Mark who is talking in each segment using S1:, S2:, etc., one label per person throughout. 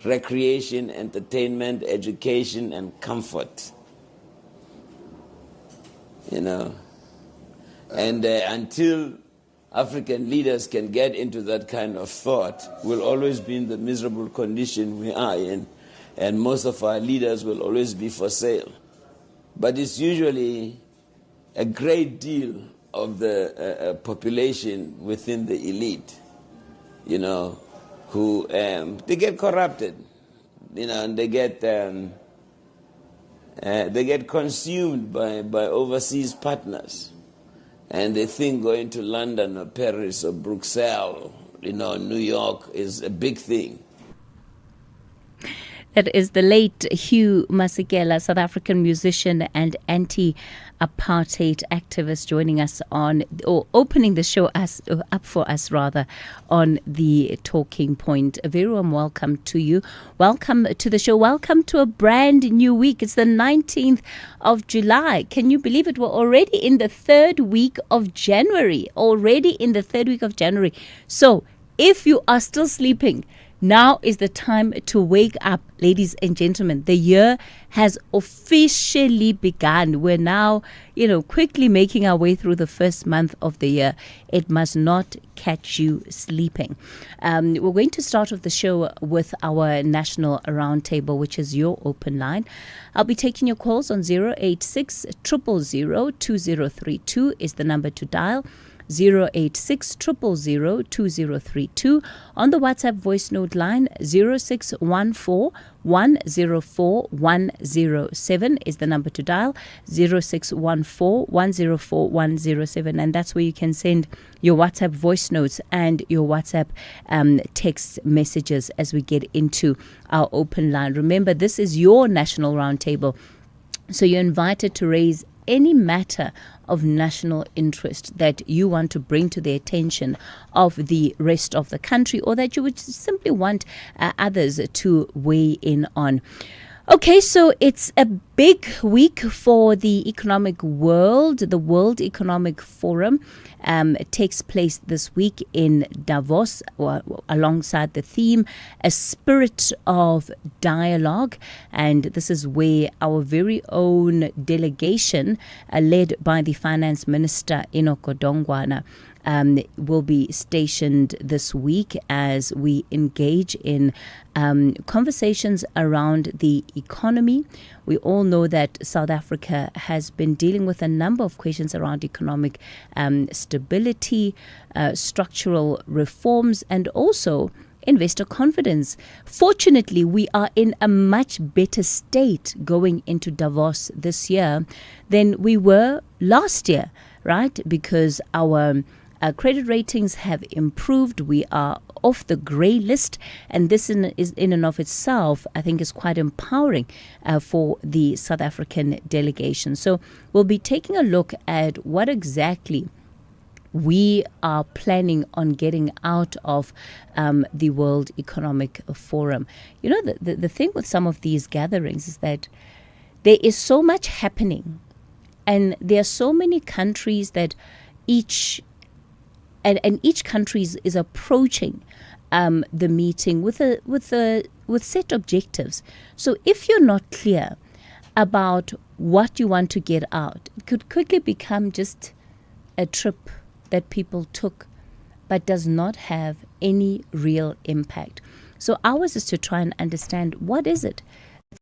S1: recreation, entertainment, education, and comfort. And until African leaders can get into that kind of thought, we'll always be in the miserable condition we are in, and most of our leaders will always be for sale. But it's usually a great deal of the population within the elite, who they get corrupted, and they get consumed by overseas partners, and they think going to London or Paris or Brussels, New York is a big thing.
S2: That is the late Hugh Masekela, South African musician and anti-apartheid activist, joining us opening the show up for us on the Talking Point. A very warm welcome to you. Welcome to the show. Welcome to a brand new week. It's the 19th of July. Can you believe it? We're already in the third week of January. So if you are still sleeping, now is the time to wake up, ladies and gentlemen. The year has officially begun. We're now, quickly making our way through the first month of the year. It must not catch you sleeping. We're going to start off the show with our national roundtable, which is your open line. I'll be taking your calls on 086 000 2032 is the number to dial. 086 000 2032. On the WhatsApp voice note line, 0614 104 107 is the number to dial. 0614 104 107. And that's where you can send your WhatsApp voice notes and your WhatsApp text messages as we get into our open line. Remember, this is your national roundtable, so you're invited to raise any matter of national interest that you want to bring to the attention of the rest of the country, or that you would simply want others to weigh in on. Okay, so it's a big week for the economic world. The World Economic Forum takes place this week in Davos, alongside the theme, a spirit of dialogue. And this is where our very own delegation, led by the Finance Minister, Enoch Godongwana, will be stationed this week as we engage in conversations around the economy. We all know that South Africa has been dealing with a number of questions around economic stability, structural reforms, and also investor confidence. Fortunately, we are in a much better state going into Davos this year than we were last year, right? Because our credit ratings have improved. We are off the grey list, and this is in and of itself, I think, is quite empowering for the South African delegation. So we'll be taking a look at what exactly we are planning on getting out of the World Economic Forum. The thing with some of these gatherings is that there is so much happening, and there are so many countries that each country is approaching the meeting with set objectives. So if you're not clear about what you want to get out, it could quickly become just a trip that people took but does not have any real impact. So ours is to try and understand, what is it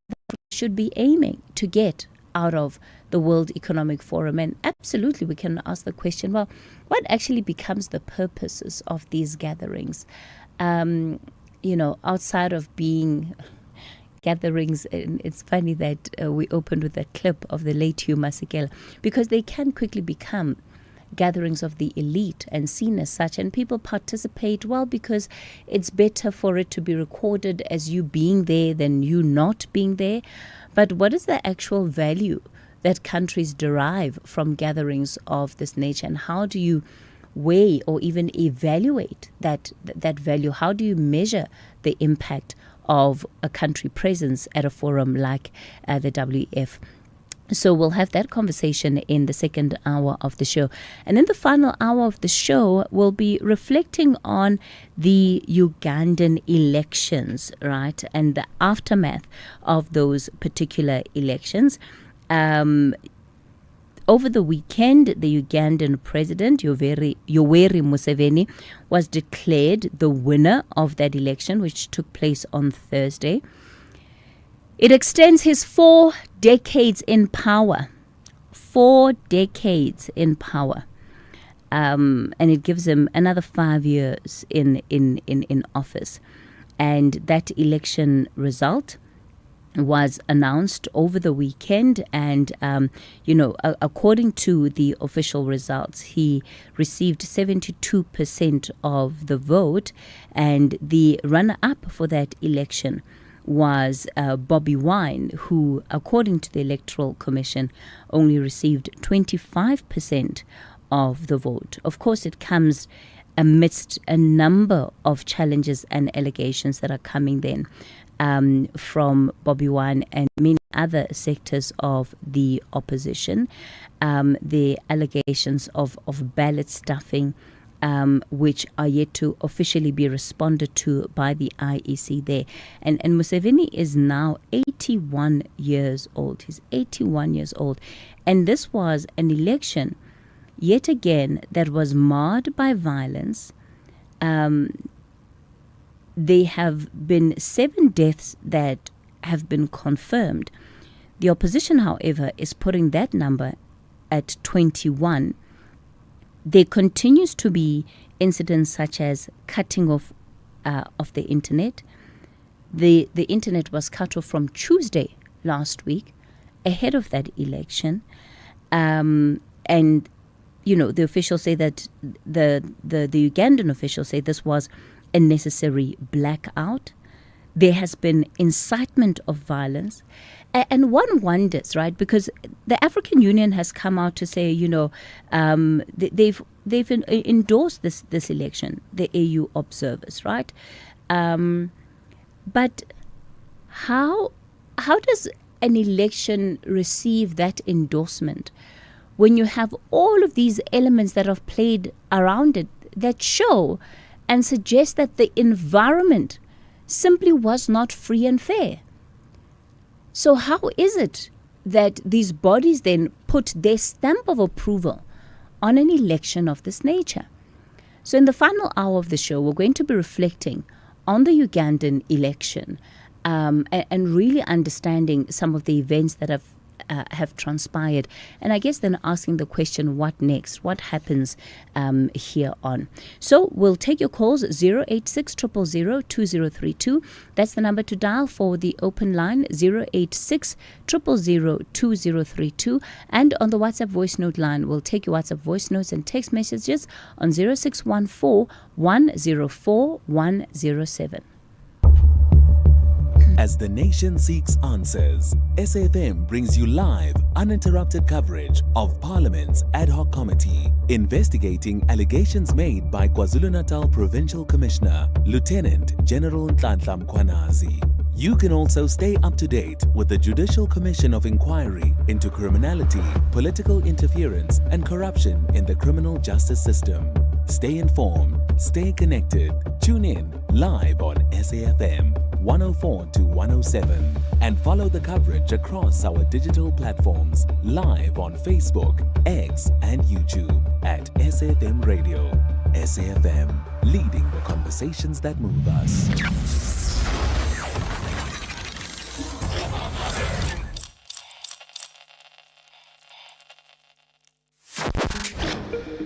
S2: that we should be aiming to get out of the World Economic Forum. And absolutely, we can ask the question, well, what actually becomes the purposes of these gatherings? Outside of being gatherings, and it's funny that we opened with a clip of the late Hugh Masekela, because they can quickly become gatherings of the elite and seen as such, and people participate, well, because it's better for it to be recorded as you being there than you not being there. But what is the actual value that countries derive from gatherings of this nature, and how do you weigh or even evaluate that value? How do you measure the impact of a country presence at a forum like the WEF? So we'll have that conversation in the second hour of the show. And in the final hour of the show, we'll be reflecting on the Ugandan elections, right? And the aftermath of those particular elections. Over the weekend, the Ugandan president, Yoweri Museveni, was declared the winner of that election, which took place on Thursday. It extends his 4 decades in power. 4 decades in power. And it gives him another 5 years in office. And that election result was announced over the weekend. And, according to the official results, he received 72% of the vote. And the runner-up for that election was Bobby Wine, who, according to the Electoral Commission, only received 25% of the vote. Of course, it comes amidst a number of challenges and allegations that are coming then from Bobby Wine and many other sectors of the opposition. The allegations of ballot stuffing, which are yet to officially be responded to by the IEC there. And Museveni is now 81 years old. He's 81 years old. And this was an election, yet again, that was marred by violence. There have been 7 deaths that have been confirmed. The opposition, however, is putting that number at 21. There continues to be incidents such as cutting off of the internet. The internet was cut off from Tuesday last week, ahead of that election, and the officials say that the Ugandan officials say this was a necessary blackout. There has been incitement of violence. And one wonders, right, because the African Union has come out to say, they've endorsed this election, the AU observers, right? But how does an election receive that endorsement when you have all of these elements that have played around it that show and suggest that the environment simply was not free and fair? So how is it that these bodies then put their stamp of approval on an election of this nature? So in the final hour of the show, we're going to be reflecting on the Ugandan election and really understanding some of the events that have transpired. And I guess then asking the question, what next? What happens here on? So we'll take your calls, 086 000 2032. That's the number to dial for the open line, 086 000 2032. And on the WhatsApp voice note line, we'll take your WhatsApp voice notes and text messages on 0614 104 107.
S3: As the nation seeks answers, SAFM brings you live, uninterrupted coverage of Parliament's Ad Hoc Committee investigating allegations made by KwaZulu-Natal Provincial Commissioner, Lieutenant General Nhlanhla Mkhwanazi. You can also stay up to date with the Judicial Commission of Inquiry into Criminality, Political Interference and Corruption in the Criminal Justice System. Stay informed, stay connected. Tune in live on SAFM 104 to 107 and follow the coverage across our digital platforms live on Facebook, X and YouTube at SAFM Radio. SAFM, leading the conversations that move us.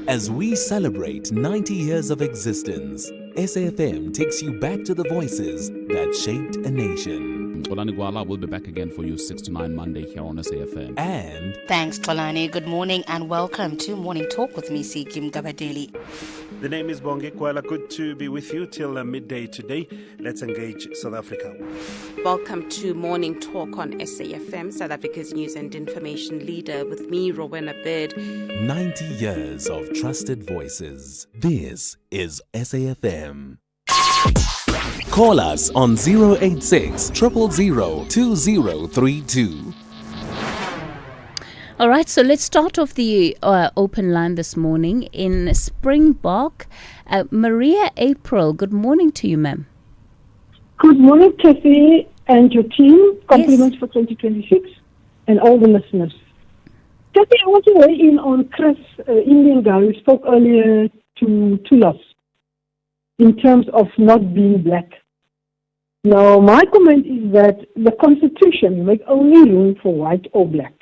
S3: As we celebrate 90 years of existence, SAFM takes you back to the voices that shaped a nation.
S4: Xolani Gwala will be back again for you 6 to 9 Monday here on SAFM.
S3: And
S5: thanks, Xolani. Good morning and welcome to Morning Talk with me, Sikim Gabadeli.
S6: The name is Bongi Kwala. Good to be with you till midday today. Let's engage South Africa.
S7: Welcome to Morning Talk on SAFM, South Africa's news and information leader, with me, Rowena Bird.
S3: 90 years of trusted voices. This is SAFM. Call us on 086 000 2032.
S2: All right, so let's start off the open line this morning in Springbok. Maria April, good morning to you, ma'am.
S8: Good morning, Cathy and your team. Compliments for 2026 and all the listeners. Cathy, I want to weigh in on Chris, Indian guy who spoke earlier to Tulas in terms of not being black. Now, my comment is that the Constitution makes only room for white or black.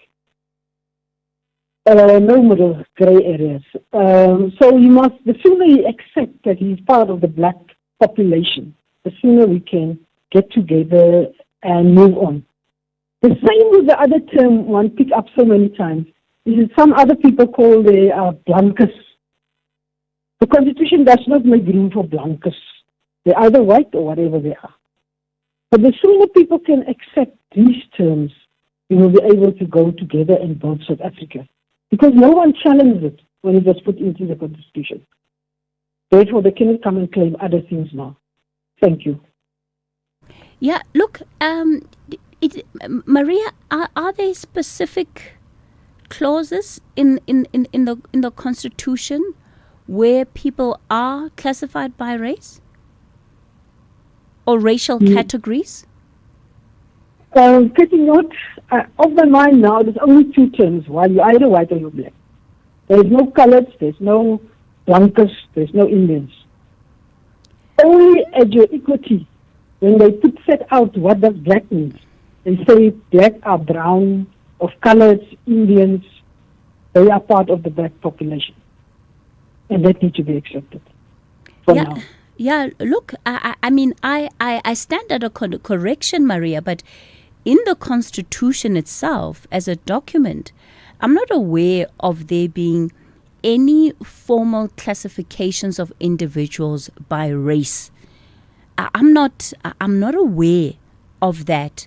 S8: No middle grey areas. So the sooner he accepts that he's part of the black population, the sooner we can get together and move on. The same with the other term one picked up so many times. Is some other people call they blankers. The Constitution does not make room for blankers. They're either white or whatever they are. But the sooner people can accept these terms, we will be able to go together and build South Africa. Because no one challenged it when it was put into the Constitution. Therefore, they cannot come and claim other things now. Thank you.
S2: Yeah, look, Maria, are there specific clauses in the Constitution where people are classified by race or racial categories?
S8: Getting out of my mind now, there's only two terms, while you're either white or you're black. There's no coloreds, there's no blankers, there's no Indians. Only at your equity, when they set out what does black mean, they say black are brown, of coloreds, Indians, they are part of the black population. And that needs to be accepted for now.
S2: Yeah, look, I mean, I stand at a correction, Maria, but in the Constitution itself, as a document, I'm not aware of there being any formal classifications of individuals by race. I'm not aware of that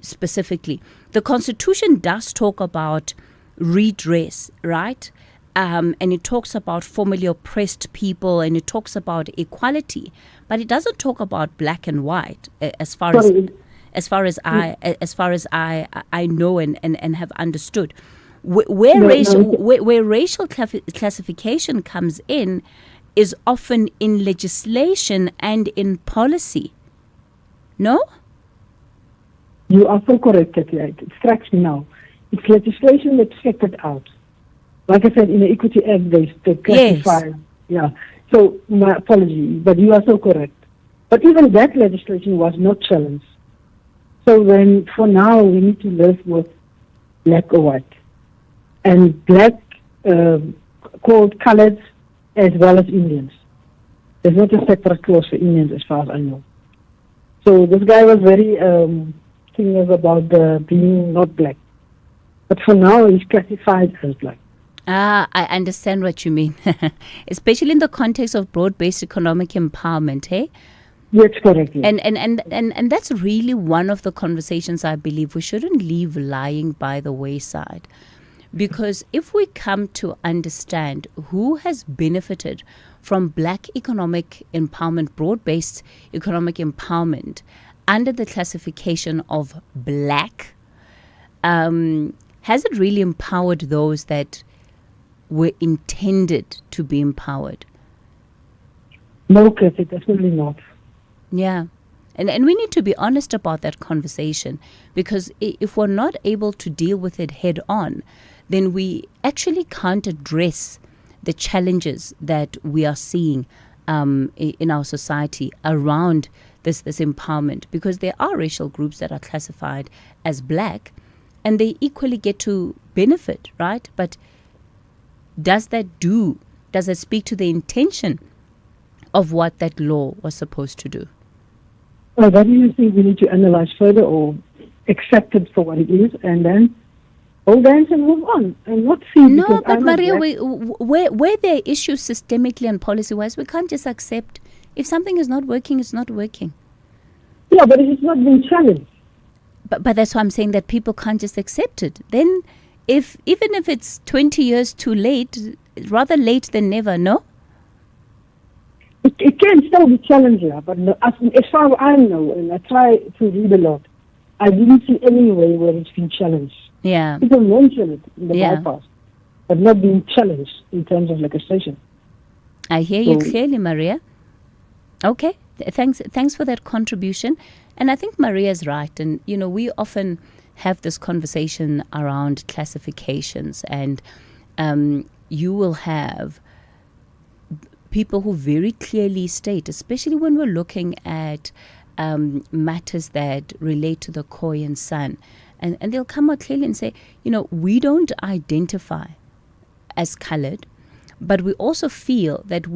S2: specifically. The Constitution does talk about redress, right? And it talks about formerly oppressed people, and it talks about equality, but it doesn't talk about black and white, as far as I know and have understood. Where racial classification comes in is often in legislation and in policy. No?
S8: You are so correct, Cathy. It strikes me now. It's legislation that's separate out. Like I said, in the Equity Act, they classify. Yes. Yeah. So, my apology, but you are so correct. But even that legislation was not challenged. So then, for now, we need to live with black or white. And black called colored as well as Indians. There's not a separate clause for Indians as far as I know. So this guy was very thinking about being not black. But for now, he's classified as black.
S2: I understand what you mean, especially in the context of broad-based economic empowerment, hey?
S8: Yes, correct. Yes.
S2: And that's really one of the conversations I believe we shouldn't leave lying by the wayside. Because if we come to understand who has benefited from black economic empowerment, broad-based economic empowerment, under the classification of black, has it really empowered those that were intended to be empowered?
S8: No, Cathy, definitely not.
S2: Yeah. And we need to be honest about that conversation, because if we're not able to deal with it head on, then we actually can't address the challenges that we are seeing in our society around this empowerment, because there are racial groups that are classified as black and they equally get to benefit, right? But does it speak to the intention of what that law was supposed to do?
S8: Well, that do you think we need to analyze further or accept it for what it is and then hold hands and move on and not see?
S2: No, but Maria, where there are issues systemically and policy-wise, we can't just accept. If something is not working, it's not working.
S8: Yeah, but it's not being challenged.
S2: But that's why I'm saying that people can't just accept it. Then even if it's 20 years too late, rather late than never, no?
S8: It can still be challenging, but no, as far as I know, and I try to read a lot, I didn't see any way where it's been challenged.
S2: Yeah.
S8: People mention it in the
S2: Yeah.
S8: bypass, but not being challenged in terms of legislation.
S2: I hear you
S8: So-
S2: clearly, Maria. Okay, thanks for that contribution. And I think Maria's right. And, we often have this conversation around classifications, and you will have people who very clearly state, especially when we're looking at matters that relate to the Khoi and San, and they'll come out clearly and say, we don't identify as colored, but we also feel that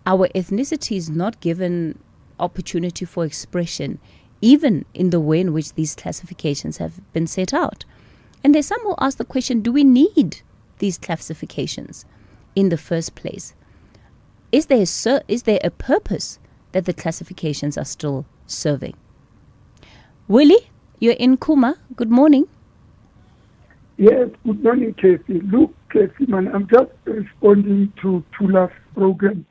S2: our ethnicity is not given opportunity for expression, even in the way in which these classifications have been set out. And there's some who ask the question, do we need these classifications in the first place? Is there a purpose that the classifications are still serving? Willie, you're in Kuma. Good morning.
S9: Yes, good morning, Cathy. Look, Cathy, man, I'm just responding to Tula's program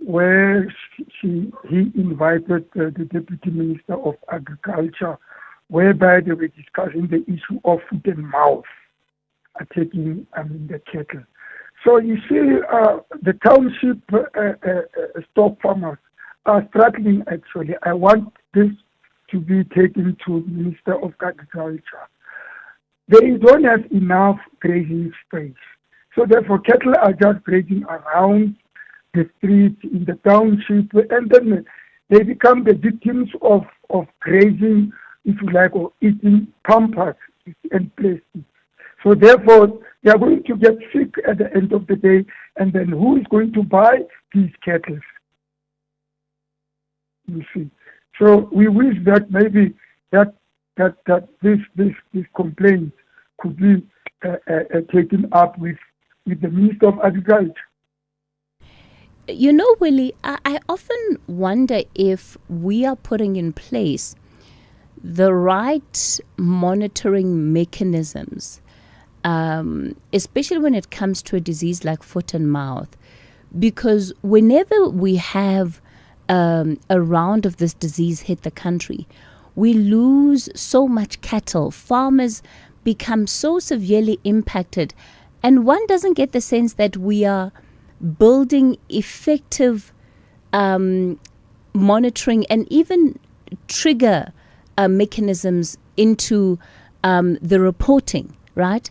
S9: where he invited the Deputy Minister of Agriculture, whereby they were discussing the issue of foot and mouth attacking the cattle. So you see, the township stock farmers are struggling actually. I want this to be taken to the Minister of Agriculture. They don't have enough grazing space. So therefore, cattle are just grazing around the streets in the township, and then they become the victims of grazing, if you like, or eating pampers and plastic. So therefore, they are going to get sick at the end of the day, and then who is going to buy these cattle? You see. So we wish that maybe that this complaint could be taken up with the Minister of Agriculture.
S2: Willie, I often wonder if we are putting in place the right monitoring mechanisms, especially when it comes to a disease like foot and mouth, because whenever we have a round of this disease hit the country, we lose so much cattle. Farmers become so severely impacted, and one doesn't get the sense that we are building effective monitoring and even trigger mechanisms into the reporting, right?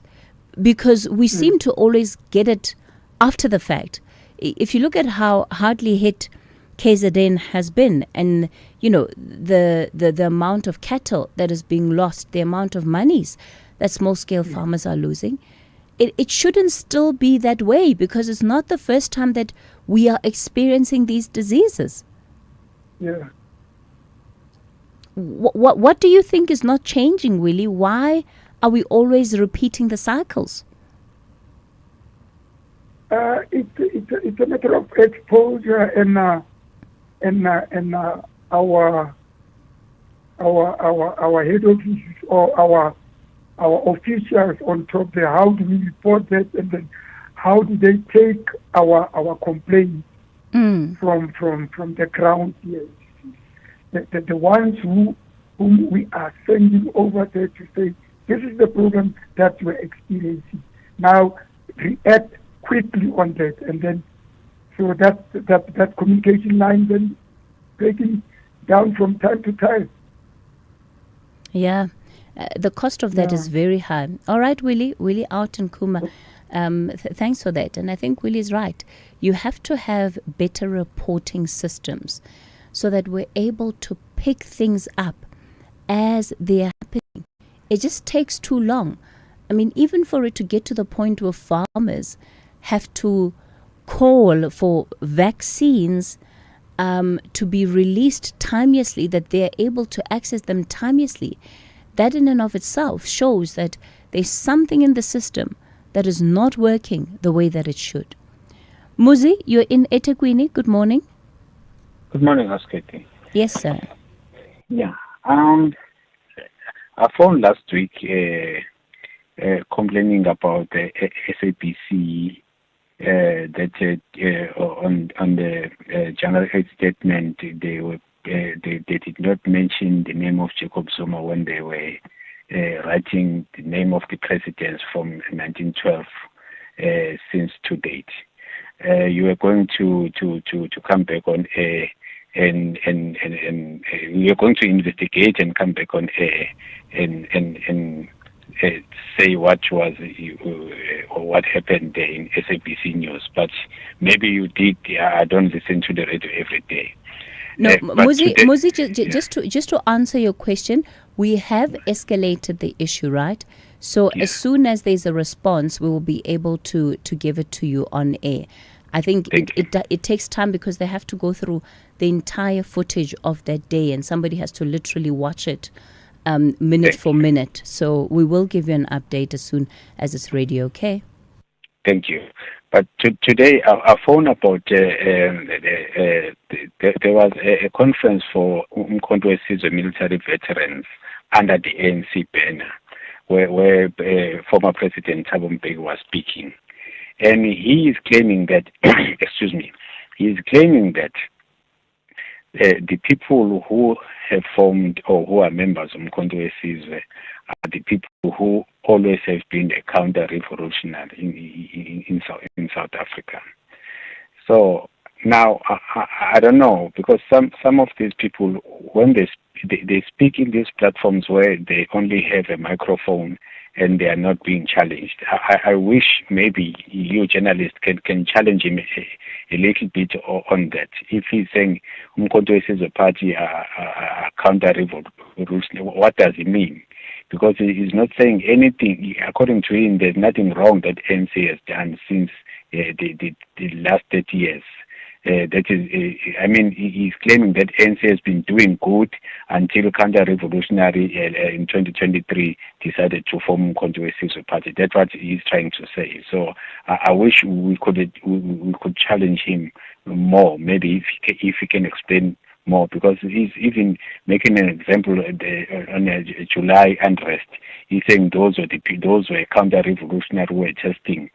S2: Because we seem to always get it after the fact. If you look at how hardly hit KZN has been, and the amount of cattle that is being lost, the amount of monies that small-scale farmers are losing, it shouldn't still be that way, because it's not the first time that we are experiencing these diseases.
S9: Yeah.
S2: What do you think is not changing, Willie? Why are we always repeating the cycles?
S9: It's a matter of exposure and our head offices or our officials on top there. How do we report that, and then how do they take our complaints from the ground here? The ones whom we are sending over there to say, this is the problem that we're experiencing. Now react quickly on that, and then so that communication line then breaking down from time to time.
S2: Yeah. The cost of that is very high. All right, Willie out in Kuma. Thanks for that. And I think Willie's right. You have to have better reporting systems so that we're able to pick things up as they are happening. It just takes too long. I mean, even for it to get to the point where farmers have to call for vaccines to be released timeously, that they are able to access them timeously, that in and of itself shows that there's something in the system that is not working the way that it should. Muzi, you're in eThekwini. Good morning.
S10: Good morning, Cathy.
S2: Yes, sir.
S10: Yeah. I phoned last week complaining about the SABC that on the general health statement they did not mention the name of Jacob Zuma when they were writing the name of the presidents from 1912 since to date. You are going to come back on air and we are going to investigate and come back on air and say what was or what happened there in SABC News. But maybe you did. I don't listen to the radio every day.
S2: No, Muzi, just to answer your question, we have escalated the issue, right? So as soon as there's a response, we will be able to give it to you on air. I think it takes time because they have to go through the entire footage of that day, and somebody has to literally watch it minute for minute. So we will give you an update as soon as it's ready, okay?
S10: Thank you. But today, I phoned about there was a conference for Umkhonto we military veterans under the ANC banner, where former President Thabo Mbeki was speaking. And he is claiming that, he is claiming that the people who have formed or who are members of Umkhonto we are the people who always have been a counter-revolutionary in South Africa. So now I don't know, because some of these people, when they speak in these platforms where they only have a microphone and they are not being challenged, I wish maybe you journalists can challenge him a little bit on that. If he's saying Umkhonto we is a party counter-revolutionary, what does he mean? Because he's not saying anything. According to him, there's nothing wrong that ANC has done since the last 30 years. That is, he's claiming that ANC has been doing good until counter-revolutionary in 2023 decided to form Umkhonto we party. That's what he's trying to say. So I wish we could challenge him more. Maybe if he can explain more, because he's even making an example on a July unrest. He's saying those were counter-revolutionary who were testing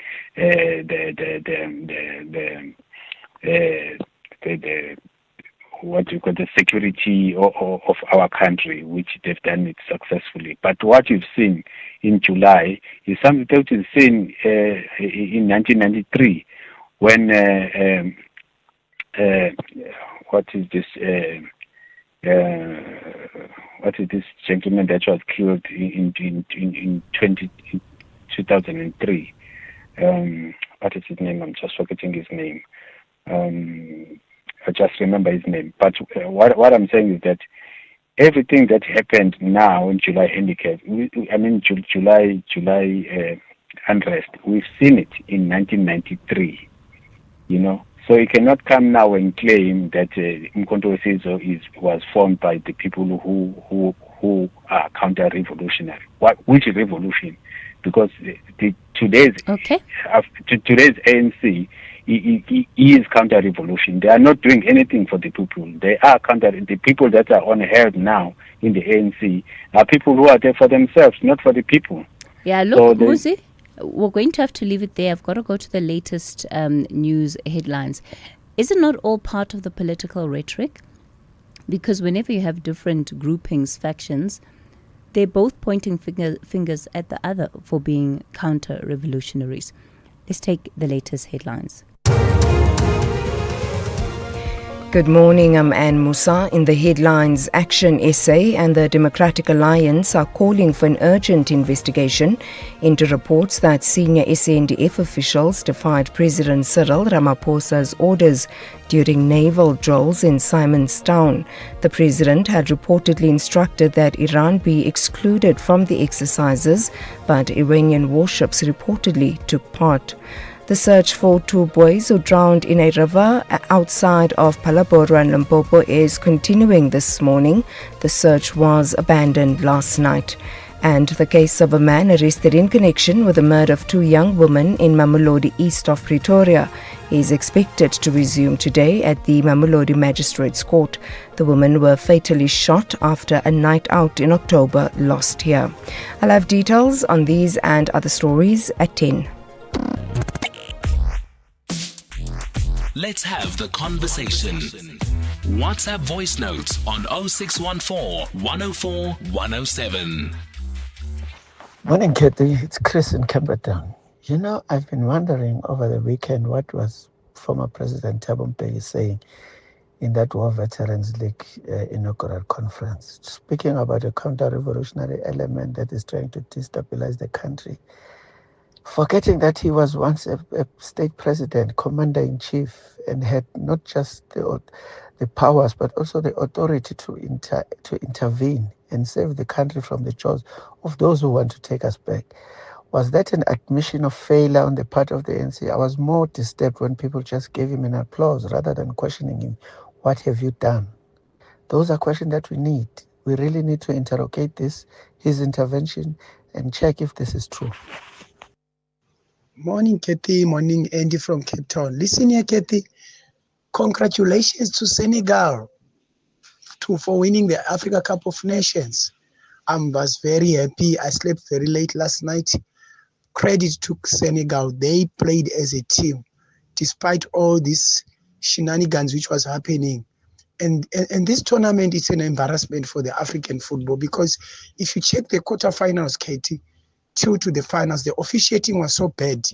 S10: the security of our country, which they've done it successfully. But what you've seen in July is something that you've seen in 1993 when what is this gentleman that was killed in 2003? What is his name? I'm just forgetting his name. I just remember his name. But what I'm saying is that everything that happened now in July July unrest, we've seen it in 1993. So you cannot come now and claim that Umkhonto we was formed by the people who are counter-revolutionary. Which revolution? Because today's ANC is counter-revolution. They are not doing anything for the people. They are the people that are on hold now in the ANC are people who are there for themselves, not for the people.
S2: Yeah, look, Muzi, we're going to have to leave it there. I've got to go to the latest news headlines. Is it not all part of the political rhetoric? Because whenever you have different groupings, factions, they're both pointing fingers at the other for being counter-revolutionaries. Let's take the latest headlines.
S11: Good morning, I'm Anne Musa. In the headlines, Action SA and the Democratic Alliance are calling for an urgent investigation into reports that senior SANDF officials defied President Cyril Ramaphosa's orders during naval drills in Simonstown. The president had reportedly instructed that Iran be excluded from the exercises, but Iranian warships reportedly took part. The search for two boys who drowned in a river outside of Palabora and Limpopo is continuing this morning. The search was abandoned last night. And the case of a man arrested in connection with the murder of two young women in Mamelodi east of Pretoria is expected to resume today at the Mamelodi Magistrates Court. The women were fatally shot after a night out in October last year. I'll have details on these and other stories at 10.
S3: Let's have the conversation. WhatsApp voice notes on 0614 104 107.
S12: Morning, Cathy. It's Chris in Camperdown. You know, I've been wondering over the weekend what was former President Thabo Mbeki saying in that War Veterans League inaugural conference, speaking about a counter-revolutionary element that is trying to destabilize the country, forgetting that he was once a state president, commander-in-chief, and had not just the powers, but also the authority to intervene and save the country from the jaws of those who want to take us back. Was that an admission of failure on the part of the ANC? I was more disturbed when people just gave him an applause rather than questioning him. What have you done? Those are questions that we need. We really need to interrogate his intervention, and check if this is true.
S13: Morning, Cathy. Morning, Andy from Cape Town. Listen here, Cathy. Congratulations to Senegal for winning the Africa Cup of Nations. I was very happy. I slept very late last night. Credit to Senegal. They played as a team, despite all these shenanigans which was happening. And this tournament is an embarrassment for the African football, because if you check the quarterfinals, Katie, to the finals, the officiating was so bad.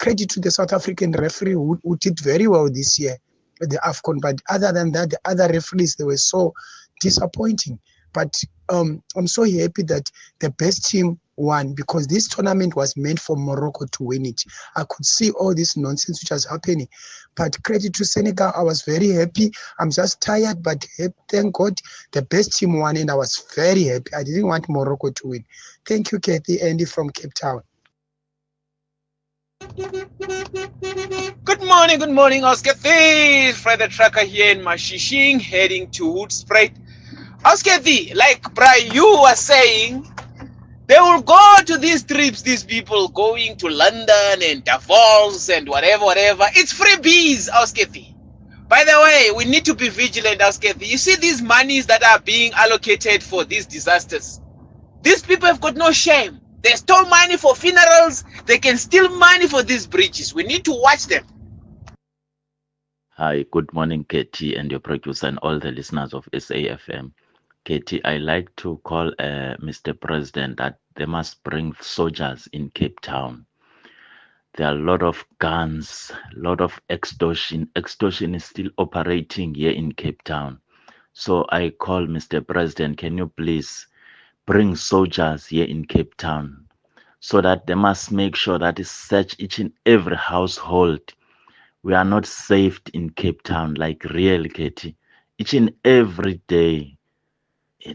S13: Credit to the South African referee who did very well this year at the AFCON. But other than that, the other referees, they were so disappointing. But I'm so happy that the best team won, because this tournament was meant for Morocco to win it. I could see all this nonsense which was happening. But credit to Senegal, I was very happy. I'm just tired, but thank God the best team won, and I was very happy. I didn't want Morocco to win. Thank you, Cathy. Andy from Cape Town.
S14: Good morning, Oscar. This Fred the Tracker here in Mashishing, heading to Hoedspruit. Oscar, like Brian, you were saying, they will go to these trips, these people going to London and Davos and whatever. It's freebies, Oscar. By the way, we need to be vigilant, Oscar. You see these monies that are being allocated for these disasters. These people have got no shame. They stole money for funerals. They can steal money for these bridges. We need to watch them.
S15: Hi, good morning, Katie, and your producer and all the listeners of SAFM. Katie, I like to call Mr. President that they must bring soldiers in Cape Town. There are a lot of guns, a lot of extortion. Extortion is still operating here in Cape Town. So I call Mr. President, can you please bring soldiers here in Cape Town, so that they must make sure that is search each and every household. We are not safe in Cape Town, like real, Katie. Each and every day,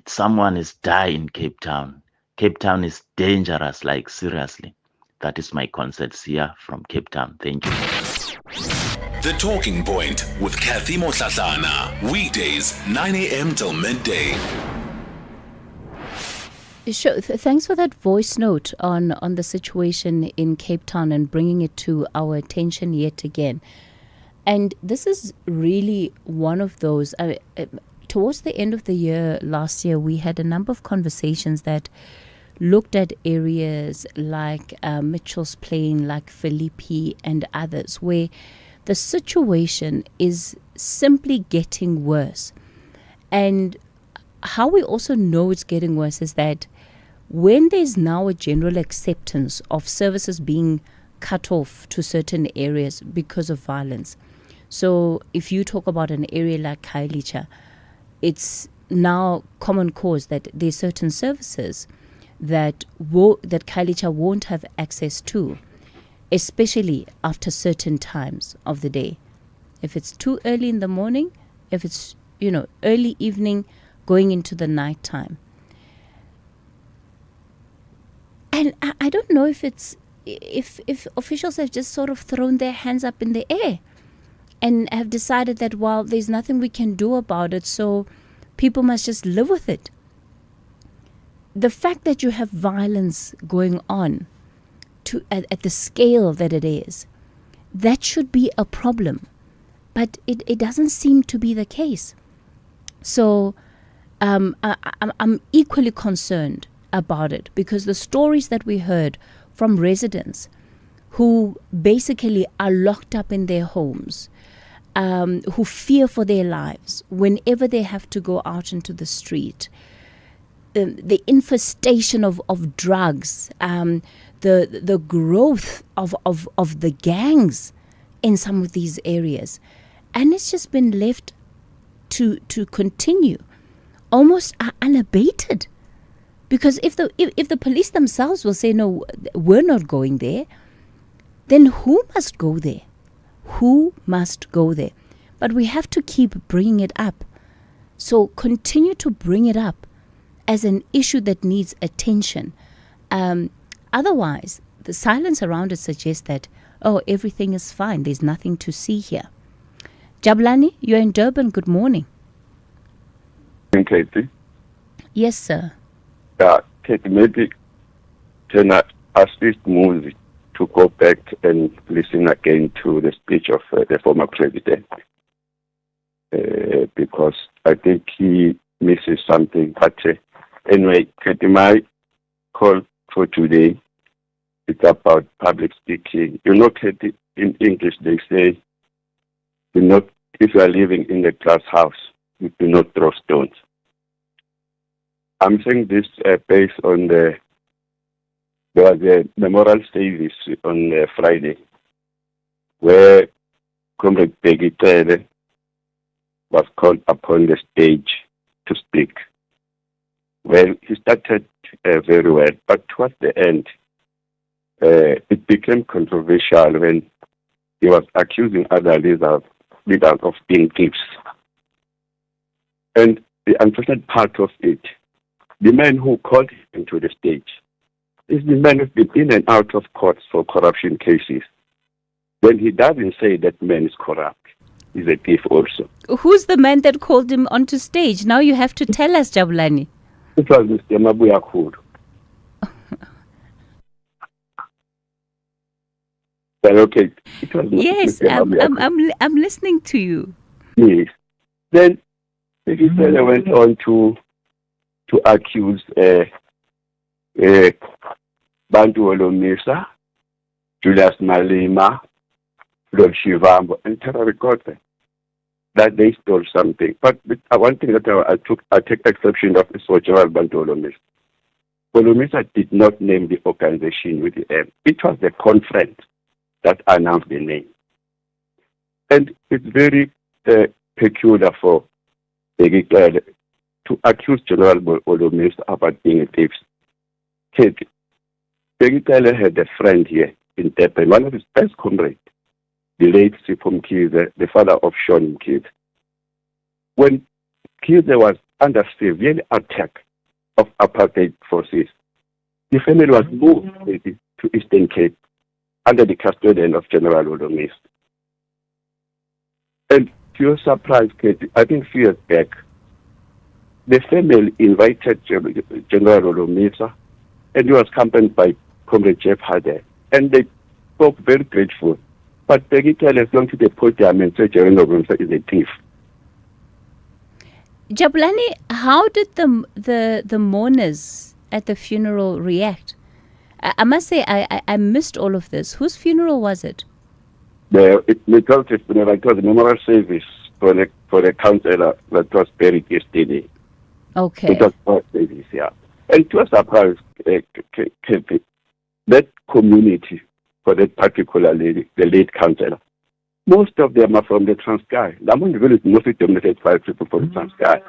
S15: someone is dying in Cape Town. Cape Town is dangerous, like seriously. That is my concerns here from Cape Town. Thank you.
S3: The Talking Point with Cathy Mohlahlana. Weekdays, 9 a.m. till midday.
S2: Sure. Thanks for that voice note on the situation in Cape Town and bringing it to our attention yet again. And this is really one of those. Towards the end of the year, last year, we had a number of conversations that looked at areas like Mitchell's Plain, like Philippi and others, where the situation is simply getting worse. And how we also know it's getting worse is that when there's now a general acceptance of services being cut off to certain areas because of violence. So if you talk about an area like Khayelitsha, it's now common cause that there's certain services that Khayelitsha won't have access to, especially after certain times of the day. If it's too early in the morning, if it's early evening, going into the night time. And I don't know if officials have just sort of thrown their hands up in the air and have decided that, well, there's nothing we can do about it, so people must just live with it. The fact that you have violence going on at the scale that it is, that should be a problem. But it doesn't seem to be the case. So I'm equally concerned about it, because the stories that we heard from residents who basically are locked up in their homes, who fear for their lives whenever they have to go out into the street, the infestation of drugs, the growth of the gangs in some of these areas. And it's just been left to continue almost unabated. Because if the police themselves will say, no, we're not going there, then who must go there? Who must go there? But we have to keep bringing it up. So continue to bring it up as an issue that needs attention. Otherwise, the silence around it suggests that, oh, everything is fine. There's nothing to see here. Jabulani, you're in Durban. Good morning.
S16: Cathy.
S2: Yes, sir.
S16: Cathy, maybe can I assist Muzi to go back and listen again to the speech of the former president, because I think he misses something. But anyway, Cathy, my call for today is about public speaking. You know, Cathy, in English they say, if you are living in a glass house, you do not throw stones. I'm saying this based on there was a memorial service on Friday where Comrade Peggy Taylor was called upon the stage to speak. Well, he started very well, but towards the end, it became controversial when he was accusing other leaders of being thieves. And the unfortunate part of it, the man who called him to the stage is the man who's been in and out of courts for corruption cases. When he doesn't say that man is corrupt, he's a thief also.
S2: Who's the man that called him onto stage? Now you have to tell us, Jabulani.
S16: It was Mr. Mabuya Khulu. Okay. It was
S2: yes, I'm listening to you.
S16: Yes. Then Peggy Taylor went on to accuse Bantu Olomisa, Julius Malema, Lord Shivambo, and Tara Ricotta, that they stole something. But one thing that I take exception of is for General Bantu Olomisa. Olomisa did not name the organization with the M. It was the conference that announced the name. And it's very peculiar for Peggy Taylor to accuse General Olomisa about being a thief. Peggy Taylor had a friend here in Durban, one of his best comrades, the late Sipho Mkhize, the father of Sean Mkhize. When Mkhize was under severe attack of apartheid forces, the family was moved to Eastern Cape under the custodian of General Olomisa. And to your surprise, Katie, I think 3 years back, the family invited General Olomisa, and he was accompanied by Comrade Jeff Harder. And they spoke very grateful. But Peggy Taylor has gone to the podium and said General Olomisa is a thief.
S2: Jabulani, how did the mourners at the funeral react? I must say, I missed all of this. Whose funeral was it?
S16: It was a memorial service for the councillor that was buried yesterday.
S2: Okay.
S16: It was for service, yeah. And to a surprise, that community, for that particular lady, the late councillor, most of them are from the Transkei. Lamont village is mostly dominated by people from the Transkei.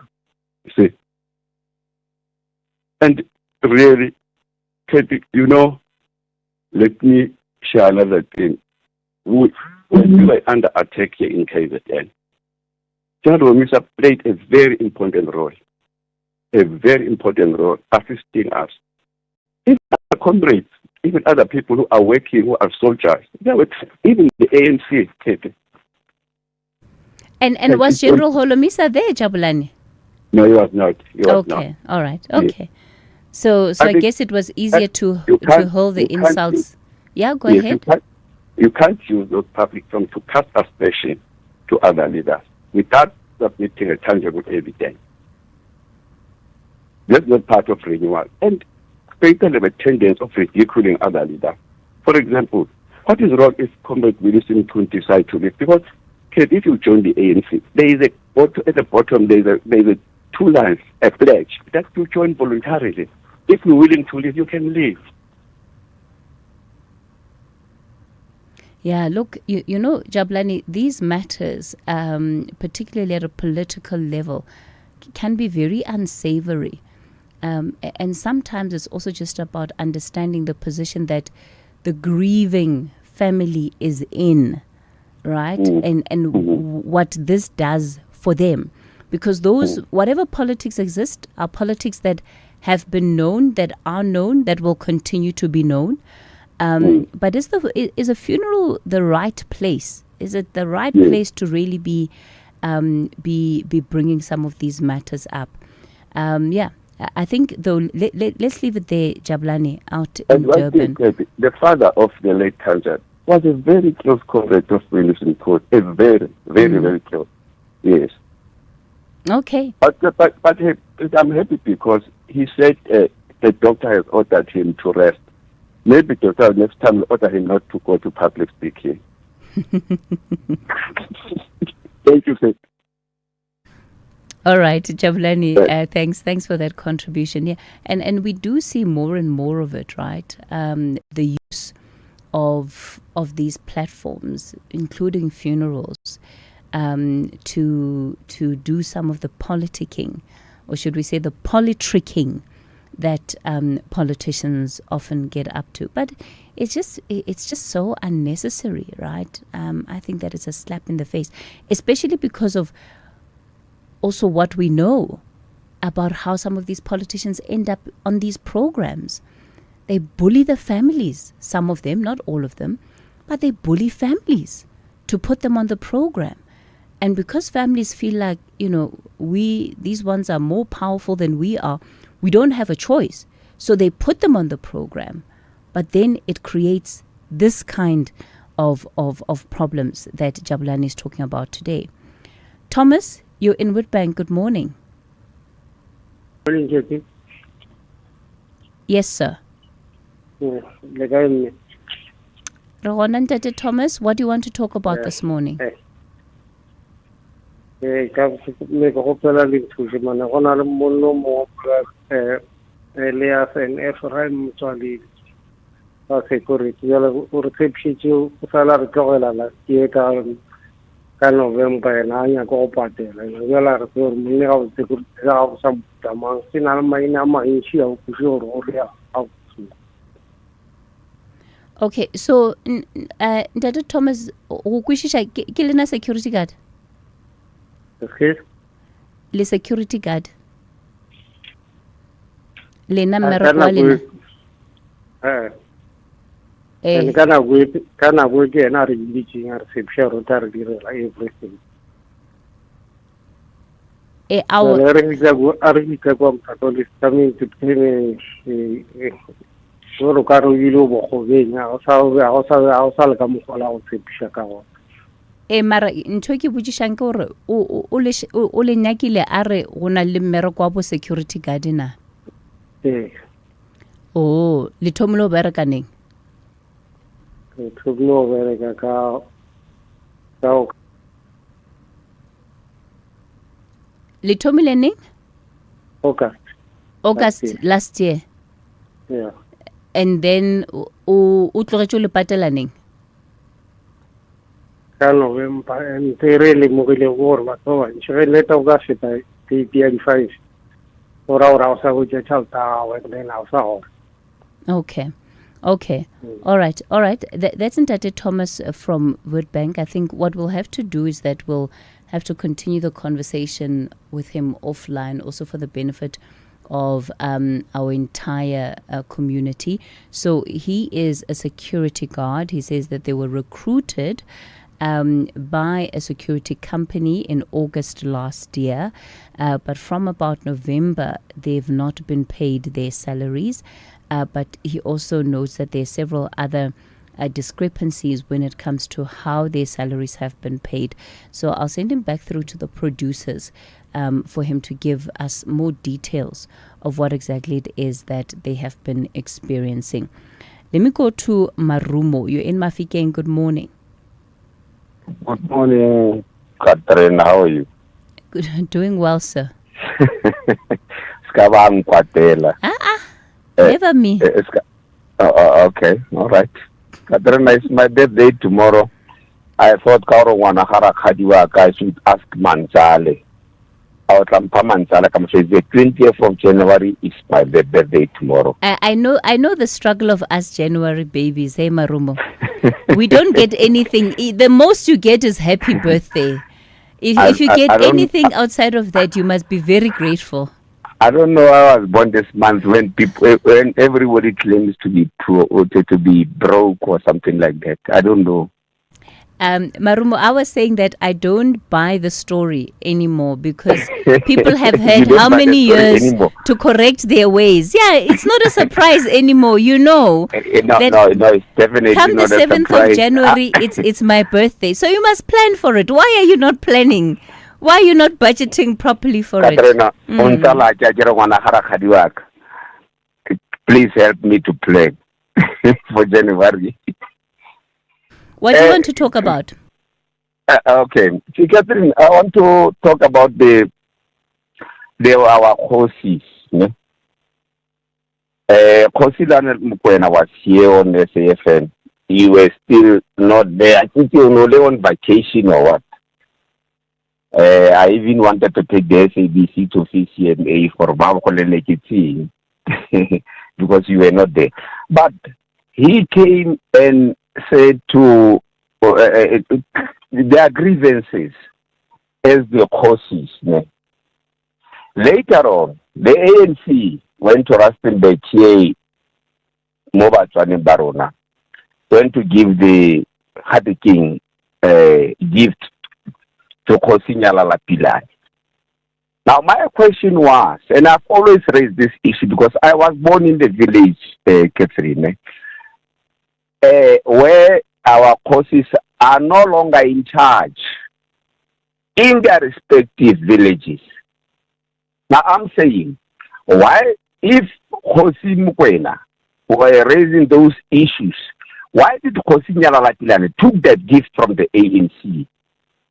S16: You see? And really, you know, let me share another thing. When we were under attack here in KZN, General Olomisa played a very important role assisting us. Even other comrades, even other people who are working, who are soldiers, even the ANC.
S2: And was General Olomisa there, Jabulani?
S16: No, he was not.
S2: Okay, all right, okay. So I guess it was easier to hold the insults. Yeah, go ahead.
S16: You can't use those public funds to cast aspersion to other leaders without submitting a tangible evidence. That's not part of renewal. And people have a tendency of ridiculing other leaders. For example, what is wrong if Comrade Wilson to decide to leave? Because if you join the ANC, there is at the bottom there is a 2 lines, a pledge, that's to join voluntarily. If you're willing to leave, you can leave.
S2: Yeah, look, you know, Jabulani, these matters, particularly at a political level, can be very unsavory. And sometimes it's also just about understanding the position that the grieving family is in, right? And what this does for them. Because those, whatever politics exist, are politics that have been known, that are known, that will continue to be known. But is a funeral the right place? Is it the right place to really be bringing some of these matters up? I think though let's leave it there, Jabulani, out in Durban.
S16: The father of the late Tanjan was a very close comrade of Wilson Court. A very, very, very close. Yes.
S2: Okay.
S16: But I'm happy because he said the doctor has ordered him to rest. Maybe doctor next time will order him not to go to public speaking. Thank you, sir.
S2: All right, Jabulani, thanks for that contribution. Yeah, and we do see more and more of it, right? The use of these platforms, including funerals, to do some of the politicking, or should we say the politricking, that politicians often get up to. But it's just so unnecessary, right? I think that it's a slap in the face, especially because of also what we know about how some of these politicians end up on these programs. They bully the families, some of them, not all of them, but they bully families to put them on the program. And because families feel like, these ones are more powerful than we are, we don't have a choice. So they put them on the program, but then it creates this kind of problems that Jabulani is talking about today. Thomas, you're in Witbank. Good morning.
S17: Morning, Cathy.
S2: Yes, sir. Thomas, what do you want to talk about this morning?
S17: Elias and Ephraim Mutually security. Salary November and Anya go party. And you are many of the good some among Sinama in Shio, out.
S2: Okay, so Dada Thomas, killing security guard.
S17: Okay.
S2: Le security guard. Le number
S17: and can I wait and are reaching our reception everything.
S2: Our
S17: coming to Caro
S2: mara ntho ke botsisang ke gore o le nyakile a re go na le mmereko wa bo security guard na le thomile o berekaneng le thomile neng August last year.
S17: Yeah.
S2: And then o tlogetse le patela neng
S17: November and they really mobile war, but oh, and she let of gas it by TPN5 or our house, which I tell her, then our
S2: Okay. All right. That's Ntate Thomas from Witbank. I think what we'll have to do is that we'll have to continue the conversation with him offline, also for the benefit of our entire community. So he is a security guard. He says that they were recruited by a security company in August last year, but from about November they've not been paid their salaries. But he also notes that there are several other discrepancies when it comes to how their salaries have been paid. So I'll send him back through to the producers for him to give us more details of what exactly it is that they have been experiencing. Let me go to Marumo. You're in Mafikeng. Good morning.
S16: Good morning, Catherine. How are you?
S2: Good, doing well, sir.
S16: Skabang Kwatela.
S2: Never me.
S16: Okay, all right. Catherine, it's my birthday tomorrow. I thought Kauro Wanahara Kadiwa, I should ask Manzale. Our Mansala comes the 20th of January is my birthday tomorrow.
S2: I know the struggle of us January babies, hey Marumo. We don't get anything. The most you get is happy birthday. If you get anything outside of that, you must be very grateful.
S16: I don't know how I was born this month when everybody claims to be poor or to be broke or something like that. I don't know.
S2: Marumo, I was saying that I don't buy the story anymore because people have had how many years to correct their ways. Yeah, it's not a surprise anymore.
S16: No, it's definitely
S2: come
S16: not
S2: the 7th of January, it's my birthday. So you must plan for it. Why are you not planning? Why are you not budgeting properly for it?
S16: Please help me to plan for January.
S2: What do you want to talk about?
S16: Okay, see, Catherine, I want to talk about our horses. Khosi Daniel Mukwena was here on SAFM. You were still not there. I think you were only on vacation or what. I even wanted to take the SABC to CCMA for Babakolelekiti because you were not there. But he came and said to their grievances as the causes. Later on, the ANC went to Rustenburg here, Mobatwan and Barona, went to give the Hadi King gift to Kosinyala Lapilai. Now, my question was, and I've always raised this issue because I was born in the village, Catherine, where our causes are no longer in charge in their respective villages. Now, I'm saying, why, if Khosi Mukwena were raising those issues, why did Khosi Nyalalatilane took that gift from the ANC,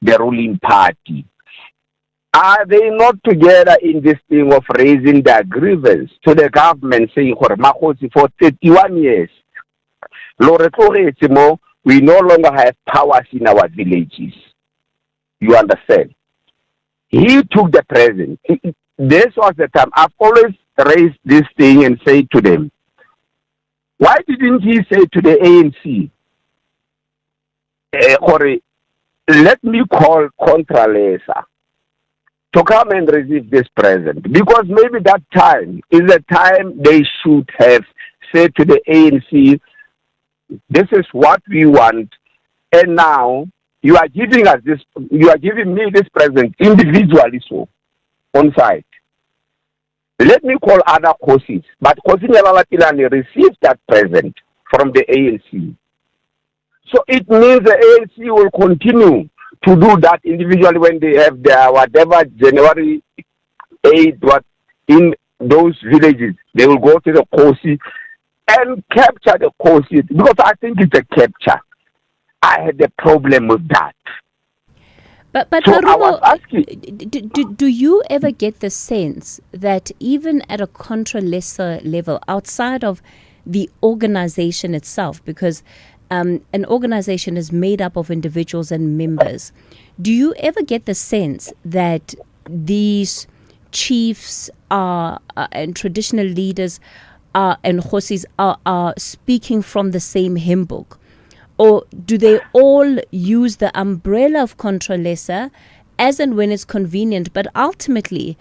S16: the ruling party? Are they not together in this thing of raising their grievance to the government, saying, for 31 years, we no longer have powers in our villages. You understand? He took the present. This was the time. I've always raised this thing and say to them, why didn't he say to the ANC, let me call Contralesa to come and receive this present? Because maybe that time is the time they should have said to the ANC, this is what we want, and now you are giving us this, you are giving me this present individually, so on site. Let me call other causes, but Khosi Nyalalatilane received that present from the ANC. So it means the ANC will continue to do that individually when they have their whatever January 8th, what in those villages, they will go to the Khosi and capture the Khosi, because I think it's a capture. I had a problem with that.
S2: But
S16: so
S2: Marumo,
S16: I was asking,
S2: do you ever get the sense that even at a contra-lesser level, outside of the organization itself, because an organization is made up of individuals and members, do you ever get the sense that these chiefs and traditional leaders and Khosis are speaking from the same hymn book? Or do they all use the umbrella of Contra-Lesser as and when it's convenient, but ultimately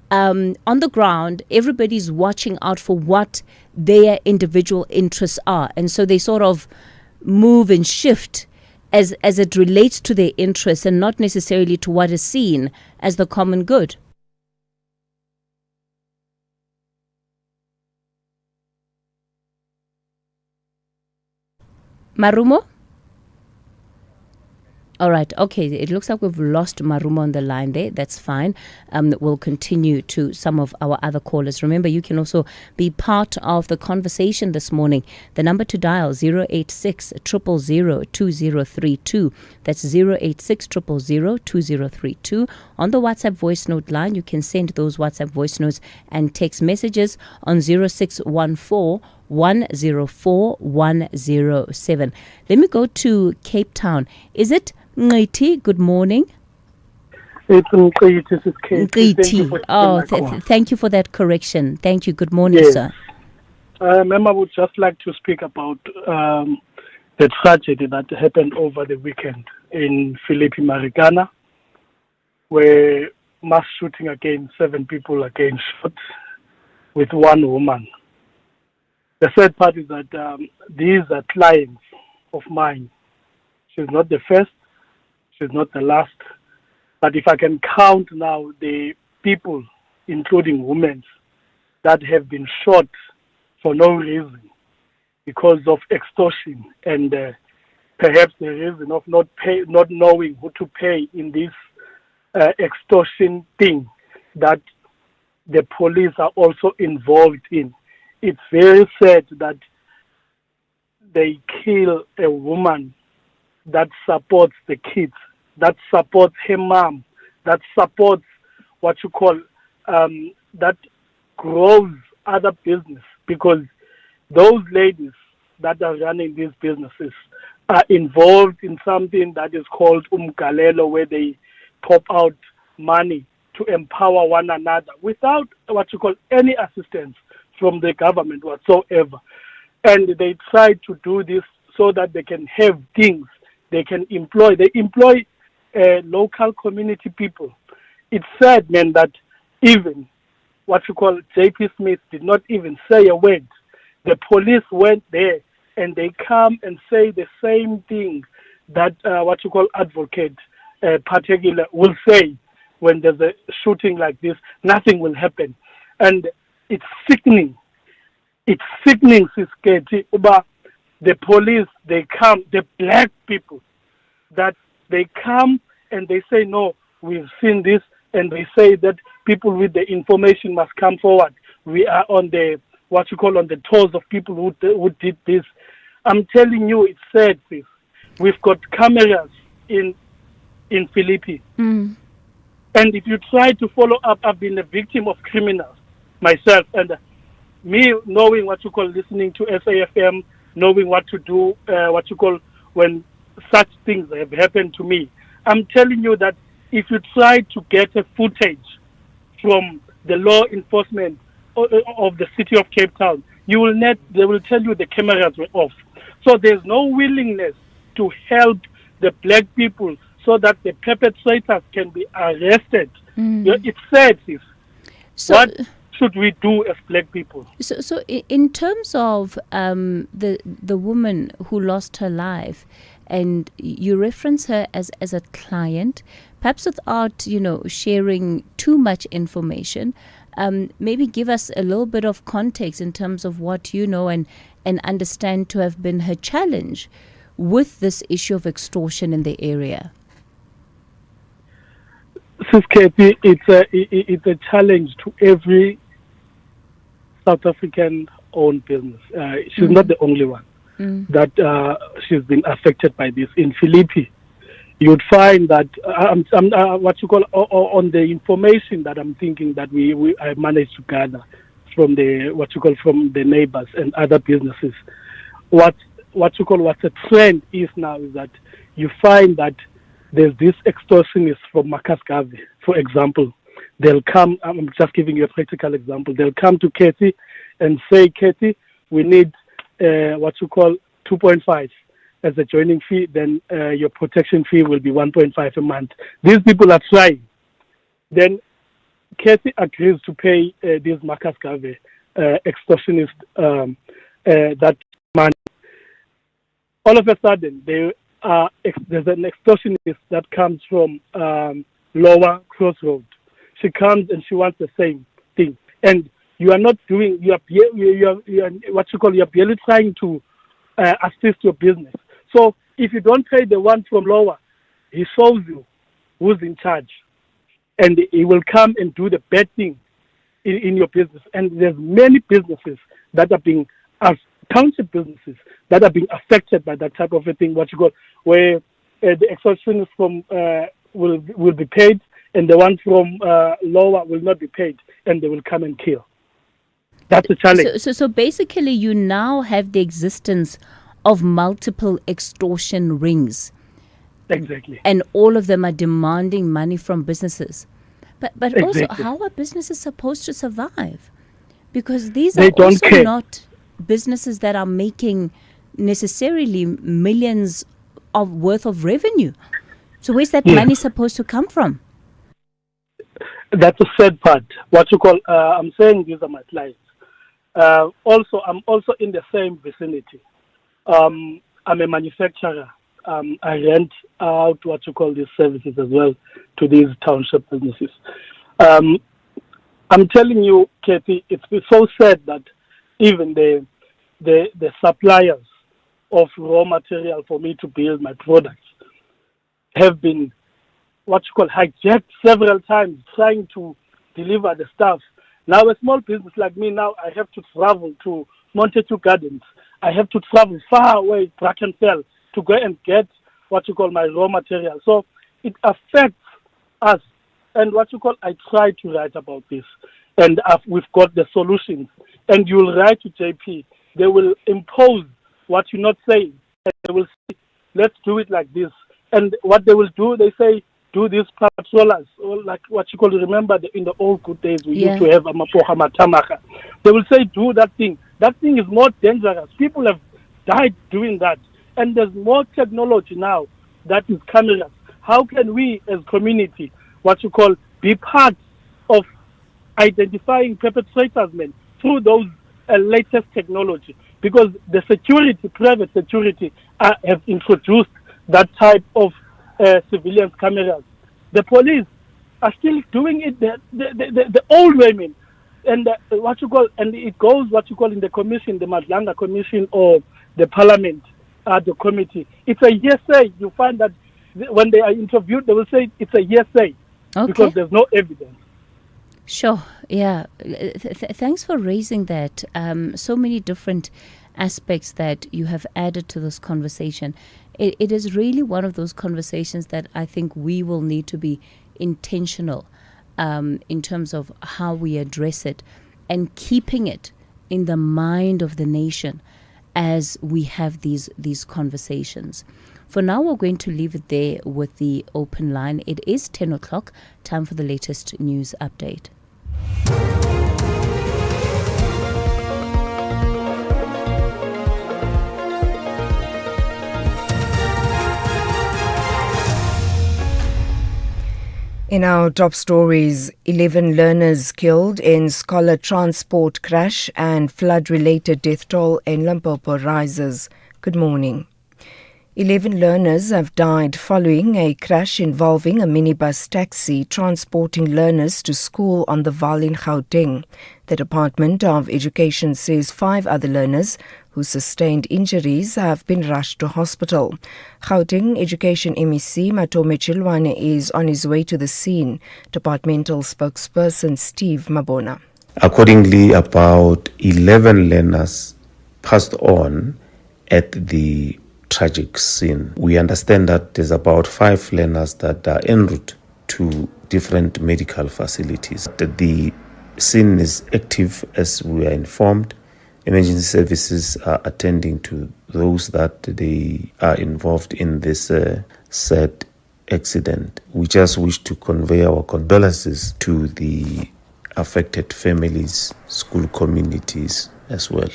S2: on the ground, everybody's watching out for what their individual interests are, and so they sort of move and shift as it relates to their interests and not necessarily to what is seen as the common good? Marumo? All right. Okay. It looks like we've lost Maruma on the line there. That's fine. We'll continue to some of our other callers. Remember, you can also be part of the conversation this morning. The number to dial 086 000 2032. That's 086 000 2032. On the WhatsApp voice note line, you can send those WhatsApp voice notes and text messages on 0614 104 107. Let me go to Cape Town. Is it Ngiti? Good morning.
S18: It's Ngiti. This is Katie.
S2: Thank you for that correction. Thank you. Good morning, sir.
S18: Ma'am, I would just like to speak about the tragedy that happened over the weekend in Philippi, Marikana, where mass shooting again, 7 people again shot with 1 woman. The sad part is that these are clients of mine. She's not the first, she's not the last. But if I can count now the people, including women, that have been shot for no reason because of extortion and perhaps the reason of not knowing who to pay in this extortion thing that the police are also involved in. It's very sad that they kill a woman that supports the kids, that supports her mom, that supports what you call, that grows other business, because those ladies that are running these businesses are involved in something that is called umgalelo, where they pop out money to empower one another without what you call any assistance from the government whatsoever. And they try to do this so that they can have things they can employ. They employ local community people. It's sad, man, that even what you call J.P. Smith did not even say a word. The police went there and they come and say the same thing that what you call advocate particular will say when there's a shooting like this. Nothing will happen. And it's sickening. It's sickening, Sisketi. The police, they come, the black people, that they come and they say, no, we've seen this, and they say that people with the information must come forward. We are on the, what you call, on the toes of people who did this. I'm telling you, it's sad, sis. We've got cameras in Philippi.
S2: Mm.
S18: And if you try to follow up, I've been a victim of criminals myself, and me knowing what you call listening to SAFM, knowing what to do, what you call when such things have happened to me. I'm telling you that if you try to get a footage from the law enforcement of the city of Cape Town, they will tell you the cameras were off. So there's no willingness to help the black people so that the perpetrators can be arrested. It's sad, sis. What should we do as black people?
S2: So in terms of the woman who lost her life, and you reference her as a client, perhaps without sharing too much information, maybe give us a little bit of context in terms of what you know and understand to have been her challenge with this issue of extortion in the area.
S18: Sis Kathy, it's a challenge to every South African-owned business. She's not the only one that she's been affected by this. In Philippi, you'd find that what you call on the information that I'm thinking that I managed to gather from from the neighbors and other businesses. What's a trend is now is that you find that there's this extortionist from Makasgave, for example. They'll come, I'm just giving you a practical example. They'll come to Cathy and say, Cathy, we need 2.5 as a joining fee, then your protection fee will be 1.5 a month. These people are trying. Then Cathy agrees to pay this Makasgave extortionist that money. All of a sudden, there's an extortionist that comes from Lower Crossroad. She comes and she wants the same thing, and you are not doing. You are barely trying to assist your business. So if you don't pay the one from Lower, he shows you who's in charge, and he will come and do the bad thing in your business. And there's many businesses that are being, as township businesses, that are being affected by that type of a thing, where the extortionists from will be paid, and the ones from lower will not be paid, and they will come and kill. That's a challenge.
S2: So basically, you now have the existence of multiple extortion rings.
S18: Exactly.
S2: And all of them are demanding money from businesses. But
S18: Exactly.
S2: also, how are businesses supposed to survive? Because these
S18: They
S2: are
S18: don't
S2: also
S18: care.
S2: not businesses that are making necessarily millions of worth of revenue. So where's that
S18: Yes.
S2: money supposed to come from?
S18: That's a sad part. I'm saying these are my clients. I'm also in the same vicinity. I'm a manufacturer. I rent out these services as well to these township businesses. I'm telling you, Cathy, it's so sad that even the suppliers of raw material for me to build my products have been hijacked several times trying to deliver the stuff. Now a small business like me, now I have to travel to Montague Gardens. I have to travel far away, Brackenfell, to go and get my raw material. So it affects us. And I try to write about this. And we've got the solutions. And you'll write to JP. They will impose what you're not saying. And they will say, let's do it like this. And what they will do, they say, do these patrollers, or like remember in the old good days we used to have Amapoha Matamaka. They will say, do that thing. That thing is more dangerous. People have died doing that. And there's more technology now that is coming up. How can we as community, be part of identifying perpetrators, man, through those latest technology? Because the security, private security, have introduced that type of civilian cameras. The police are still doing it the old way, man. And and it goes in the commission, the Mohlahlana Commission or the Parliament, the committee. It's a hearsay. You find that when they are interviewed, they will say it's a hearsay because there's no evidence.
S2: Sure, yeah. Thanks for raising that. So many different aspects that you have added to this conversation. It is really one of those conversations that I think we will need to be intentional in terms of how we address it and keeping it in the mind of the nation as we have these conversations. For now, we're going to leave it there with the open line. It is 10 o'clock, time for the latest news update.
S11: In our top stories, 11 learners killed in scholar transport crash and flood-related death toll in Limpopo rises. Good morning. 11 learners have died following a crash involving a minibus taxi transporting learners to school on the Vaal in Gauteng. The Department of Education says 5 other learners who sustained injuries have been rushed to hospital. Gauteng Education MEC Matome Chilwane is on his way to the scene. Departmental spokesperson Steve Mabona.
S19: Accordingly, about 11 learners passed on at the tragic scene. We understand that there's about 5 learners that are en route to different medical facilities. The scene is active as we are informed. Emergency services are attending to those that they are involved in this sad accident. We just wish to convey our condolences to the affected families, school communities as well.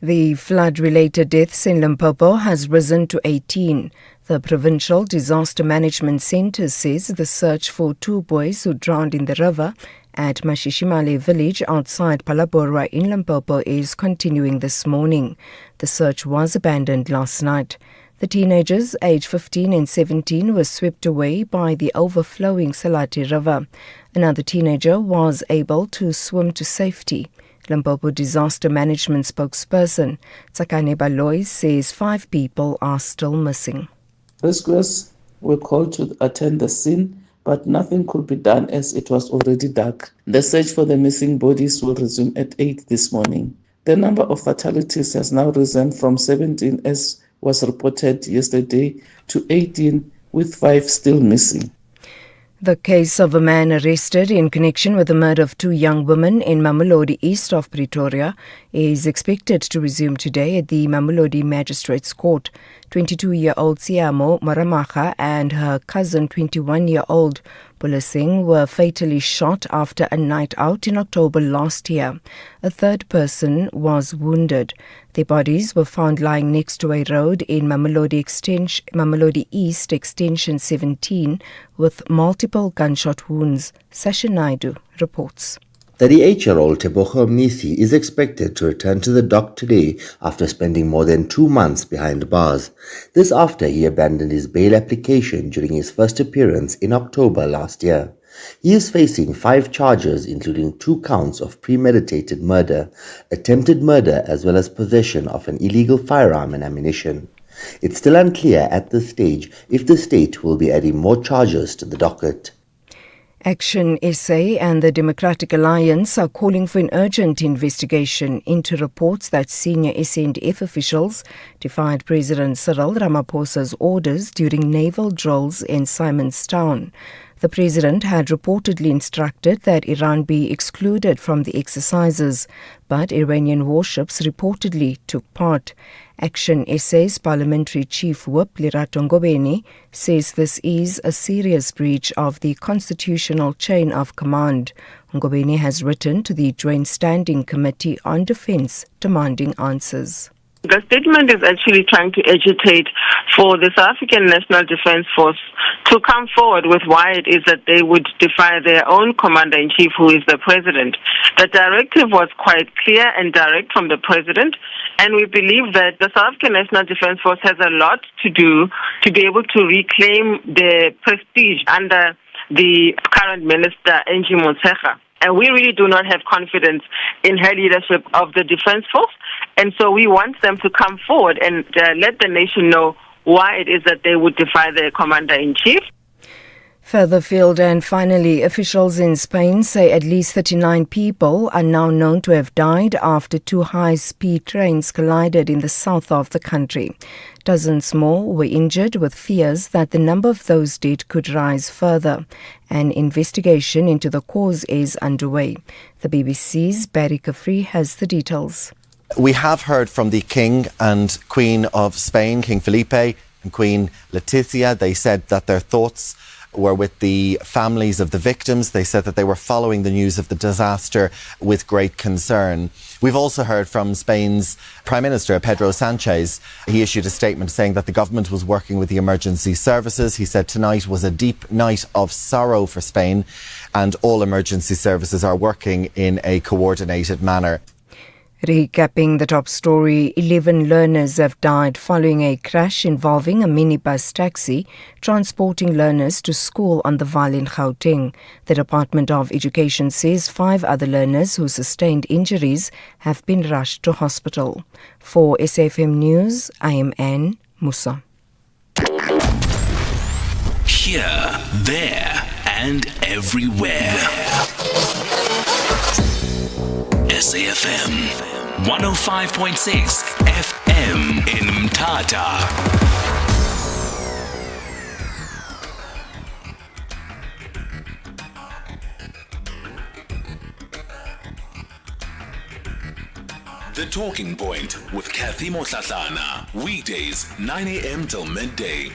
S11: The flood-related deaths in Limpopo has risen to 18. The Provincial Disaster Management Centre says the search for 2 boys who drowned in the river at Mashishimale village outside Palaborwa in Limpopo is continuing this morning. The search was abandoned last night. The teenagers, aged 15 and 17, were swept away by the overflowing Salati River. Another teenager was able to swim to safety. Limpopo Disaster Management spokesperson Tsakane Baloy says 5 people are still missing.
S1: Rescuers
S20: were called to attend the scene, but nothing could be done as it was already dark. The search for the missing bodies will resume at 8 this morning. The number of fatalities has now risen from 17, as was reported yesterday, to 18, with 5 still missing.
S11: The case of a man arrested in connection with the murder of 2 young women in Mamelodi, east of Pretoria, is expected to resume today at the Mamelodi Magistrates Court. 22-year-old Siamo Maramaga and her cousin, 21-year-old Pulasing, were fatally shot after a night out in October last year. A third person was wounded. Their bodies were found lying next to a road in Mamelodi East Extension 17 with multiple gunshot wounds. Sasha Naidu reports.
S21: 38-year-old Tebogo Mnisi is expected to return to the dock today after spending more than 2 months behind bars. This after he abandoned his bail application during his first appearance in October last year. He is facing 5 charges, including 2 counts of premeditated murder, attempted murder, as well as possession of an illegal firearm and ammunition. It's still unclear at this stage if the state will be adding more charges to the docket.
S11: Action SA and the Democratic Alliance are calling for an urgent investigation into reports that senior SANDF officials defied President Cyril Ramaphosa's orders during naval drills in Simonstown. The president had reportedly instructed that Iran be excluded from the exercises, but Iranian warships reportedly took part. Action SA's parliamentary chief whip Lerato Ngobeni says this is a serious breach of the constitutional chain of command. Ngobeni has written to the Joint Standing Committee on Defence demanding answers.
S22: The statement is actually trying to agitate for the South African National Defence Force to come forward with why it is that they would defy their own commander-in-chief, who is the president. The directive was quite clear and direct from the president, and we believe that the South African National Defence Force has a lot to do to be able to reclaim their prestige under the current minister, Angie Motshekga. And we really do not have confidence in her leadership of the Defence Force. And so we want them to come forward and let the nation know why it is that they would defy their commander-in-chief.
S11: Further afield, and finally, officials in Spain say at least 39 people are now known to have died after 2 high-speed trains collided in the south of the country. Dozens more were injured, with fears that the number of those dead could rise further. An investigation into the cause is underway. The BBC's Barry Kafri has the details.
S23: We have heard from the King and Queen of Spain, King Felipe and Queen Letizia. They said that their thoughts were with the families of the victims. They said that they were following the news of the disaster with great concern. We've also heard from Spain's Prime Minister, Pedro Sanchez. He issued a statement saying that the government was working with the emergency services. He said tonight was a deep night of sorrow for Spain, and all emergency services are working in a coordinated manner.
S11: Recapping the top story, 11 learners have died following a crash involving a minibus taxi transporting learners to school on the Vaal in Gauteng. The Department of Education says 5 other learners who sustained injuries have been rushed to hospital. For SAFM News, I am Anne Musa.
S3: Here, there, and everywhere. SAFM 105.6 FM in Mthatha. The Talking Point with Cathy Mohlahlana. Weekdays 9 a.m. till midday.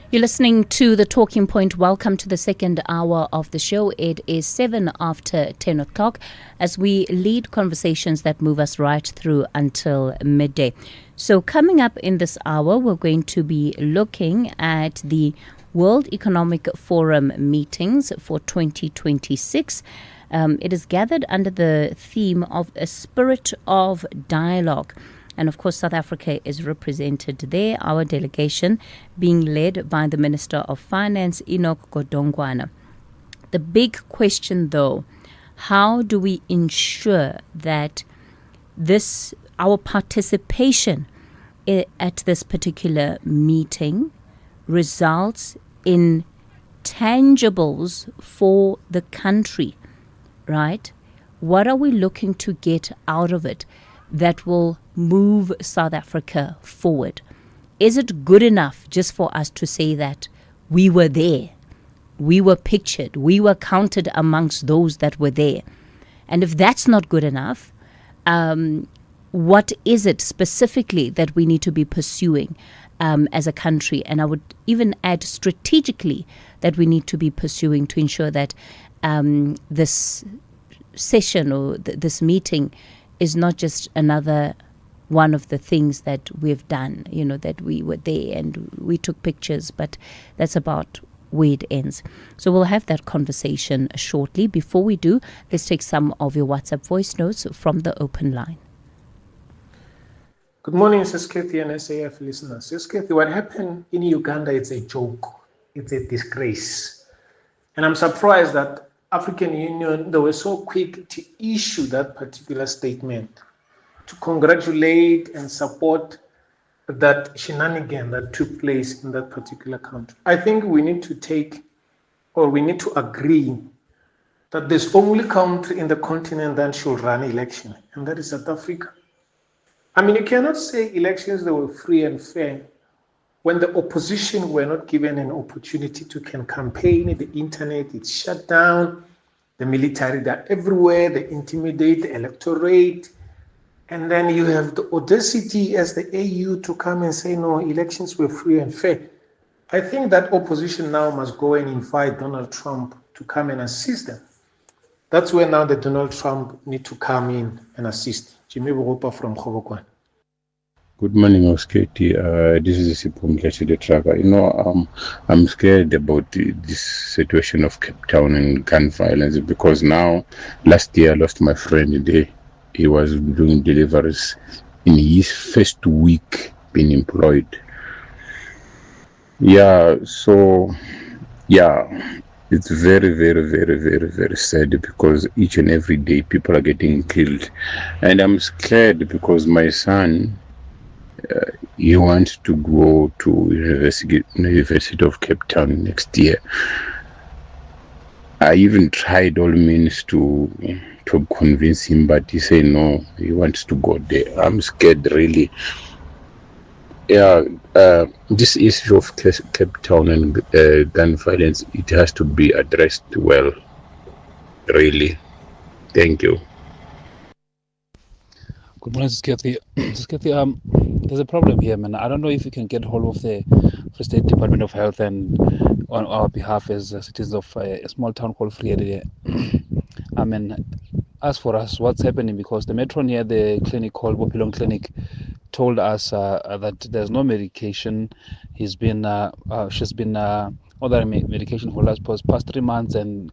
S2: You're listening to The Talking Point. Welcome to the second hour of the show. It is 7 after 10 o'clock as we lead conversations that move us right through until midday. So coming up in this hour, we're going to be looking at the World Economic Forum meetings for 2026. It is gathered under the theme of a spirit of dialogue. And of course, South Africa is represented there, our delegation being led by the Minister of Finance, Enoch Godongwana. The big question, though, how do we ensure that this our participation at this particular meeting results in tangibles for the country, right? What are we looking to get out of it that will move South Africa forward? Is it good enough just for us to say that we were there, we were pictured, we were counted amongst those that were there? And if that's not good enough, what is it specifically that we need to be pursuing as a country? And I would even add strategically that we need to be pursuing to ensure that this session or this meeting is not just another one of the things that we've done, that we were there and we took pictures, but that's about where it ends. So we'll have that conversation shortly. Before we do, let's take some of your WhatsApp voice notes from the open line.
S4: Good morning, Sis Cathy and SAF listeners. Sis Cathy, what happened in Uganda, it's a joke. It's a disgrace. And I'm surprised that African Union, they were so quick to issue that particular statement to congratulate and support that shenanigan that took place in that particular country. I think we need to agree that there's only country in the continent that should run election, and that is South Africa. I mean, you cannot say elections that were free and fair when the opposition were not given an opportunity to campaign. The internet is shut down, the military, they're everywhere, they intimidate the electorate. And then you have the audacity as the AU to come and say, no, elections were free and fair. I think that opposition now must go and invite Donald Trump to come and assist them. That's where now the Donald Trump need to come in and assist. Jimmy Bogopa from Khobokwan.
S5: Good morning, Osketi. This is Sipumlachi the tracker. I'm scared about this situation of Cape Town and gun violence because now, last year I lost my friend there. He was doing deliveries in his first week being employed. It's very, very, very, very, very sad because each and every day people are getting killed. And I'm scared because my son, he wants to go to University of Cape Town next year. I even tried all means to convince him, but he said no, he wants to go there. I'm scared, really. This issue of Cape Town and gun violence, it has to be addressed well, really. Thank you.
S6: Good morning, Cathy. Cathy, there's a problem here, man. I don't know if you can get hold of the State Department of Health and on our behalf as citizens of a small town called Friede. I mean, as for us, what's happening, because the matron here, the clinic called Bopilong Clinic, told us that there's no medication. She's been ordering medication for the past 3 months, and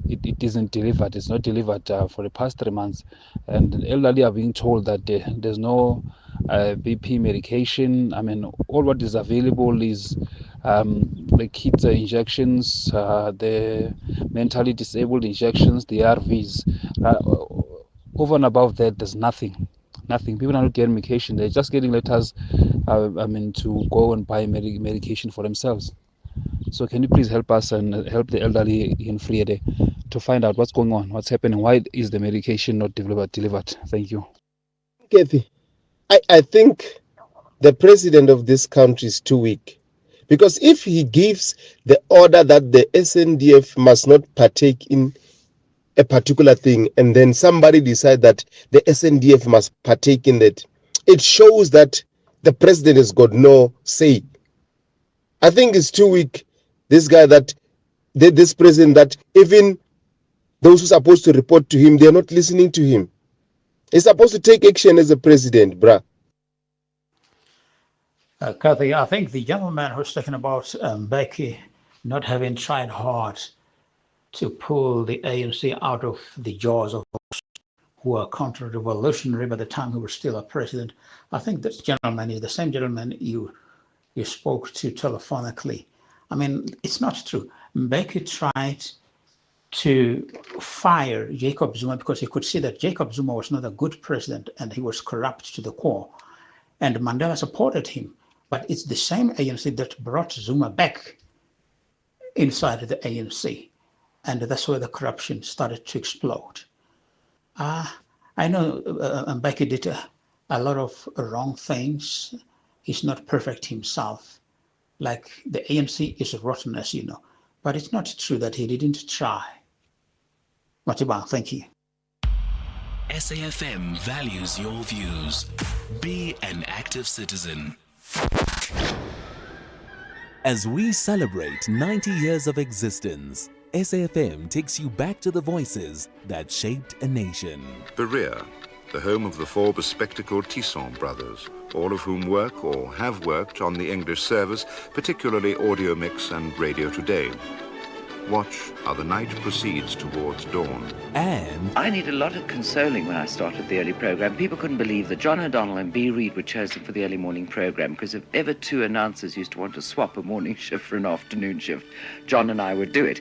S6: it isn't delivered. It's not delivered for the past 3 months. And the elderly are being told that there's no BP medication. I mean, all what is available is the kids injections, the mentally disabled injections, the ARVs. Over and above that, there's nothing. People are not getting medication. They're just getting letters, to go and buy medication for themselves. So can you please help us and help the elderly in Friede to find out what's going on, what's happening, why is the medication not delivered? Thank you.
S24: Cathy, I think the president of this country is too weak. Because if he gives the order that the SNDF must not partake in a particular thing, and then somebody decide that the SNDF must partake in that, it shows that the president has got no say. I think it's too weak, this guy, this president, that even those who are supposed to report to him, they're not listening to him. He's supposed to take action as a president, bruh.
S25: Cathy, I think the gentleman who's talking about Becky not having tried hard to pull the ANC out of the jaws of those who were counter-revolutionary by the time he was still a president. I think this gentleman is the same gentleman you spoke to telephonically. I mean, it's not true. Mbeki tried to fire Jacob Zuma because he could see that Jacob Zuma was not a good president and he was corrupt to the core. And Mandela supported him. But it's the same ANC that brought Zuma back inside the ANC. And that's where the corruption started to explode. I know Mbeki did a lot of wrong things. He's not perfect himself. Like the ANC is rotten, as you know. But it's not true that he didn't try. Matiba, thank you.
S3: SAFM values your views. Be an active citizen. As we celebrate 90 years of existence, SAFM takes you back to the voices that shaped a nation.
S7: Berea, the home of the four bespectacled Tisson brothers, all of whom work or have worked on the English service, particularly Audio Mix and Radio Today. Watch how the night proceeds towards dawn.
S3: And
S8: I need a lot of consoling when I started the early program. People couldn't believe that John O'Donnell and B. Reid were chosen for the early morning program, because if ever two announcers used to want to swap a morning shift for an afternoon shift, John and I would do it.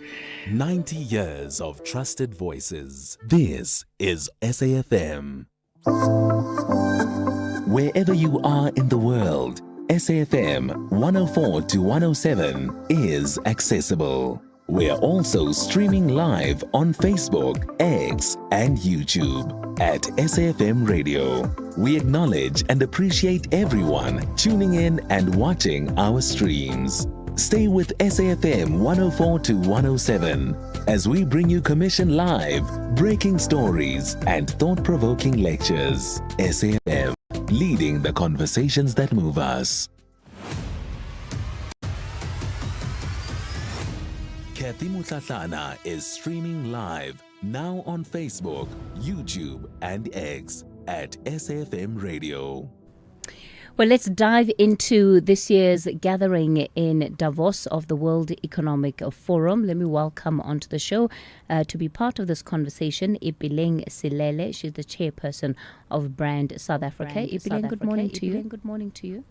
S3: 90 years of trusted voices. This is SAFM. Wherever you are in the world, SAFM 104 to 107 is accessible. We're also streaming live on Facebook, X, and YouTube at SAFM Radio. We acknowledge and appreciate everyone tuning in and watching our streams. Stay with SAFM 104 to 107 as we bring you Commission Live, breaking stories, and thought-provoking lectures. SAFM, leading the conversations that move us. Cathy Mohlahlana is streaming live now on Facebook, YouTube, and X at SAFM Radio.
S2: Well, let's dive into this year's gathering in Davos of the World Economic Forum. Let me welcome onto the show to be part of this conversation, Ipileng Silele. She's the chairperson of Brand South Africa. Ipileng, good morning to you. Good morning to you.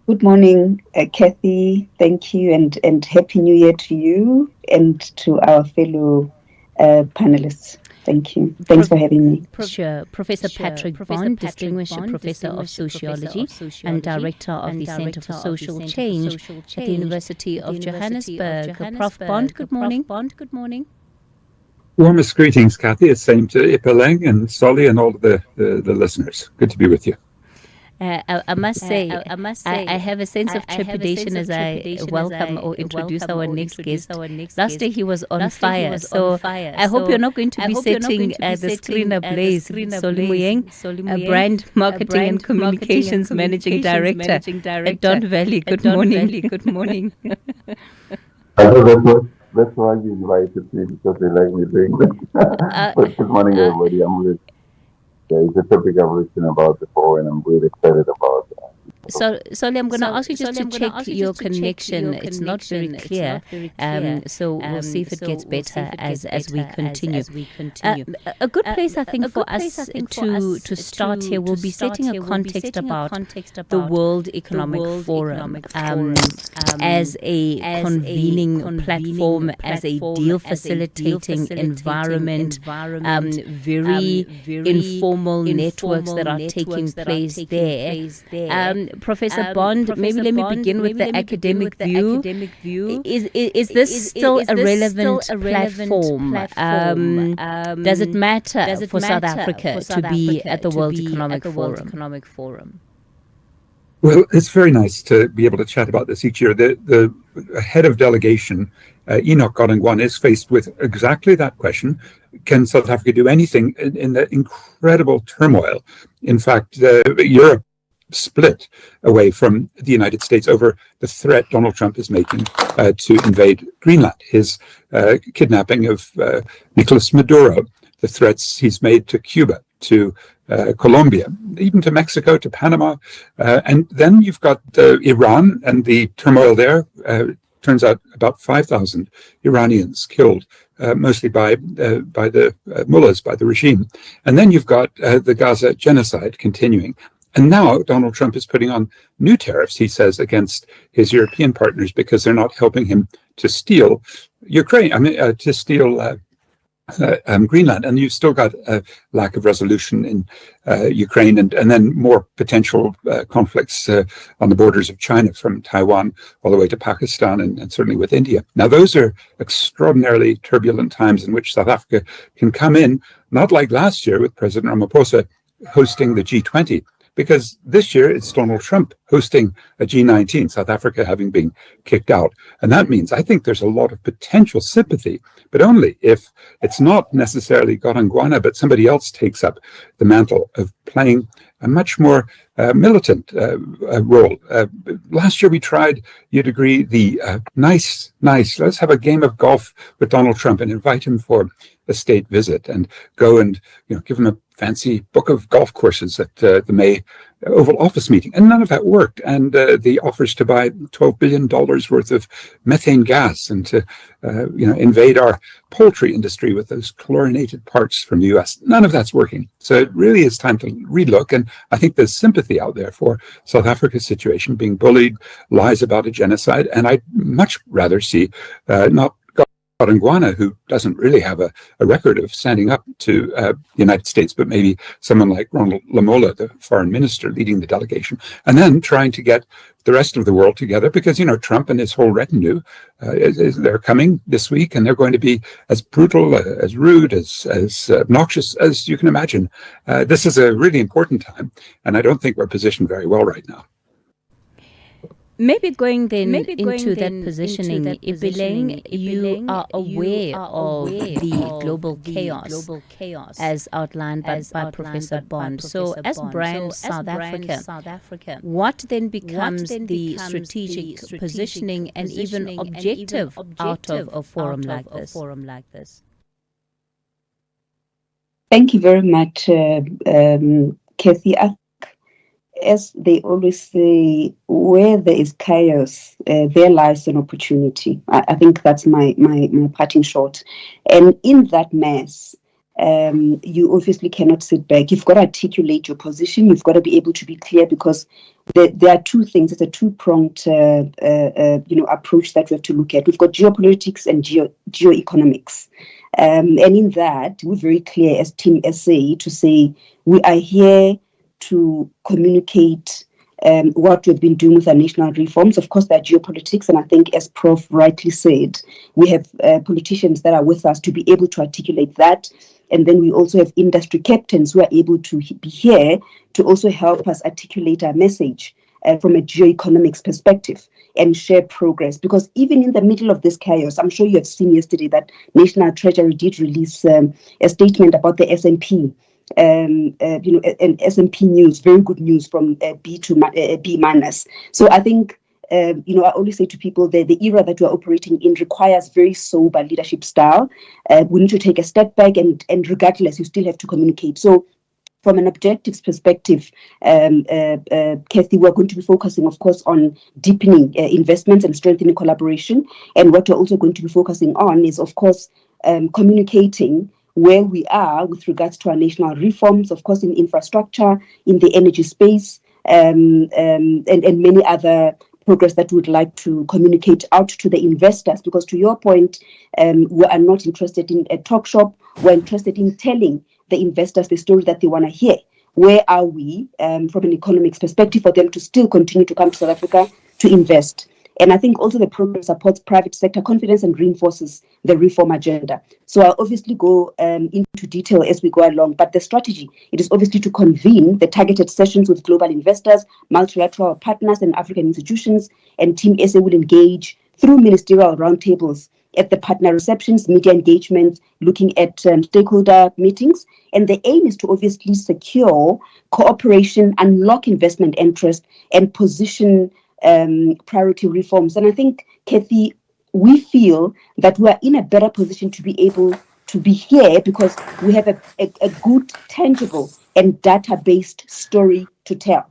S9: Good morning, Cathy. Thank you, and Happy New Year to you and to our fellow panelists. Thank you. Thanks for having me.
S2: Sure. Professor Patrick Bond, Distinguished Professor of Sociology and Director of the Centre for Social Change at the University of Johannesburg. Prof. Bond, good morning. Good morning.
S10: Warmest greetings, Cathy. It's same to Ipileng and Solly and all of the listeners. Good to be with you.
S2: I must say, I have a sense of trepidation as I welcome or introduce our next guest. Last day he was on fire, so I hope you're not going to be setting the screen ablaze. Solimoyeng, Brand Marketing and Communications Managing Director at Don Valley. Good morning. Good morning.
S12: That's why you invited me, because they like me doing that. But good morning, everybody. I'm with. It's a topic I've written about before, and I'm really excited about it.
S2: Solly, I'm going to ask you just to check your connection. It's not very clear. So we'll see if it gets better as we continue. A good place, I think, for us to start here, we'll be setting a context about the World Economic Forum as a convening platform, as a deal facilitating environment, very informal networks that are taking place there. Professor Bond, maybe let me begin with the academic view. Is this still a relevant platform? Does it matter for South Africa to be at the World Economic Forum?
S10: Well, it's very nice to be able to chat about this each year. The head of delegation, Enoch Godongwan, is faced with exactly that question. Can South Africa do anything in the incredible turmoil? In fact, Europe split away from the United States over the threat Donald Trump is making to invade Greenland, his kidnapping of Nicolas Maduro, the threats he's made to Cuba, to Colombia, even to Mexico, to Panama. And then you've got Iran and the turmoil there. Turns out about 5,000 Iranians killed, mostly by the mullahs, by the regime. And then you've got the Gaza genocide continuing. And now Donald Trump is putting on new tariffs, he says, against his European partners because they're not helping him to steal Ukraine, to steal Greenland. And you've still got a lack of resolution in Ukraine and then more potential conflicts on the borders of China from Taiwan all the way to Pakistan and certainly with India. Now, those are extraordinarily turbulent times in which South Africa can come in, not like last year with President Ramaphosa hosting the G20, because this year it's Donald Trump hosting a G19, South Africa having been kicked out. And that means I think there's a lot of potential sympathy, but only if it's not necessarily Godongwana, but somebody else takes up the mantle of playing a much more militant role. Last year we tried, you'd agree, the nice, let's have a game of golf with Donald Trump and invite him for a state visit and go and give him a fancy book of golf courses at the May Oval Office meeting. And none of that worked. And the offers to buy $12 billion worth of methane gas and to invade our poultry industry with those chlorinated parts from the US, none of that's working. So it really is time to relook. And I think there's sympathy out there for South Africa's situation, being bullied, lies about a genocide. And I'd much rather see not Godongwana, who doesn't really have a record of standing up to the United States, but maybe someone like Ronald Lamola, the foreign minister, leading the delegation, and then trying to get the rest of the world together, because, Trump and his whole retinue, they're coming this week, and they're going to be as brutal, as rude, as obnoxious as you can imagine. This is a really important time, and I don't think we're positioned very well right now.
S2: Maybe going into that positioning, Ipileng, you are aware of the global chaos as outlined by Professor Bond. So as brand South Africa, what then becomes the strategic positioning and even objective out of a forum like this?
S9: Thank you very much, Cathy. As they always say, where there is chaos, there lies an opportunity. I think that's my parting shot. And in that mess, you obviously cannot sit back. You've got to articulate your position. You've got to be able to be clear, because there are two things. It's a two-pronged approach that we have to look at. We've got geopolitics and geoeconomics. And in that, we're very clear as Team SA to say we are here to communicate what we've been doing with our national reforms. Of course, there are geopolitics, and I think, as Prof rightly said, we have politicians that are with us to be able to articulate that. And then we also have industry captains who are able to be here to also help us articulate our message from a geoeconomics perspective and share progress. Because even in the middle of this chaos, I'm sure you have seen yesterday that National Treasury did release a statement about the S&P. And S&P news, very good news from B to B minus. So I think, I always say to people that the era that we're operating in requires very sober leadership style. We need to take a step back, and regardless, you still have to communicate. So from an objectives perspective, Cathy, we're going to be focusing, of course, on deepening investments and strengthening collaboration. And what we're also going to be focusing on is, of course, communicating where we are with regards to our national reforms, of course, in infrastructure, in the energy space, and many other progress that we would like to communicate out to the investors. Because to your point, we are not interested in a talk shop. We're interested in telling the investors the story that they want to hear. Where are we from an economics perspective for them to still continue to come to South Africa to invest? And I think also the program supports private sector confidence and reinforces the reform agenda. So I'll obviously go into detail as we go along, but the strategy, it is obviously to convene the targeted sessions with global investors, multilateral partners and African institutions, and Team SA will engage through ministerial roundtables at the partner receptions, media engagements, looking at stakeholder meetings. And the aim is to obviously secure cooperation, unlock investment interest, and position priority reforms. And I think, Cathy, we feel that we are in a better position to be able to be here because we have a good, tangible and data-based story to tell.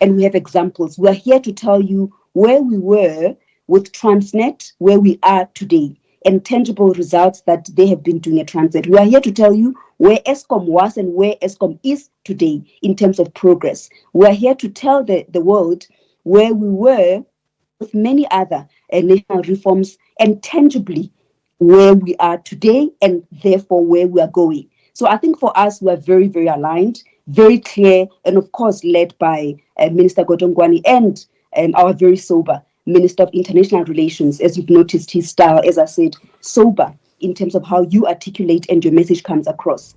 S9: And we have examples. We are here to tell you where we were with Transnet, where we are today. and tangible results that they have been doing at Transnet. We are here to tell you where ESCOM was and where ESCOM is today in terms of progress. We are here to tell the world where we were with many other national reforms and tangibly where we are today and therefore where we are going. So I think for us, we are very, very aligned, very clear, and of course led by Minister Godongwani and our very sober Minister of International Relations. As you've noticed, his style, as I said, sober in terms of how you articulate and your message comes across.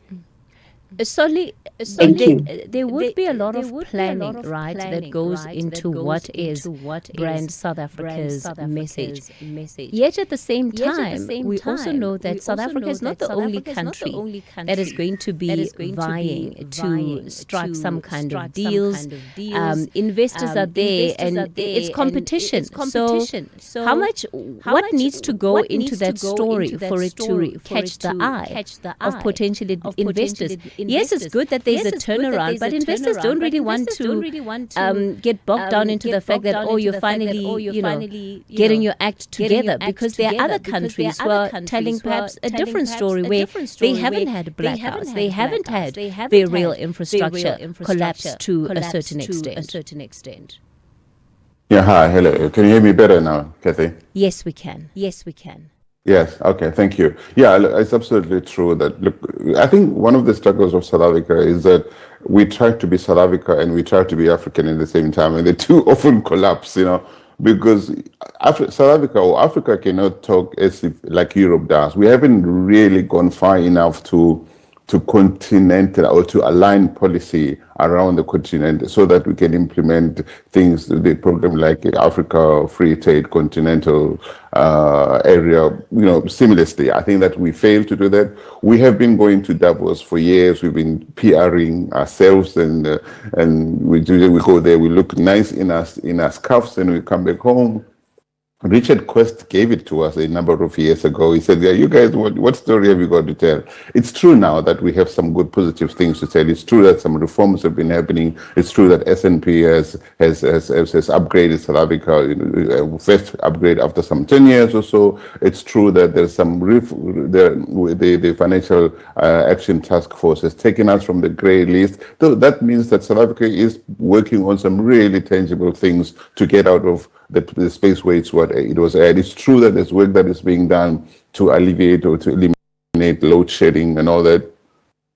S2: Solly,
S9: Thank you.
S2: there would be a lot of planning, right, that goes into what is brand South Africa's message. Yet at the same time, we also know that South Africa is not the only country that is going to be vying to strike some kind of deals. Investors are there, and it's competition. So how much, what needs to go into that story for it to catch the eye of potential investors? Yes, it's good that there's a turnaround, but investors don't really want to get bogged down into the fact that, you're finally getting your act together, because there are other countries who are telling perhaps a different story where they haven't had blackouts, they haven't had their rail infrastructure collapse to a certain extent.
S5: Yeah, hi, hello. Can you hear me better now, Cathy?
S2: Yes, we can.
S5: Yes, okay, thank you. Yeah, it's absolutely true that, look, I think one of the struggles of South Africa is that we try to be South Africa and we try to be African at the same time, and the two often collapse, because South Africa or Africa cannot talk as if like Europe does. We haven't really gone far enough to continental or to align policy around the continent so that we can implement things, the program like Africa Free Trade Continental area, seamlessly. I think that we failed to do that. We have been going to Davos for years. We've been PRing ourselves, and we go there. We look nice in our scarves, and we come back home. Richard Quest gave it to us a number of years ago. He said, "Yeah, you guys, what story have you got to tell?" It's true now that we have some good positive things to tell. It's true that some reforms have been happening. It's true that SNP has upgraded South Africa, first upgrade after some 10 years or so. It's true that there's some the Financial Action Task Force has taken us from the grey list. So that means that South Africa is working on some really tangible things to get out of the space where it was at. It's true that there's work that is being done to alleviate or to eliminate load shedding and all that.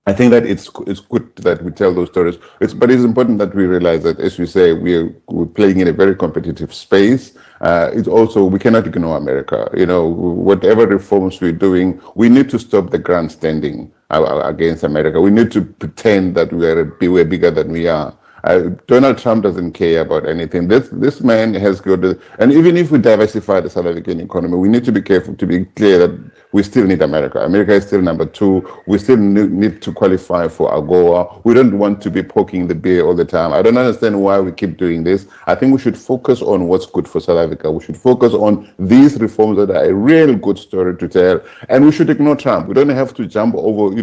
S5: I think that it's good that we tell those stories. But it's important that we realize that, as we say, we're playing in a very competitive space. It's also, we cannot ignore America. Whatever reforms we're doing, we need to stop the grandstanding against America. We need to pretend that we're bigger than we are. Donald Trump doesn't care about anything. This man has got and even if we diversify the South African economy, we need to be careful to be clear that we still need America. America is still number 2. We still need to qualify for AGOA. We don't want to be poking the bear all the time. I don't understand why we keep doing this. I think we should focus on what's good for South Africa. We should focus on these reforms that are a real good story to tell. And we should ignore Trump. We don't have to jump over,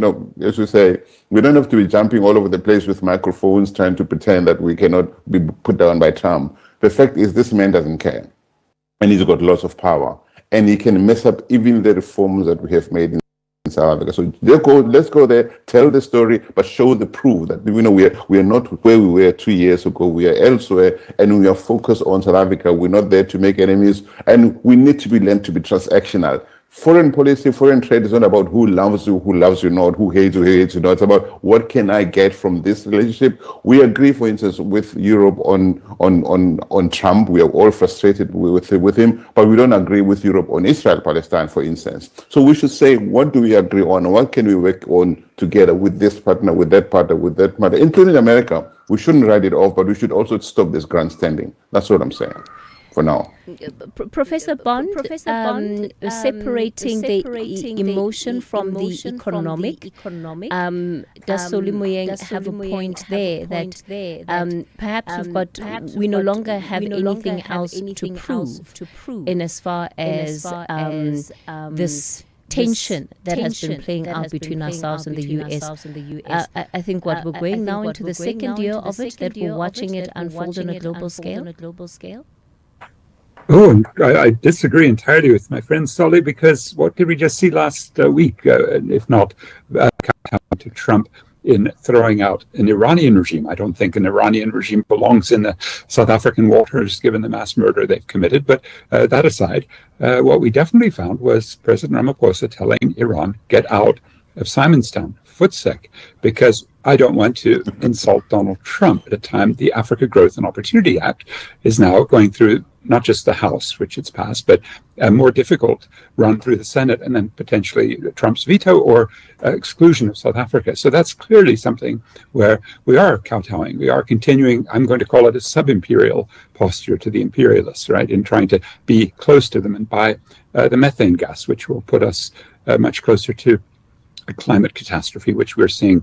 S5: as we say, we don't have to be jumping all over the place with microphones trying to pretend that we cannot be put down by Trump. The fact is, this man doesn't care. And he's got lots of power. And he can mess up even the reforms that we have made in South Africa. So let's go there, tell the story, but show the proof that we are not where we were 2 years ago. We are elsewhere, and we are focused on South Africa. We're not there to make enemies, and we need to be learned to be transactional. Foreign policy, foreign trade is not about who loves you not, who hates you not. It's about what can I get from this relationship. We agree, for instance, with Europe on Trump. We are all frustrated with him, but we don't agree with Europe on Israel-Palestine, for instance. So we should say, what do we agree on? What can we work on together with this partner, with that partner, including America? We shouldn't write it off, but we should also stop this grandstanding. That's what I'm saying. For now.
S2: Professor Bond, separating the emotion from the economic, does Solly Moyeng have a point there that perhaps we no longer have anything else to prove in as far as this tension that has been playing out between ourselves and the US. I think we're going now into the second year of it, that we're watching it unfold on a global scale.
S10: Oh, and I disagree entirely with my friend Solly, because what did we just see last week, if not to Trump in throwing out an Iranian regime? I don't think an Iranian regime belongs in the South African waters, given the mass murder they've committed. But that aside, what we definitely found was President Ramaphosa telling Iran, get out of Simonstown, footsick, because I don't want to insult Donald Trump at a time the Africa Growth and Opportunity Act is now going through not just the House, which it's passed, but a more difficult run through the Senate, and then potentially Trump's veto or exclusion of South Africa. So that's clearly something where we are kowtowing. We are continuing, I'm going to call it a sub-imperial posture to the imperialists, right, in trying to be close to them and buy the methane gas, which will put us much closer to a climate catastrophe, which we're seeing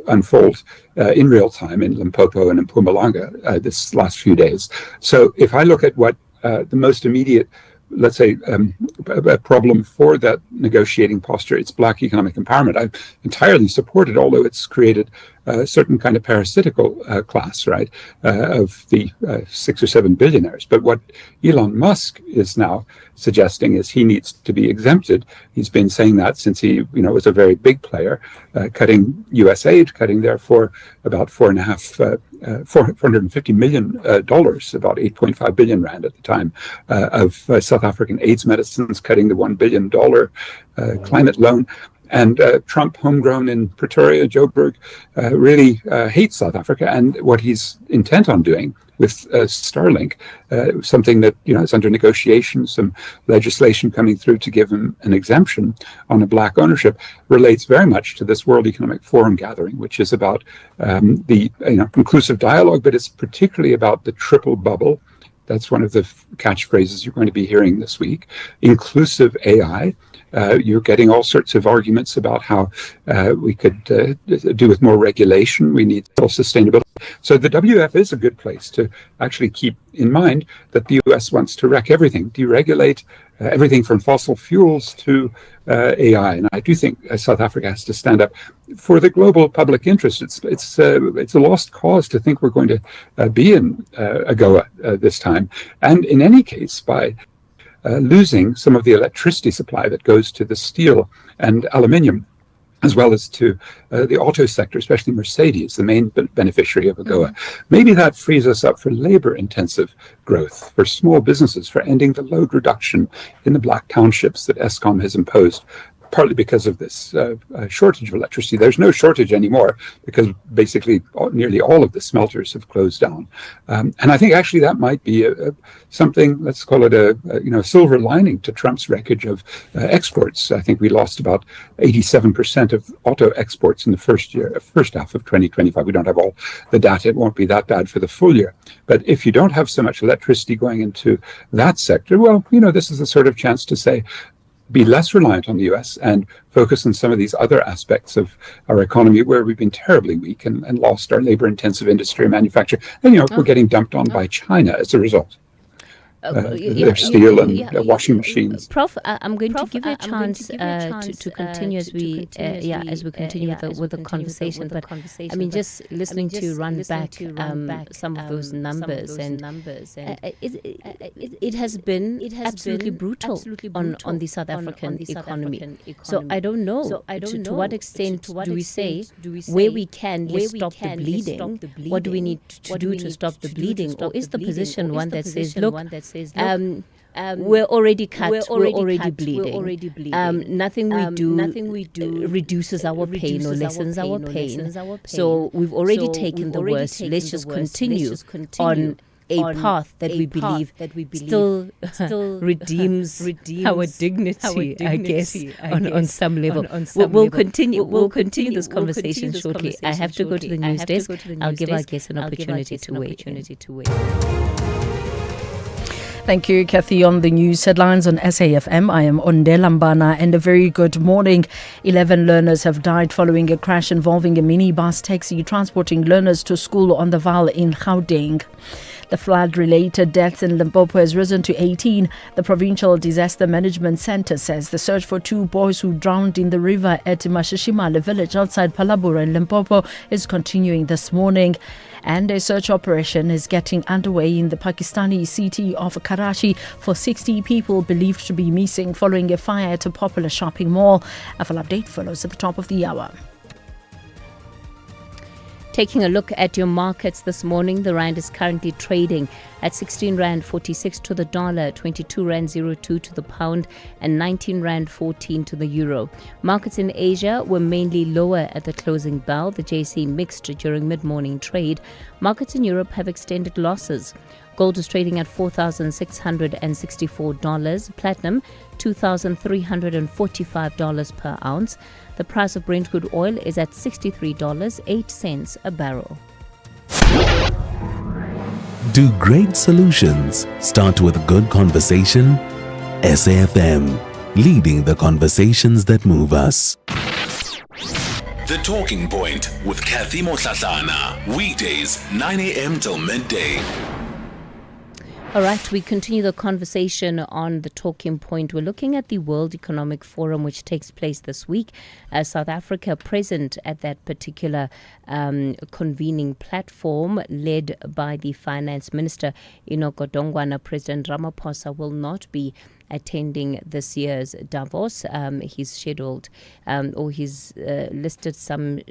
S10: unfold in real time in Limpopo and in Mpumalanga this last few days. So if I look at what the most immediate, let's say, a problem for that negotiating posture, it's Black economic empowerment. I entirely support it, although it's created a certain kind of parasitical class, right, of the 6 or 7 billionaires. But what Elon Musk is now suggesting is he needs to be exempted. He's been saying that since he, was a very big player, cutting U.S. aid, cutting therefore about $450 million, about 8.5 billion rand at the time, of South African AIDS medicines, cutting the $1 billion climate loan. And Trump, homegrown in Pretoria, Joburg, really hates South Africa. And what he's intent on doing with Starlink, something that is under negotiation, some legislation coming through to give him an exemption on a Black ownership, relates very much to this World Economic Forum gathering, which is about the inclusive dialogue, but it's particularly about the triple bubble. That's one of the catchphrases you're going to be hearing this week. Inclusive AI. You're getting all sorts of arguments about how we could do with more regulation. We need sustainability. So the WF is a good place to actually keep in mind that the US wants to wreck everything, deregulate everything from fossil fuels to AI. And I do think South Africa has to stand up for the global public interest. It's a lost cause to think we're going to be in AGOA this time. And in any case, by losing some of the electricity supply that goes to the steel and aluminium, as well as to the auto sector, especially Mercedes, the main beneficiary of AGOA. Maybe that frees us up for labor-intensive growth, for small businesses, for ending the load reduction in the Black townships that Eskom has imposed, partly because of this shortage of electricity. There's no shortage anymore because basically nearly all of the smelters have closed down. And I think actually that might be something, let's call it a silver lining to Trump's wreckage of exports. I think we lost about 87% of auto exports in the first half of 2025. We don't have all the data. It won't be that bad for the full year. But if you don't have so much electricity going into that sector, well, this is the sort of chance to say, be less reliant on the US and focus on some of these other aspects of our economy where we've been terribly weak and lost our labor-intensive industry and manufacturing. And, we're getting dumped on by China as a result. Their steel and washing machines.
S2: Prof, I'm going to give you a chance to continue as we continue with the conversation. But I mean, just listening to run back some of those numbers, and it has been absolutely brutal on the South African economy. So I don't know to what extent do we say where we can let's stop the bleeding. What do we need to do to stop the bleeding, or is the position one that says, look, we're already cut, we're already bleeding. Nothing we do reduces our pain or lessens our pain. So we've already taken the worst. Let's just continue on a path that we believe still redeems our dignity, I guess, on some level. We'll continue this conversation shortly. I have to go to the news desk. I'll give our guests an opportunity to weigh.
S13: Thank you, Cathy. On the news headlines on SAFM, I am Ondela Mbana, and a very good morning. 11 learners have died following a crash involving a minibus taxi transporting learners to school on the Vaal in Gauteng. The flood-related deaths in Limpopo has risen to 18. The Provincial Disaster Management Centre says the search for 2 boys who drowned in the river at Mashishimale village outside Palabura in Limpopo is continuing this morning. And a search operation is getting underway in the Pakistani city of Karachi for 60 people believed to be missing following a fire at a popular shopping mall. A full update follows at the top of the hour.
S2: Taking a look at your markets this morning, the rand is currently trading at 16 rand 46 to the dollar, 22 rand 02 to the pound, and 19 rand 14 to the euro. Markets in Asia were mainly lower at the closing bell. The JSE mixed during mid-morning trade. Markets in Europe have extended losses. Gold is trading at $4,664. Platinum, $2,345 per ounce. The price of Brent crude oil is at $63.08 a barrel.
S3: Do great solutions start with good conversation? SAFM, leading the conversations that move us. The Talking Point with Cathy Mohlahlana. Weekdays, 9 a.m. till midday.
S2: All right, we continue the conversation on the Talking Point. We're looking at the World Economic Forum, which takes place this week. South Africa present at that particular convening platform, led by the Finance Minister, Enoch Godongwana. President Ramaphosa will not be attending this year's Davos. He's scheduled or he's listed some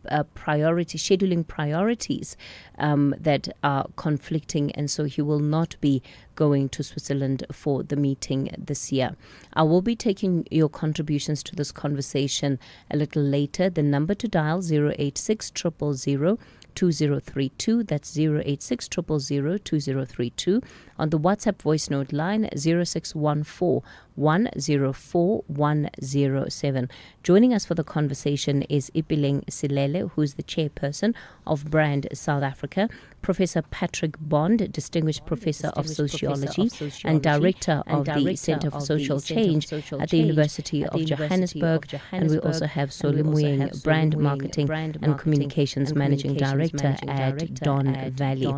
S2: scheduling priorities that are conflicting, and so he will not be going to Switzerland for the meeting this year. I will be taking your contributions to this conversation a little later. The number to dial 086 000 2032. That's 086 000 2032. On the WhatsApp voice note line 0614 104 107. Joining us for the conversation is Ipileng Silele, who is the chairperson of Brand South Africa, Professor Patrick Bond, Distinguished Professor of Sociology and Director of the Center for Social Change at the University of Johannesburg, and we also have Solimuyeng, Brand Marketing and Communications Managing Director at Don Valley.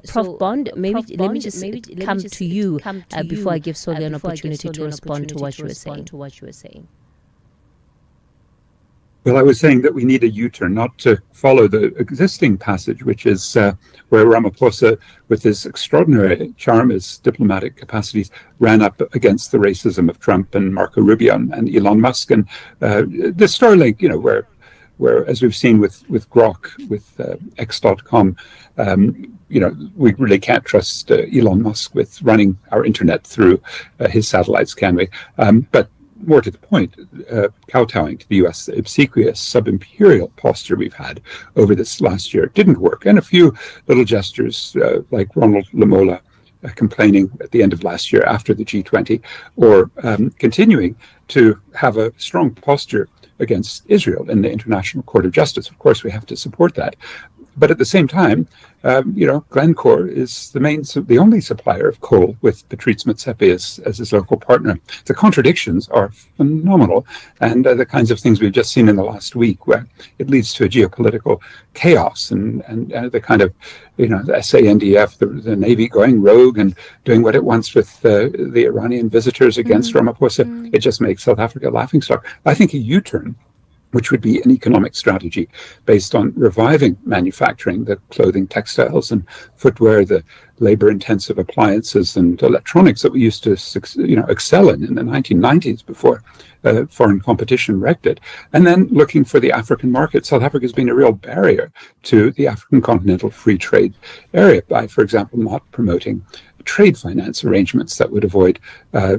S2: Prof. Bond, maybe let me just come to you before I give Soli an opportunity to respond to what you were saying.
S10: Well, I was saying that we need a U-turn, not to follow the existing passage, which is where Ramaphosa, with his extraordinary charm, his diplomatic capacities, ran up against the racism of Trump and Marco Rubio and Elon Musk. And the Starlink, where as we've seen with Grok, with X.com, we really can't trust Elon Musk with running our internet through his satellites, can we? But more to the point, kowtowing to the U.S., the obsequious sub-imperial posture we've had over this last year didn't work. And a few little gestures like Ronald Lamola complaining at the end of last year after the G20, or continuing to have a strong posture against Israel in the International Court of Justice. Of course, we have to support that. But at the same time, Glencore is the only supplier of coal with Patrice Motsepe as his local partner. The contradictions are phenomenal, and the kinds of things we've just seen in the last week, where it leads to a geopolitical chaos and the kind of, the SANDF, the Navy going rogue and doing what it wants with the Iranian visitors against Ramaphosa. It just makes South Africa a laughingstock. I think a U-turn, which would be an economic strategy based on reviving manufacturing, the clothing, textiles, and footwear, the labor-intensive appliances and electronics that we used to, excel in the 1990s before foreign competition wrecked it. And then looking for the African market. South Africa has been a real barrier to the African continental free trade area by, for example, not promoting trade finance arrangements that would avoid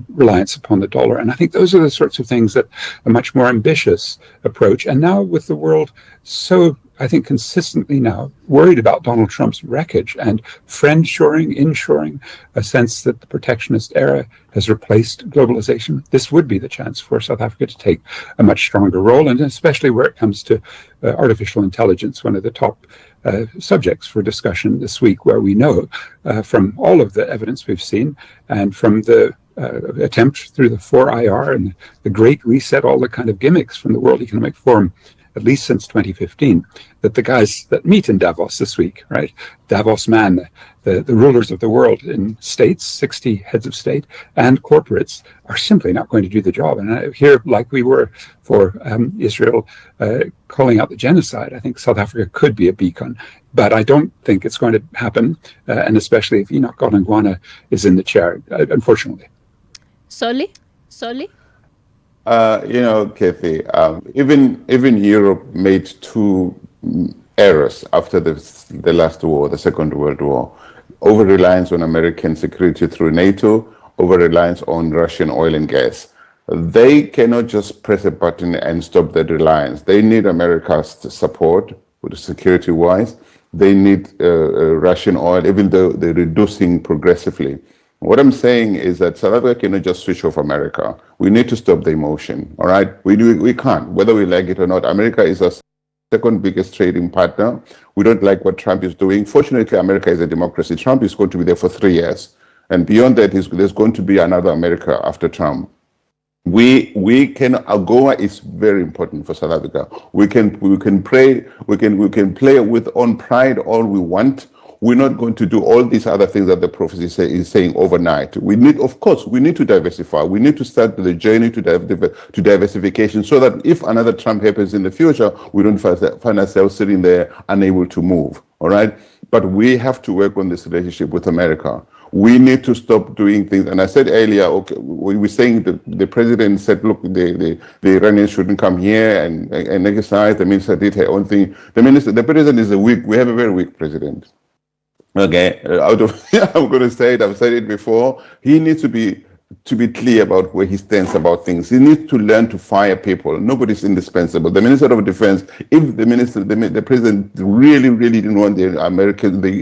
S10: reliance upon the dollar. And I think those are the sorts of things that a much more ambitious approach. And now with the world so, I think, consistently now worried about Donald Trump's wreckage and friend-shoring, inshoring, a sense that the protectionist era has replaced globalization, this would be the chance for South Africa to take a much stronger role, and especially where it comes to artificial intelligence, one of the top subjects for discussion this week, where we know from all of the evidence we've seen and from the attempt through the 4IR and the Great Reset, all the kind of gimmicks from the World Economic Forum at least since 2015, that the guys that meet in Davos this week, right? Davos man, the rulers of the world in states, 60 heads of state and corporates, are simply not going to do the job. And here, like we were for Israel calling out the genocide, I think South Africa could be a beacon. But I don't think it's going to happen, and especially if Enoch Godongwana is in the chair, unfortunately.
S2: Solly?
S14: Cathy, even Europe made two errors after the last war, the Second World War. Over-reliance on American security through NATO, over-reliance on Russian oil and gas. They cannot just press a button and stop that reliance. They need America's support, security-wise. They need Russian oil, even though they're reducing progressively. What I'm saying is that South Africa cannot just switch off America. We need to stop the emotion, all right? We can't, whether we like it or not. America is our second biggest trading partner. We don't like what Trump is doing. Fortunately, America is a democracy. Trump is going to be there for 3 years. And beyond that, there's going to be another America after Trump. AGOA is very important for South Africa. We can play with on pride all we want. We're not going to do all these other things that the prophecy is saying overnight. We need to diversify. We need to start the journey to diversification so that if another Trump happens in the future, we don't find ourselves sitting there unable to move. All right? But we have to work on this relationship with America. We need to stop doing things. And I said earlier, okay, we were saying the president said, look, the Iranians shouldn't come here and exercise. The minister did her own thing. The president is we have a very weak president. Okay, I'm going to say it, I've said it before. He needs to be clear about where he stands about things. He needs to learn to fire people. Nobody's indispensable. The Minister of Defense, if the president really, really didn't want the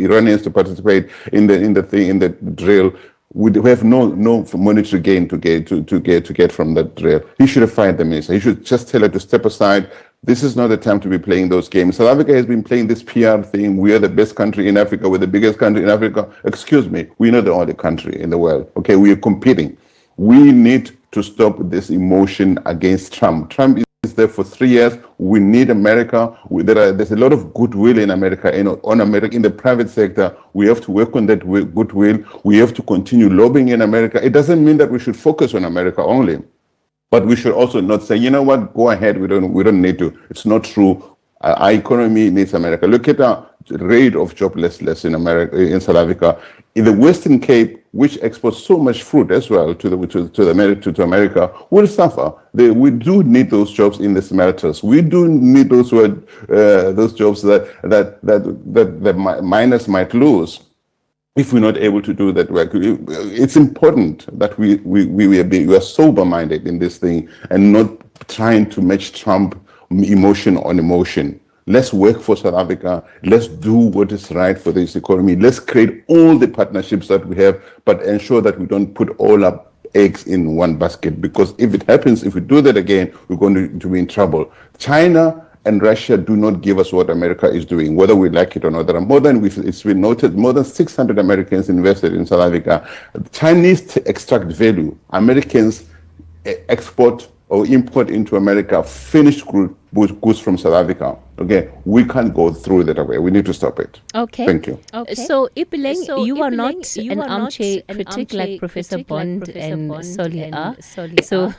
S14: Iranians to participate in the drill, we have no monetary gain to get from that drill. He should have fired the minister. He should just tell her to step aside. This is not the time to be playing those games. South Africa has been playing this PR thing. We are the best country in Africa. We're the biggest country in Africa. Excuse me. We're not the only country in the world. Okay, we are competing. We need to stop this emotion against Trump. Trump is there for 3 years. We need America. There's a lot of goodwill in America and on America in the private sector. We have to work on that goodwill. We have to continue lobbying in America. It doesn't mean that we should focus on America only. But we should also not say, you know what, go ahead, we don't need to. It's not true. Our economy needs America. Look at the rate of joblessness in America, in South Africa. In the Western Cape, which exports so much fruit as well to America, will suffer. We do need those jobs in the smelters. We do need those jobs that the miners might lose. If we're not able to do that work, it's important that we are sober-minded in this thing and not trying to match Trump emotion on emotion. Let's work for South Africa. Let's do what is right for this economy. Let's create all the partnerships that we have, but ensure that we don't put all our eggs in one basket. Because if we do that again, we're going to be in trouble. China and Russia do not give us what America is doing, whether we like it or not. There are it's been noted, more than 600 Americans invested in South Africa. Chinese extract value. Americans export or import into America finished goods from South Africa. Okay, we can't go through that way. We need to stop it.
S2: Okay.
S14: Thank you.
S2: Okay. So, Ipileng, you are not an armchair critic like Professor Bond and Solly are. So,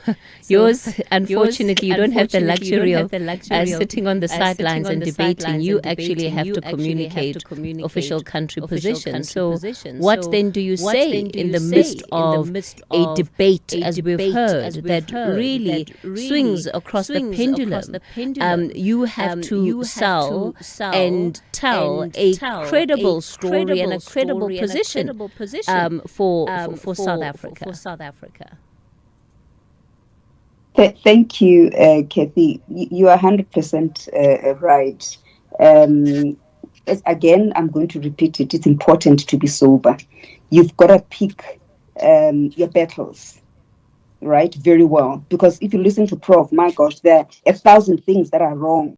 S2: yours, unfortunately, you don't have the luxury of sitting on the sidelines and debating. You actually have to communicate official country positions. So, what then do you say in the midst of a debate, as we've heard, that really swings across the pendulum? You have to sell and tell a credible story and a credible position for South Africa.
S9: Thank you, Cathy. You are 100% right. Again, I'm going to repeat it. It's important to be sober. You've got to pick your battles, right, very well. Because if you listen to Prof, my gosh, there are 1,000 things that are wrong.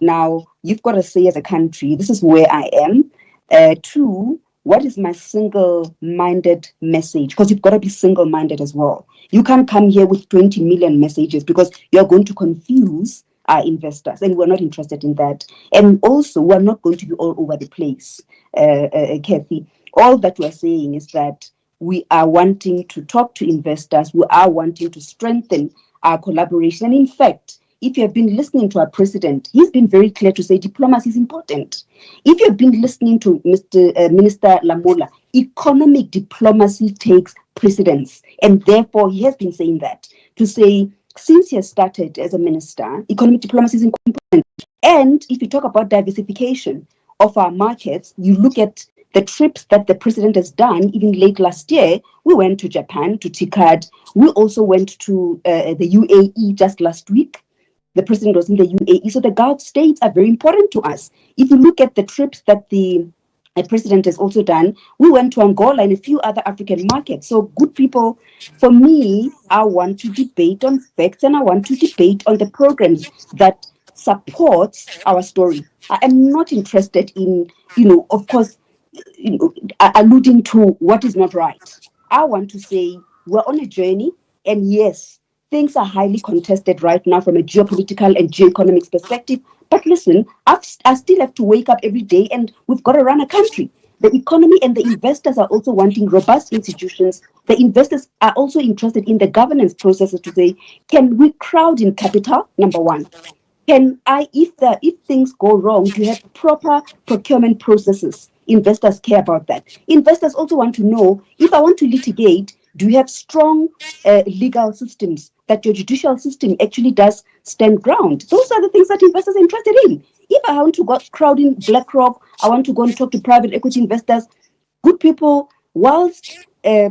S9: Now, you've got to say as a country, this is where I am. 2, what is my single-minded message? Because you've got to be single-minded as well. You can't come here with 20 million messages because you're going to confuse our investors, and we're not interested in that. And also, we're not going to be all over the place, Cathy. All that we're saying is that we are wanting to talk to investors, we are wanting to strengthen our collaboration. And in fact, if you have been listening to our president, he's been very clear to say diplomacy is important. If you have been listening to Minister Lamola, economic diplomacy takes precedence. And therefore, he has been saying that, to say, since he has started as a minister, economic diplomacy is important. And if you talk about diversification of our markets, you look at the trips that the president has done, even late last year. We went to Japan, to TICAD. We also went to the UAE just last week. The president was in the UAE. So the Gulf states are very important to us. If you look at the trips that the president has also done, we went to Angola and a few other African markets. So good people, for me, I want to debate on facts and I want to debate on the programs that supports our story. I am not interested in, of course, alluding to what is not right. I want to say we're on a journey, and yes, things are highly contested right now from a geopolitical and geoeconomics perspective. But listen, I still have to wake up every day, and we've got to run a country. The economy and the investors are also wanting robust institutions. The investors are also interested in the governance processes to say, can we crowd in capital? Number one. Can if things go wrong, do you have proper procurement processes? Investors care about that. Investors also want to know, if I want to litigate, do you have strong legal systems, that your judicial system actually does stand ground? Those are the things that investors are interested in. If I want to go crowd in BlackRock, I want to go and talk to private equity investors, good people, whilst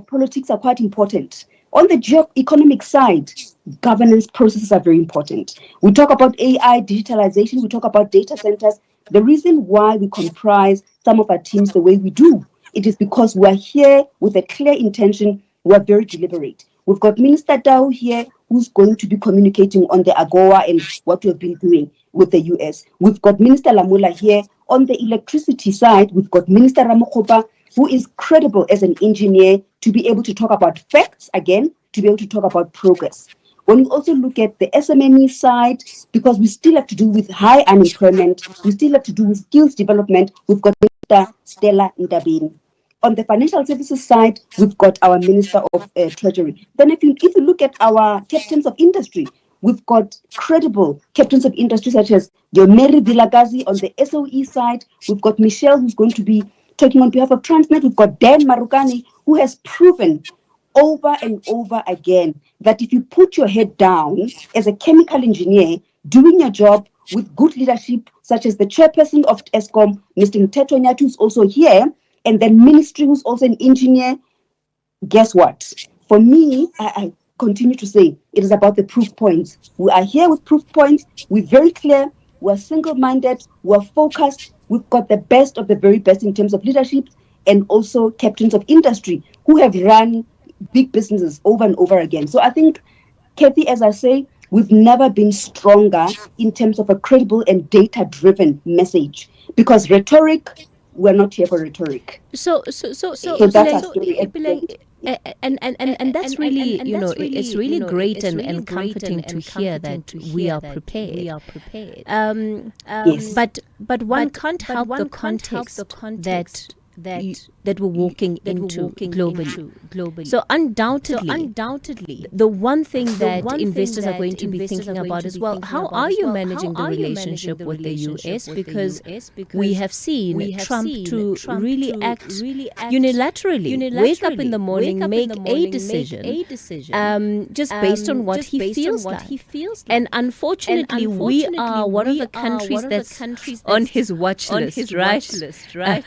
S9: politics are quite important, on the geo-economic side, governance processes are very important. We talk about AI, digitalization, we talk about data centers. The reason why we comprise some of our teams the way we do, it is because we're here with a clear intention. We're very deliberate. We've got Minister Dao here, who's going to be communicating on the AGOA and what we've been doing with the US. We've got Minister Lamola here. On the electricity side, we've got Minister Ramokgopa, who is credible as an engineer to be able to talk about facts again, to be able to talk about progress. When you also look at the SMME side, because we still have to do with high unemployment, we still have to do with skills development, we've got Minister Stella Ndabeni. On the financial services side, we've got our Minister of Treasury. Then if you look at our captains of industry, we've got credible captains of industry such as Mary Vilagazi on the SOE side. We've got Michelle, who's going to be talking on behalf of Transnet. We've got Dan Marukani, who has proven over and over again that if you put your head down as a chemical engineer, doing your job with good leadership, such as the chairperson of ESCOM, Mr. Mteto Nyatu, who's also here, and then ministry, who's also an engineer, guess what? For me, I continue to say it is about the proof points. We are here with proof points. We're very clear. We're single-minded. We're focused. We've got the best of the very best in terms of leadership, and also captains of industry who have run big businesses over and over again. So I think, Cathy, as I say, we've never been stronger in terms of a credible and data-driven message, because rhetoric, we're not here for rhetoric.
S2: So
S9: that's our story.
S2: And that's really, it's really great and comforting to hear that we are prepared.
S9: Yes.
S2: But one can't help the context that we're walking into globally. So undoubtedly, the one thing that investors are going to be thinking about is, well, how are you managing the relationship with the US? Because we have seen Trump to really act unilaterally, wake up in the morning, make a decision, just based on what he feels like. And unfortunately, we are one of the countries that's on his watch list, right?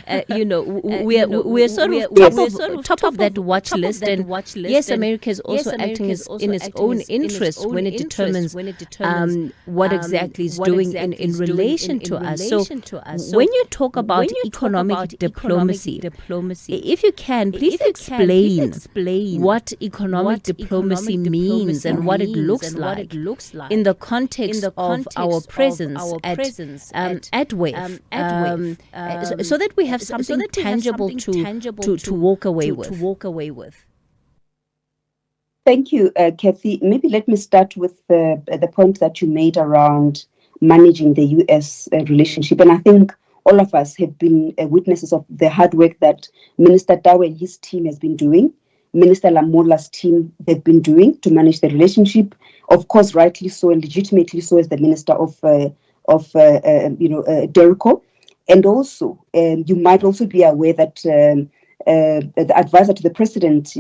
S2: We're sort of top of that watch list, and yes, America is also acting in its own interest when it determines what exactly is doing in relation to us. So when you talk about economic diplomacy, if you can, please explain what economic diplomacy means and what it looks like in the context of our presence at WAVE, so that we have something tangible to walk away with.
S9: Thank you, Cathy. Maybe let me start with the point that you made around managing the US relationship. And I think all of us have been witnesses of the hard work that Minister Dawe and his team has been doing. Minister Lamola's team they've been doing to manage the relationship. Of course, rightly so and legitimately so as the Minister of Derco. And also, you might also be aware that the advisor to the president,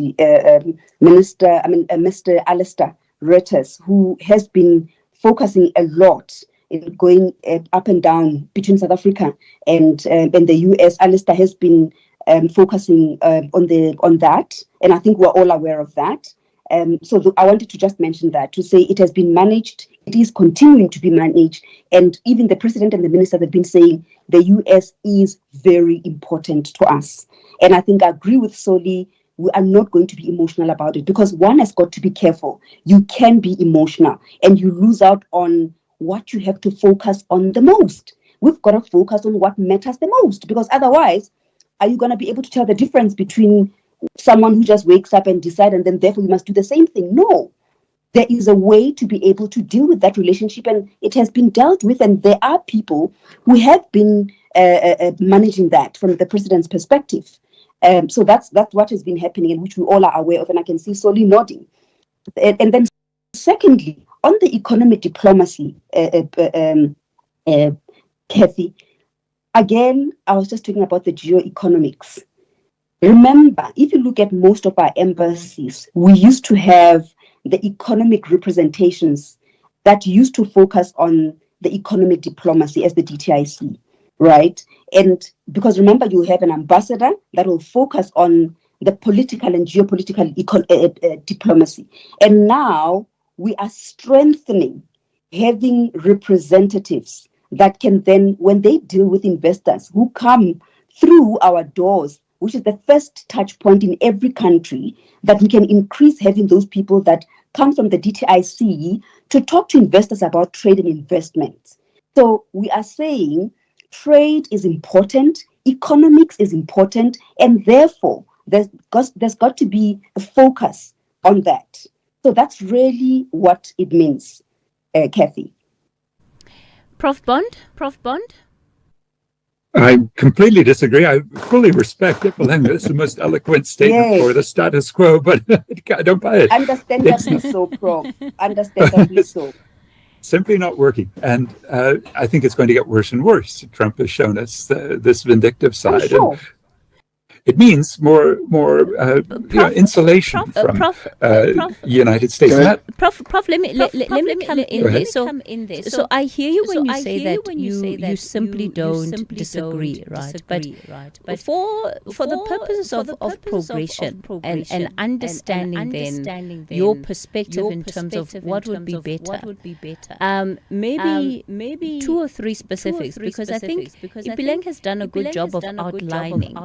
S9: Mr. Alistair Reuters, who has been focusing a lot in going up and down between South Africa and the US. Alistair has been focusing on that, and I think we're all aware of that. So I wanted to just mention that to say it has been managed. It is continuing to be managed, and even the president and the minister have been saying the US is very important to us. And I think I agree with Soli. We are not going to be emotional about it because one has got to be careful. You can be emotional and you lose out on what you have to focus on the most. We've got to focus on what matters the most, because otherwise, are you going to be able to tell the difference between someone who just wakes up and decides and then therefore you must do the same thing? No. There is a way to be able to deal with that relationship, and it has been dealt with, and there are people who have been managing that from the president's perspective. So that's what has been happening and which we all are aware of, and I can see Soli nodding. And then secondly, on the economic diplomacy, Cathy, again, I was just talking about the geoeconomics. Remember, if you look at most of our embassies, we used to have the economic representations that used to focus on the economic diplomacy as the DTIC, right? And because remember, you have an ambassador that will focus on the political and geopolitical diplomacy. And now we are strengthening, having representatives that can then, when they deal with investors who come through our doors, which is the first touch point in every country, that we can increase having those people that come from the DTIC to talk to investors about trade and investments. So we are saying trade is important, economics is important, and therefore there's got to be a focus on that. So that's really what it means, Cathy.
S2: Prof. Bond?
S10: I completely disagree. I fully respect Mohlahlana. It's the most eloquent statement for the status quo, but I don't buy it.
S9: Understandably so, Prof. Understandably so.
S10: Simply not working. And I think it's going to get worse and worse. Trump has shown us this vindictive side. And it means more insulation from the United States.
S2: Prof, let me come in there. So I hear you when you say that you simply don't disagree, right? But for the purposes of progression and understanding then your perspective in terms of what would be better, maybe 2 or 3 specifics, because I think Ipileng has done a good job of outlining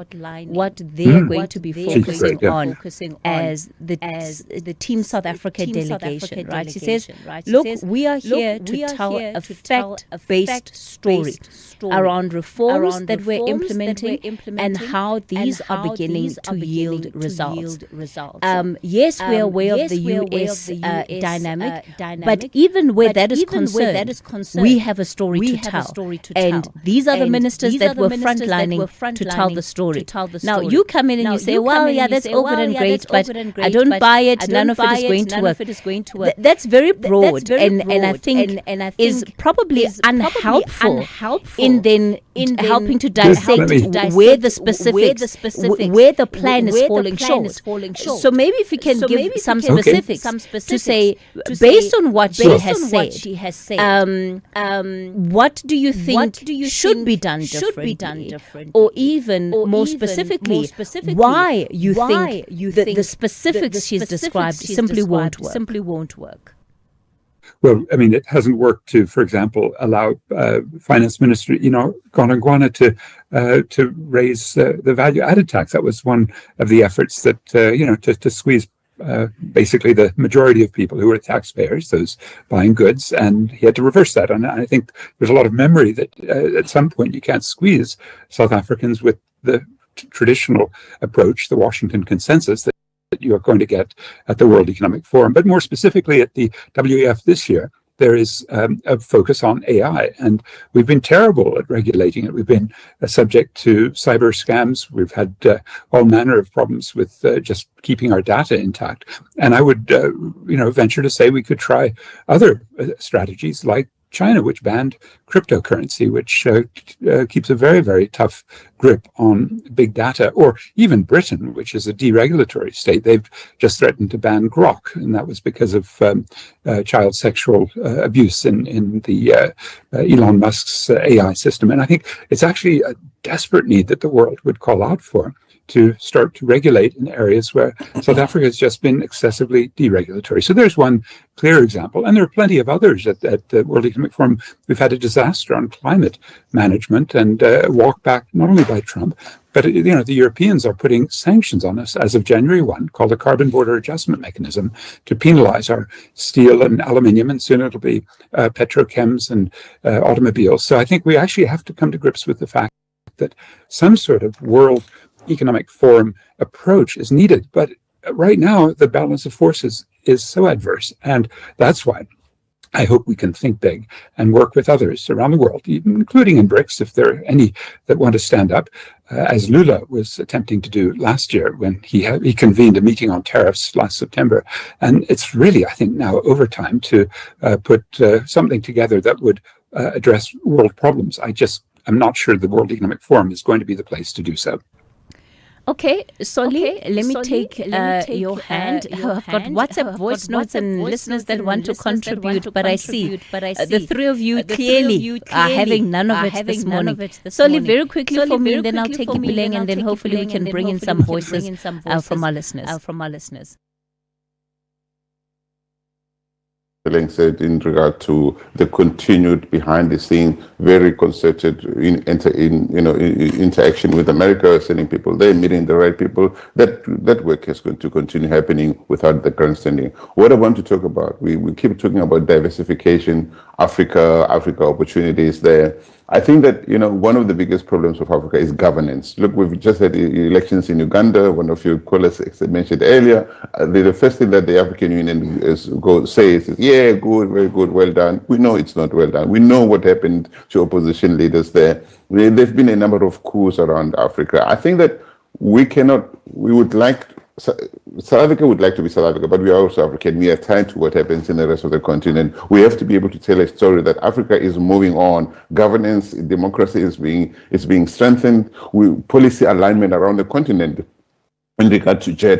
S2: what they're going to be focusing on as the Team South Africa delegation, right? She says, look, we are here to tell a fact-based story around reforms that we're implementing and how these are beginning to yield results. Yes, we're aware of the US dynamic, but even where that is concerned, we have a story to tell. And these are the ministers that were frontlining to tell the story. Now, you come in and you say, well, yeah, that's all good and great, but I don't buy it. None of it is going to work. That's very broad, and I think is probably unhelpful in helping to dissect where the specifics, where the plan is falling short. So maybe if you can give some specifics to say, based on what she has said, what do you think should be done differently, or even more specifically, why you think the specifics she's described simply won't work.
S10: Well, I mean, it hasn't worked to, for example, allow Finance Minister, Gonangwana to raise the value-added tax. That was one of the efforts that, to squeeze basically the majority of people who were taxpayers, those buying goods, and he had to reverse that. And I think there's a lot of memory that at some point you can't squeeze South Africans with the traditional approach, the Washington consensus, that that you are going to get at the World Economic Forum. But more specifically at the WEF this year, there is a focus on AI, and we've been terrible at regulating it. We've been subject to cyber scams. We've had all manner of problems with just keeping our data intact. And I would, venture to say we could try other strategies like China, which banned cryptocurrency, which keeps a very, very tough grip on big data, or even Britain, which is a deregulatory state. They've just threatened to ban Grok, and that was because of child sexual abuse in the Elon Musk's AI system. And I think it's actually a desperate need that the world would call out for, to start to regulate in areas where South Africa has just been excessively deregulatory. So there's one clear example, and there are plenty of others at the World Economic Forum. We've had a disaster on climate management and a walk back, not only by Trump, but the Europeans are putting sanctions on us as of January 1, called the Carbon Border Adjustment Mechanism, to penalize our steel and aluminium, and soon it'll be petrochems and automobiles. So I think we actually have to come to grips with the fact that some sort of World Economic Forum approach is needed. But right now, the balance of forces is so adverse. And that's why I hope we can think big and work with others around the world, including in BRICS, if there are any that want to stand up, as Lula was attempting to do last year when he convened a meeting on tariffs last September. And it's really, I think, now over time to put something together that would address world problems. I'm not sure the World Economic Forum is going to be the place to do so.
S2: Okay, Solly, let me take your hand. I've got WhatsApp voice notes and listeners that want to contribute, but I see the three of you clearly are having none of it this morning. Solly, very quickly for me, then I'll take Ipileng, and then hopefully we can bring in some voices from our listeners.
S14: Said in regard to the continued behind the scene, very concerted interaction with America, sending people there, meeting the right people. That work is going to continue happening without the grandstanding. What I want to talk about, we keep talking about diversification, Africa opportunities there. I think that, one of the biggest problems of Africa is governance. Look, we've just had elections in Uganda. One of your colleagues mentioned earlier. The first thing that the African Union says is, yeah, good, very good, well done. We know it's not well done. We know what happened to opposition leaders there. There've been a number of coups around Africa. I think that South Africa would like to be South Africa, but we are also African. We are tied to what happens in the rest of the continent. We have to be able to tell a story that Africa is moving on. Governance, democracy is being strengthened. Policy alignment around the continent in regard to jet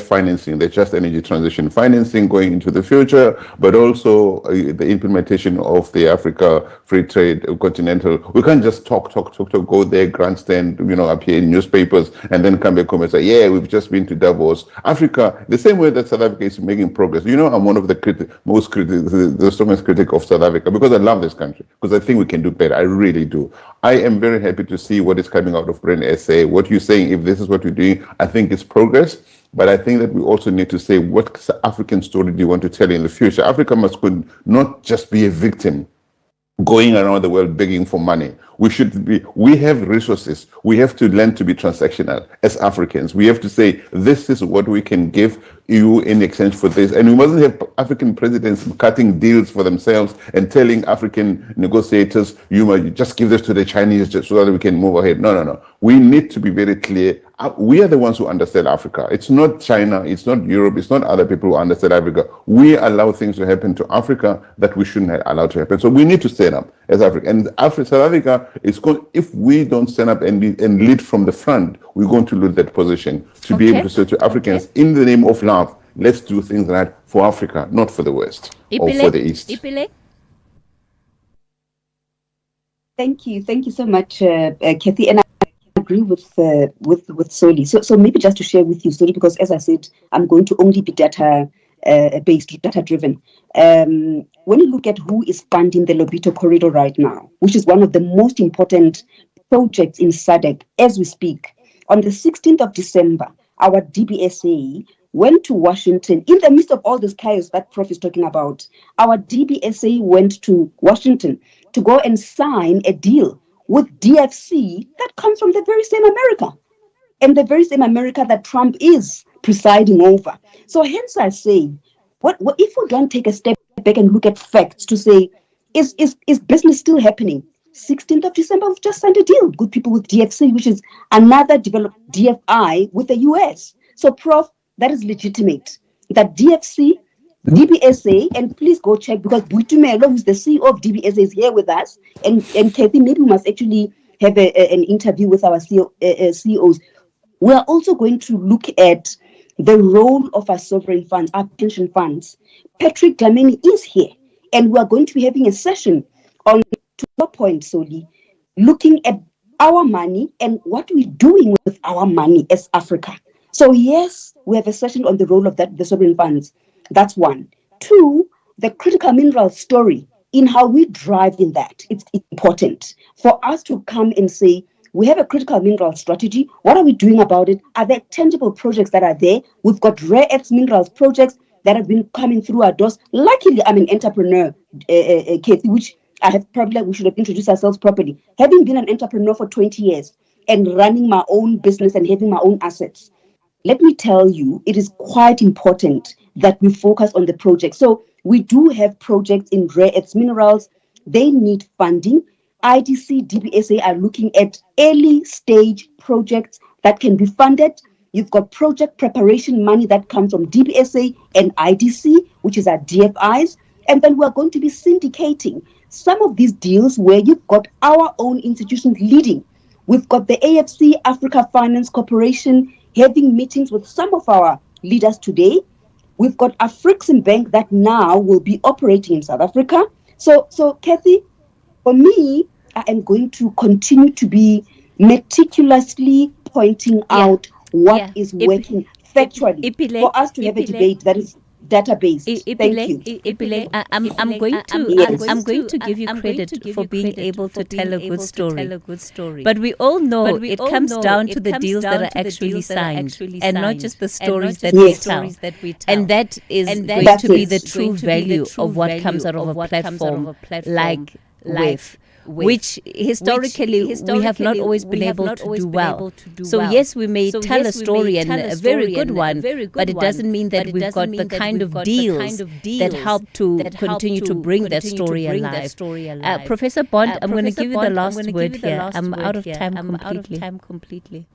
S14: financing, the just energy transition financing going into the future, but also the implementation of the Africa Free Trade Continental. We can't just talk, go there, grandstand, appear in newspapers, and then come back home and say, yeah, we've just been to Davos. Africa, the same way that South Africa is making progress. I'm one of the strongest critic of South Africa, because I love this country, because I think we can do better. I really do. I am very happy to see what is coming out of Brain SA. What you're saying, if this is what you're doing, I think it's progress. But I think that we also need to say, what African story do you want to tell in the future? Africa must not just be a victim going around the world begging for money. We have resources. We have to learn to be transactional as Africans. We have to say, this is what we can give you in exchange for this. And we mustn't have African presidents cutting deals for themselves and telling African negotiators, you just give this to the Chinese so that we can move ahead. No. We need to be very clear. We are the ones who understand Africa. It's not China, it's not Europe, it's not other people who understand Africa. We allow things to happen to Africa that we shouldn't allow to happen. So we need to stand up as Africa. And South Africa is going, if we don't stand up and lead from the front, we're going to lose that position to be able to say to Africans, in the name of love, let's do things right for Africa, not for the West or for the East.
S9: Thank you so much, Cathy. And I agree with Solly. So maybe just to share with you, Solly, because as I said, I'm going to only be data-based, data-driven. When you look at who is funding the Lobito Corridor right now, which is one of the most important projects in SADC as we speak, on the 16th of December, our DBSA went to Washington in the midst of all this chaos that Prof is talking about. Our DBSA went to Washington to go and sign a deal with DFC that comes from the very same America, and the very same America that Trump is presiding over. So hence I say, what if we don't take a step back and look at facts to say, is business still happening? 16th of December, we've just signed a deal. Good people with DFC, which is another developed DFI with the US. So, Prof, that is legitimate. That DFC, DBSA, and please go check because Buitumelo, who's the CEO of DBSA, is here with us. And Cathy, maybe we must actually have an interview with our CEOs. We are also going to look at the role of our sovereign funds, our pension funds. Patrick Dlamini is here, and we are going to be having a session on, to your point, Soli, looking at our money and what we're doing with our money as Africa. So yes, we have a session on the role of the sovereign funds. That's one. Two, the critical mineral story in how we drive in that. It's important for us to come and say, we have a critical mineral strategy. What are we doing about it? Are there tangible projects that are there? We've got rare earth minerals projects that have been coming through our doors. Luckily, I'm an entrepreneur, Cathy, which we should have introduced ourselves properly. Having been an entrepreneur for 20 years and running my own business and having my own assets, let me tell you, it is quite important that we focus on the project. So we do have projects in rare earth minerals. They need funding. IDC, DBSA are looking at early stage projects that can be funded. You've got project preparation money that comes from DBSA and IDC, which is our DFIs. And then we're going to be syndicating some of these deals where you've got our own institutions leading. We've got the AFC, Africa Finance Corporation, having meetings with some of our leaders today. We've got African Bank that now will be operating in South Africa. So Cathy, for me, I am going to continue to be meticulously pointing out what is working factually for us to have a debate that is data-based. Thank you.
S2: I'm going to give you credit for being able to tell a good story. But we all know it comes down to the deals that are actually signed and not just the stories that we tell. And that is going to be the true value of what comes out of a platform like WIF. Which historically we have not always been able to do well. So yes, we may tell a story and a very good one, but it doesn't mean that we've got the kind of deals that help to continue to bring that story alive. Professor Bond, I'm going to give you the last word here. I'm out of time completely.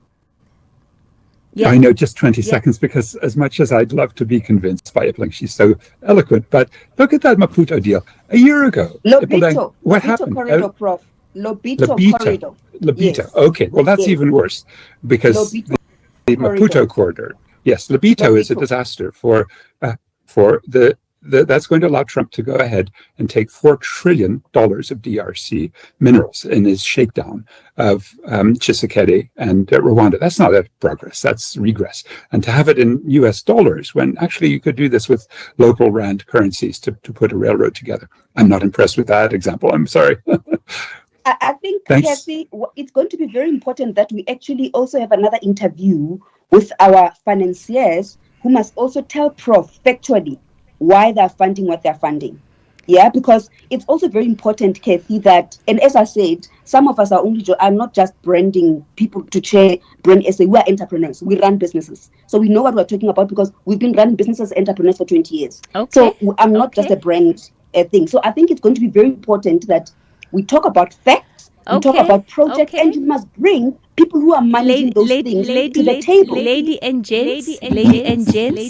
S10: Yeah. I know, just 20 seconds, because as much as I'd love to be convinced by Ipling, she's so eloquent, but look at that Maputo deal. A year ago,
S9: Lobito,
S10: what happened?
S9: Corridor, Prof. Lobito Corridor.
S10: Lobito,
S9: yes.
S10: Okay, well that's even worse, because the Maputo corridor, yes, Lobito is a disaster for that's going to allow Trump to go ahead and take $4 trillion of DRC minerals in his shakedown of Tshisekedi and Rwanda. That's not a progress, that's regress. And to have it in US dollars, when actually you could do this with local rand currencies to put a railroad together. I'm not impressed with that example, I'm sorry.
S9: I think, Cathy, it's going to be very important that we actually also have another interview with our financiers who must also tell Prof factually why they're funding what they're funding. Yeah, because it's also very important, Cathy, that, and as I said, some of us are not just branding people to chair brand SA. We are entrepreneurs. We run businesses. So we know what we're talking about because we've been running businesses as entrepreneurs for 20 years. Okay. So I'm not just a brand thing. So I think it's going to be very important that we talk about facts, we talk about projects, and you must bring people who are managing those things to the table.
S2: Lady and gents,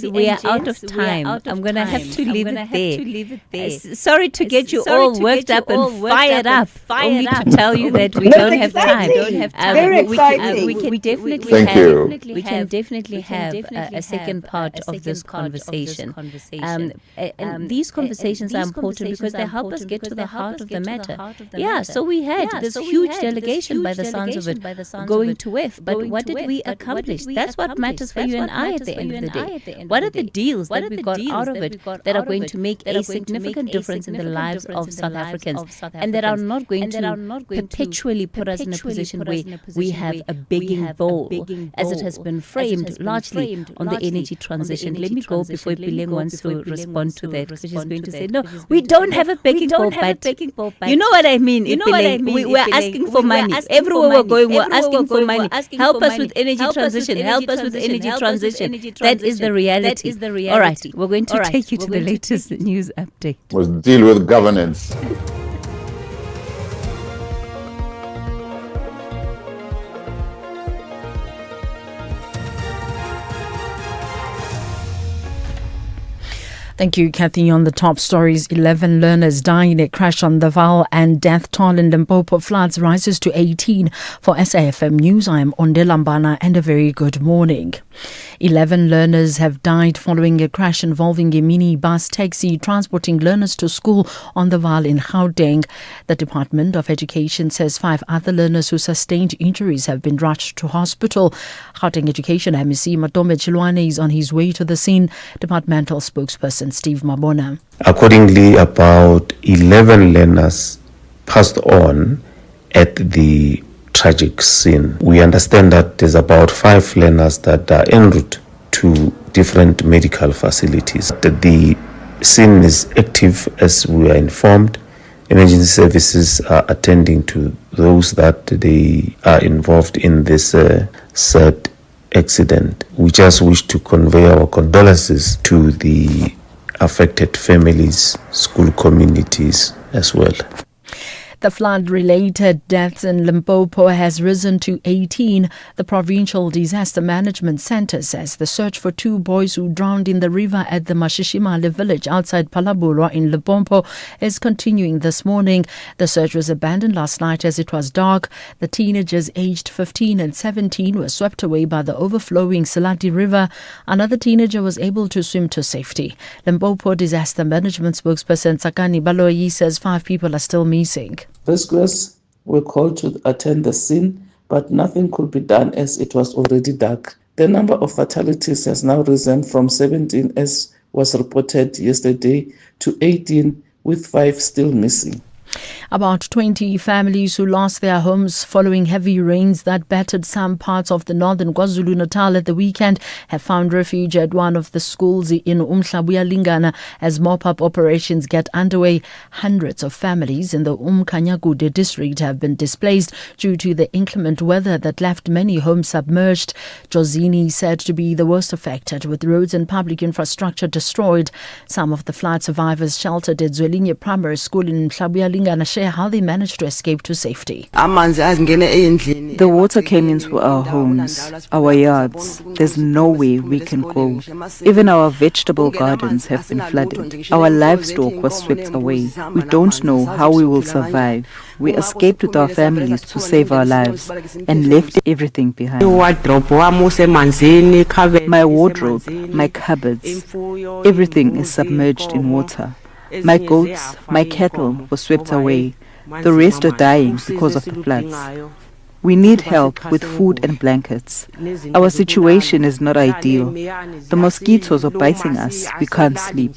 S2: we are out of time. I'm going to have to leave it there. Sorry to get you all worked up and fired up, only to tell you that we don't have time.
S9: Very exciting.
S2: We can definitely have a second part of this conversation. And these conversations are important because they help us get to the heart of the matter. Yeah, so we had this huge delegation by the sounds of it going to WIF, but what did we accomplish? That's what matters for you and I at the end of the day. What are the deals that we got out of it that are going to make a significant difference in the lives of South Africans and that are not going to perpetually put us in a position where we have a begging bowl, as it has been framed largely on the energy transition. Let me go before Ipileng wants to respond to that, because she's going to say, no, we don't have a begging bowl, but you know what I mean, Ipileng. We are asking for money. Everywhere we're going, we're asking for money. Help us with energy transition. Help us with energy transition. That is the reality. All right, we're going to take you to the latest news update.
S14: Was deal with governance.
S13: Thank you, Cathy. On the top stories, 11 learners die in a crash on the Vaal, and death toll in Limpopo floods rises to 18. For SAFM News, I am Ondelambana, and a very good morning. 11 learners have died following a crash involving a minibus taxi transporting learners to school on the Vaal in Gauteng. The Department of Education says 5 other learners who sustained injuries have been rushed to hospital. Gauteng Education MEC Matome Chilwane is on his way to the scene. Departmental spokesperson Steve Mabona.
S15: Accordingly, about 11 learners passed on at the tragic scene. We understand that there's about 5 learners that are en route to different medical facilities. The scene is active as we are informed. Emergency services are attending to those that they are involved in this sad accident. We just wish to convey our condolences to the affected families, school communities as well.
S13: The flood-related deaths in Limpopo has risen to 18. The Provincial Disaster Management Centre says the search for 2 boys who drowned in the river at the Mashishimale village outside Palabulwa in Limpopo is continuing this morning. The search was abandoned last night as it was dark. The teenagers aged 15 and 17 were swept away by the overflowing Salati River. Another teenager was able to swim to safety. Limpopo Disaster Management spokesperson Sakani Baloyi says 5 people are still missing.
S20: Rescuers were called to attend the scene, but nothing could be done as it was already dark. The number of fatalities has now risen from 17, as was reported yesterday, to 18, with 5 still missing.
S13: About 20 families who lost their homes following heavy rains that battered some parts of the northern KwaZulu-Natal at the weekend have found refuge at one of the schools in Mohlahlana as mop-up operations get underway. Hundreds of families in the Umkhanyakude district have been displaced due to the inclement weather that left many homes submerged. Jozini said to be the worst affected, with roads and public infrastructure destroyed. Some of the flood survivors sheltered at Zwelinye Primary School in Mohlahlana share how they managed to escape to safety.
S16: The water came into our homes, our yards. There's no way we can go. Even our vegetable gardens have been flooded. Our livestock was swept away. We don't know how we will survive. We escaped with our families to save our lives and left everything behind. My wardrobe, my cupboards, everything is submerged in water. My goats, my cattle were swept away. The rest are dying because of the floods. We need help with food and blankets. Our situation is not ideal. The mosquitoes are biting us. We can't sleep.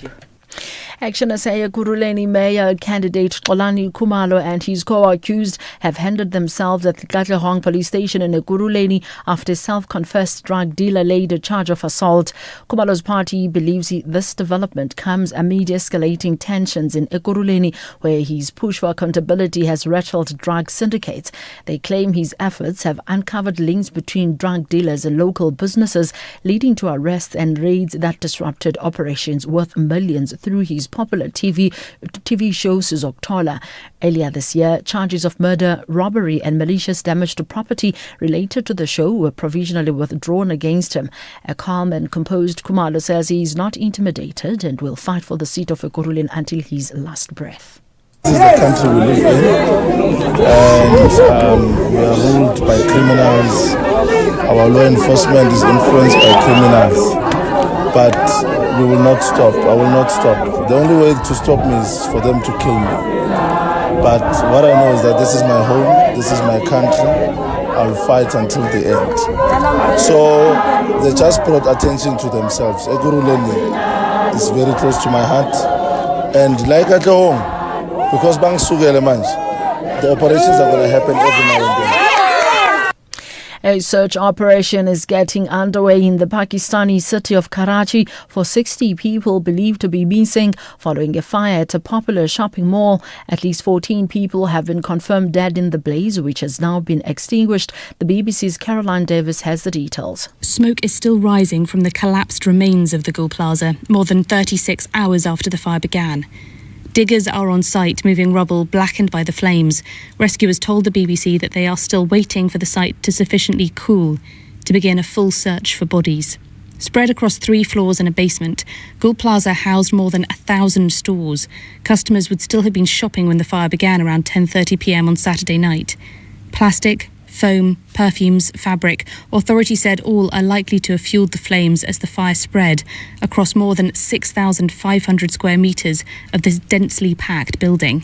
S13: Action SA Ekurhuleni Mayor candidate Xolani Khumalo and his co-accused have handed themselves at the Katlehong police station in Ekurhuleni after a self-confessed drug dealer laid a charge of assault. Khumalo's party believes this development comes amid escalating tensions in Ekurhuleni, where his push for accountability has rattled drug syndicates. They claim his efforts have uncovered links between drug dealers and local businesses, leading to arrests and raids that disrupted operations worth millions through his popular TV show Sizokuthola. Earlier this year, charges of murder, robbery and malicious damage to property related to the show were provisionally withdrawn against him. A calm and composed Khumalo says he is not intimidated and will fight for the seat of Ekurhuleni until his last breath.
S17: This is the country we live in, and we are ruled by criminals. Our law enforcement is influenced by criminals. But we will not stop. I will not stop. The only way to stop me is for them to kill me. But what I know is that this is my home, this is my country. I'll fight until the end. So they just brought attention to themselves. Ekurhuleni is very close to my heart. And like at home, because the operations are going to happen every now and then.
S13: A search operation is getting underway in the Pakistani city of Karachi for 60 people believed to be missing following a fire at a popular shopping mall. At least 14 people have been confirmed dead in the blaze, which has now been extinguished. The BBC's Caroline Davis has the details.
S1: Smoke is still rising from the collapsed remains of the Gul Plaza, more than 36 hours after the fire began. Diggers are on site, moving rubble blackened by the flames. Rescuers told the BBC that they are still waiting for the site to sufficiently cool to begin a full search for bodies. Spread across 3 floors and a basement, Gul Plaza housed more than 1,000 stores. Customers would still have been shopping when the fire began around 10:30 p.m. on Saturday night. Plastic, foam, perfumes, fabric, authorities said all are likely to have fueled the flames as the fire spread across more than 6,500 square metres of this densely packed building.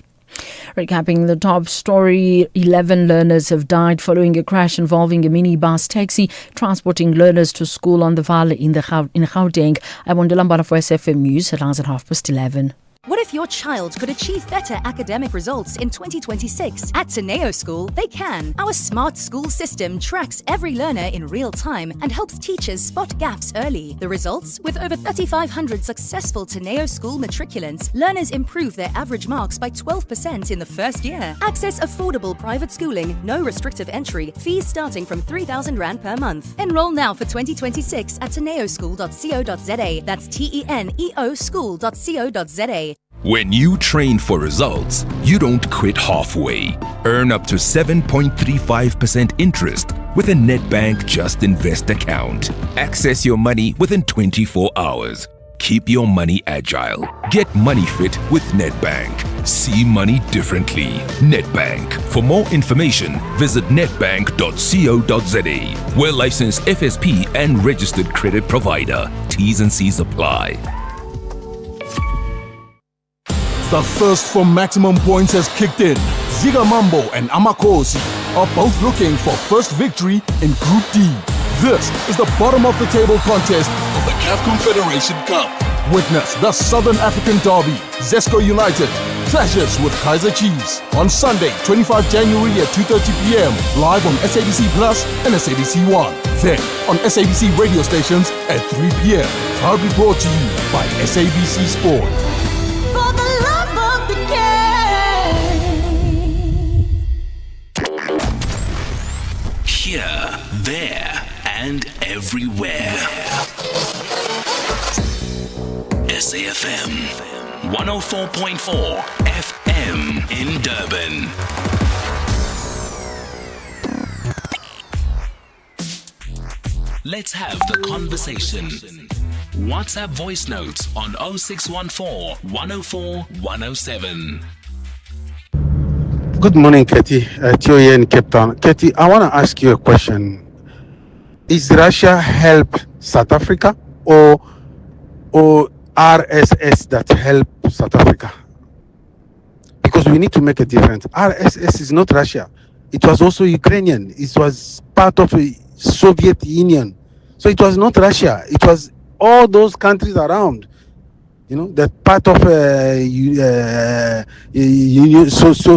S13: Recapping the top story, 11 learners have died following a crash involving a minibus taxi transporting learners to school on the Vaal in Gauteng. I'm on Delambana for SFM News, headlines at 11:30.
S18: What if your child could achieve better academic results in 2026? At Teneo School, they can. Our smart school system tracks every learner in real time and helps teachers spot gaps early. The results? With over 3,500 successful Teneo School matriculants, learners improve their average marks by 12% in the first year. Access affordable private schooling, no restrictive entry, fees starting from 3,000 Rand per month. Enroll now for 2026 at teneoschool.co.za. That's TENEO school.co.za.
S19: When you train for results, you don't quit halfway. Earn up to 7.35% interest with a Nedbank Just Invest account. Access your money within 24 hours. Keep your money agile. Get money fit with Nedbank. See money differently. Nedbank. For more information, visit nedbank.co.za. We're licensed FSP and registered credit provider. T's and C's apply.
S21: The thirst for maximum points has kicked in. Ziga Mambo and Amakosi are both looking for first victory in Group D. This is the bottom of the table contest of the CAF Confederation Cup. Witness the Southern African Derby. Zesco United clashes with Kaizer Chiefs on Sunday, 25 January at 2:30 p.m. live on SABC Plus and SABC 1. Then on SABC radio stations at 3 p.m. Proudly brought to you by SABC Sport.
S22: Here, there, and everywhere. SAFM 104.4 FM in Durban. Let's have the conversation. WhatsApp voice notes on 0614 104 107.
S24: Good morning, Cathy. Theo here in Cape Town. Cathy, I want to ask you a question. Is Russia help South Africa or RSS that help South Africa? Because we need to make a difference. RSS is not Russia. It was also Ukrainian. It was part of the Soviet Union. So it was not Russia. It was all those countries around. You know, that part of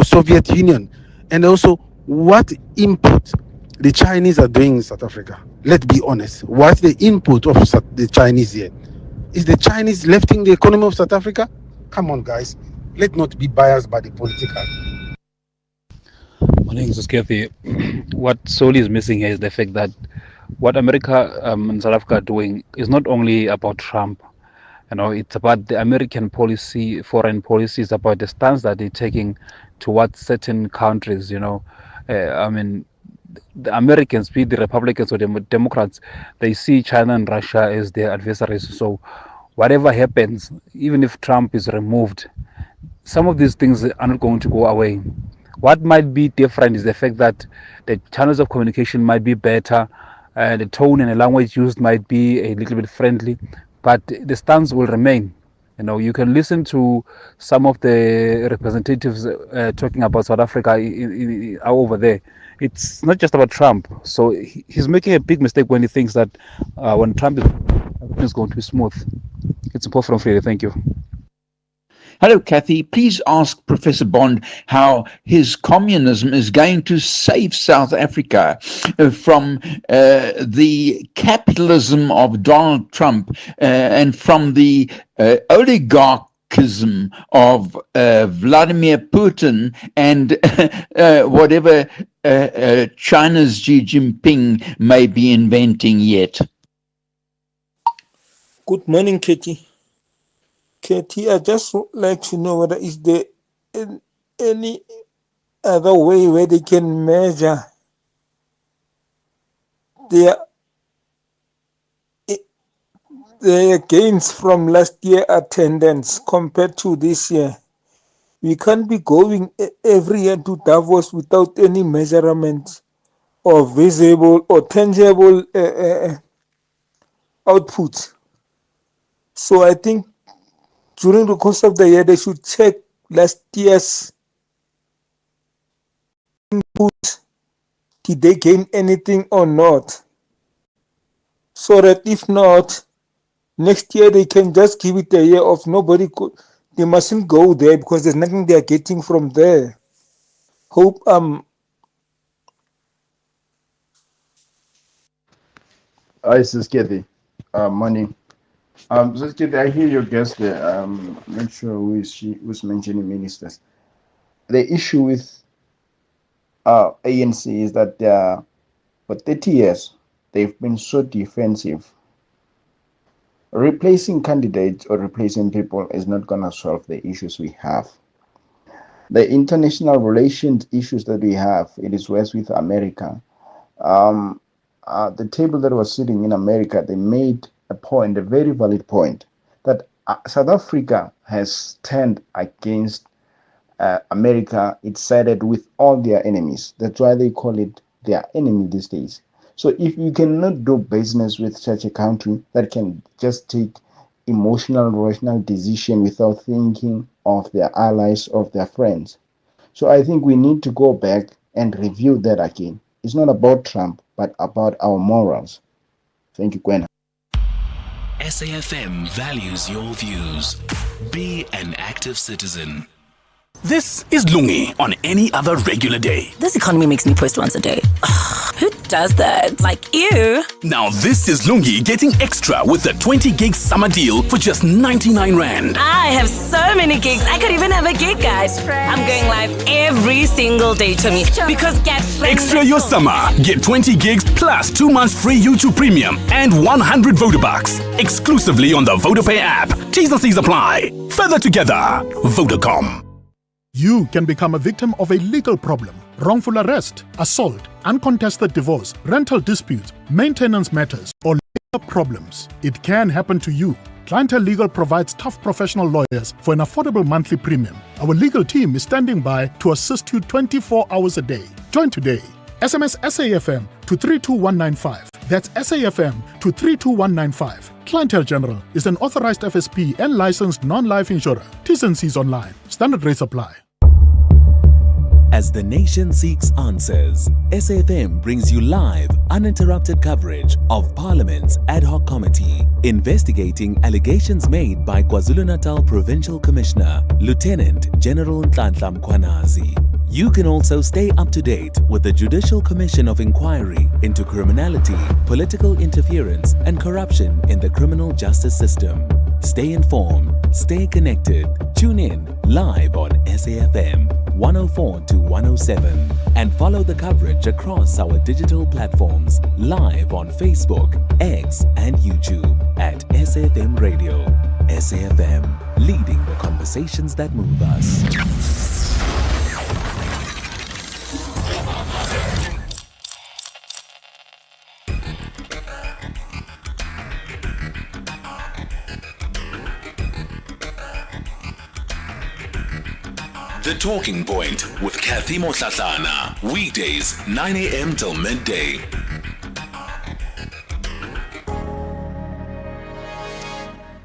S24: Soviet Union. And also, what input the Chinese are doing in South Africa? Let's be honest. What's the input of the Chinese here? Is the Chinese lifting the economy of South Africa? Come on, guys. Let's not be biased by the political.
S6: My name is Cathy. What solely is missing here is the fact that what America and South Africa are doing is not only about Trump. You know, it's about the American policy, foreign policy. It's about the stance that they're taking towards certain countries. You know, I mean, the Americans, be the Republicans or the Democrats, they see China and Russia as their adversaries. So, whatever happens, even if Trump is removed, some of these things are not going to go away. What might be different is the fact that the channels of communication might be better, the tone and the language used might be a little bit friendly. But the stance will remain. You know, you can listen to some of the representatives talking about South Africa over there. It's not just about Trump. So he's making a big mistake when he thinks that when Trump is going to be smooth. It's important for you. Thank you.
S4: Hello, Cathy. Please ask Professor Bond how his communism is going to save South Africa from the capitalism of Donald Trump and from the oligarchism of Vladimir Putin and whatever China's Xi Jinping may be inventing yet.
S7: Good morning, Katie. Katie, I just would like to know whether is there any other way where they can measure their gains from last year attendance compared to this year. We can't be going every year to Davos without any measurement or visible or tangible output. So I think during the course of the year, they should check last year's input. Did they gain anything or not? So that if not, next year they can just give it a year of nobody could. They mustn't go there because there's nothing they are getting from there. Hope
S11: Hi, this is Cathy. Morning. Sister Cathy, I hear your guest there. I'm not sure who's mentioning ministers. The issue with ANC is that for 30 years they've been so defensive. Replacing candidates or replacing people is not going to solve the issues we have. The international relations issues that we have, it is worse with America. The table that was sitting in America, they made a point, a very valid point, that South Africa has turned against America. It sided with all their enemies. That's why they call it their enemy these days. So if you cannot do business with such a country that can just take emotional, rational decision without thinking of their allies, of their friends. So I think we need to go back and review that again. It's not about Trump, but about our morals. Thank you, Gwen.
S22: SAFM values your views. Be an active citizen.
S23: This is Lungi on any other regular day.
S25: This economy makes me post once a day. Who does that? Like, ew.
S23: Now this is Lungi getting extra with the 20 gig summer deal for just 99 Rand.
S25: I have so many gigs. I could even have a gig, guys. I'm going live every single day to me because get friends.
S23: Extra your summer. Get 20 gigs plus 2 months free YouTube Premium and 100 Vodabucks. Exclusively on the Vodapay app. T's and C's apply. Further together. Vodacom.
S21: You can become a victim of a legal problem, wrongful arrest, assault, uncontested divorce, rental disputes, maintenance matters, or legal problems. It can happen to you. Clientele Legal provides tough professional lawyers for an affordable monthly premium. Our legal team is standing by to assist you 24 hours a day. Join today. SMS SAFM to 32195. That's SAFM to 32195. Clientele General is an authorized FSP and licensed non-life insurer. T's and C's online. Standard rates apply.
S3: As the nation seeks answers, SAFM brings you live, uninterrupted coverage of Parliament's ad hoc committee investigating allegations made by KwaZulu-Natal Provincial Commissioner, Lieutenant General Nhlanhla Mkhwanazi. You can also stay up to date with the Judicial Commission of Inquiry into Criminality, Political Interference and Corruption in the Criminal Justice System. Stay informed, stay connected. Tune in live on SAFM 104 to 107 and follow the coverage across our digital platforms live on Facebook, X and YouTube at SAFM Radio. SAFM, leading the conversations that move us.
S22: The Talking Point with Cathy Mohlahlana. Weekdays, 9 a.m. till midday.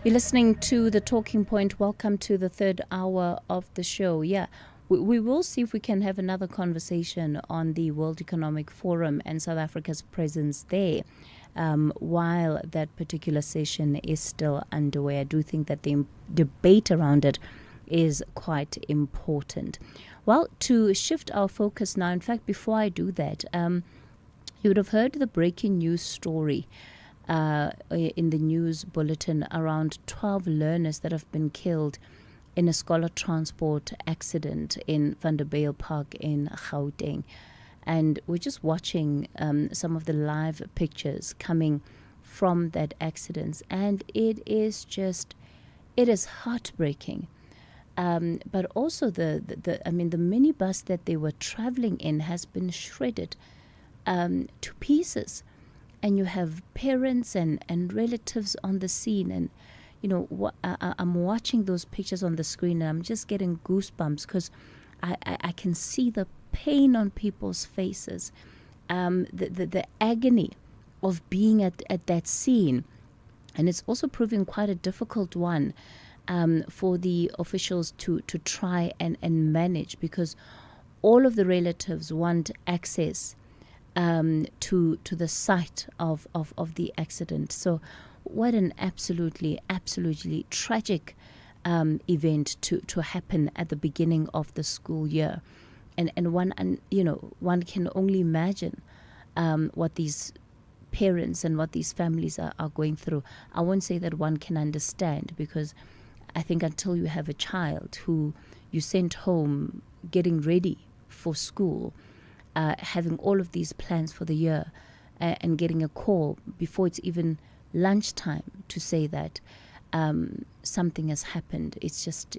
S2: You're listening to The Talking Point. Welcome to the third hour of the show. Yeah, we will see if we can have another conversation on the World Economic Forum and South Africa's presence there. While that particular session is still underway, I do think that the debate around it is quite important. Well, to shift our focus now, in fact, before I do that, you would have heard the breaking news story in the news bulletin around 12 learners that have been killed in a scholar transport accident in Vanderbijlpark in Gauteng. And we're just watching some of the live pictures coming from that accident, and it is heartbreaking. But also the minibus that they were traveling in has been shredded to pieces, and you have parents and relatives on the scene, and I'm watching those pictures on the screen and I'm just getting goosebumps because I can see the pain on people's faces, the agony of being at that scene. And it's also proving quite a difficult one for the officials to try and manage, because all of the relatives want access to the site of the accident. So what an absolutely tragic event to happen at the beginning of the school year. And one can only imagine what these parents and what these families are going through. I won't say that one can understand, because I think until you have a child who you sent home getting ready for school, having all of these plans for the year, and getting a call before it's even lunchtime to say that something has happened, it's just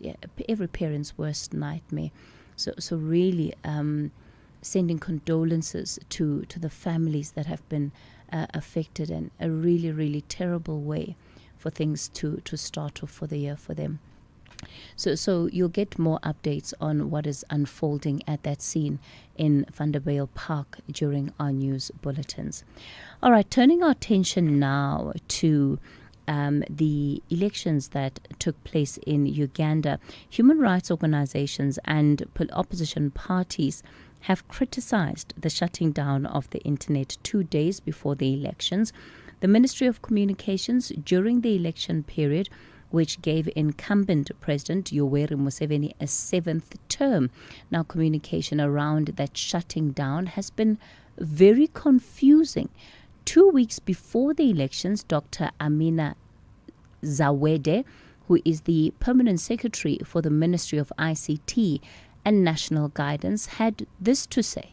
S2: every parent's worst nightmare. So really sending condolences to the families that have been affected, and a really terrible way for things to start off for the year for them. So you'll get more updates on what is unfolding at that scene in Vanderbijlpark during our news bulletins. All right, turning our attention now to the elections that took place in Uganda. Human rights organizations and opposition parties have criticized the shutting down of the internet 2 days before the elections. The Ministry of Communications during the election period, which gave incumbent President Yoweri Museveni a 7th term. Now, communication around that shutting down has been very confusing. 2 weeks before the elections, Dr. Amina Zawede, who is the Permanent Secretary for the Ministry of ICT and National Guidance, had this to say.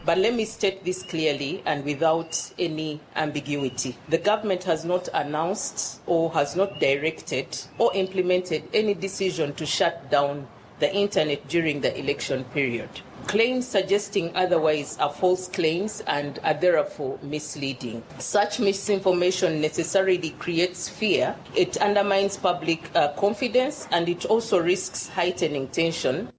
S5: But let me state this clearly and without any ambiguity. The government has not announced or has not directed or implemented any decision to shut down the internet during the election period. Claims suggesting otherwise are false claims and are therefore misleading. Such misinformation necessarily creates fear. It undermines public confidence, and it also risks heightening tension.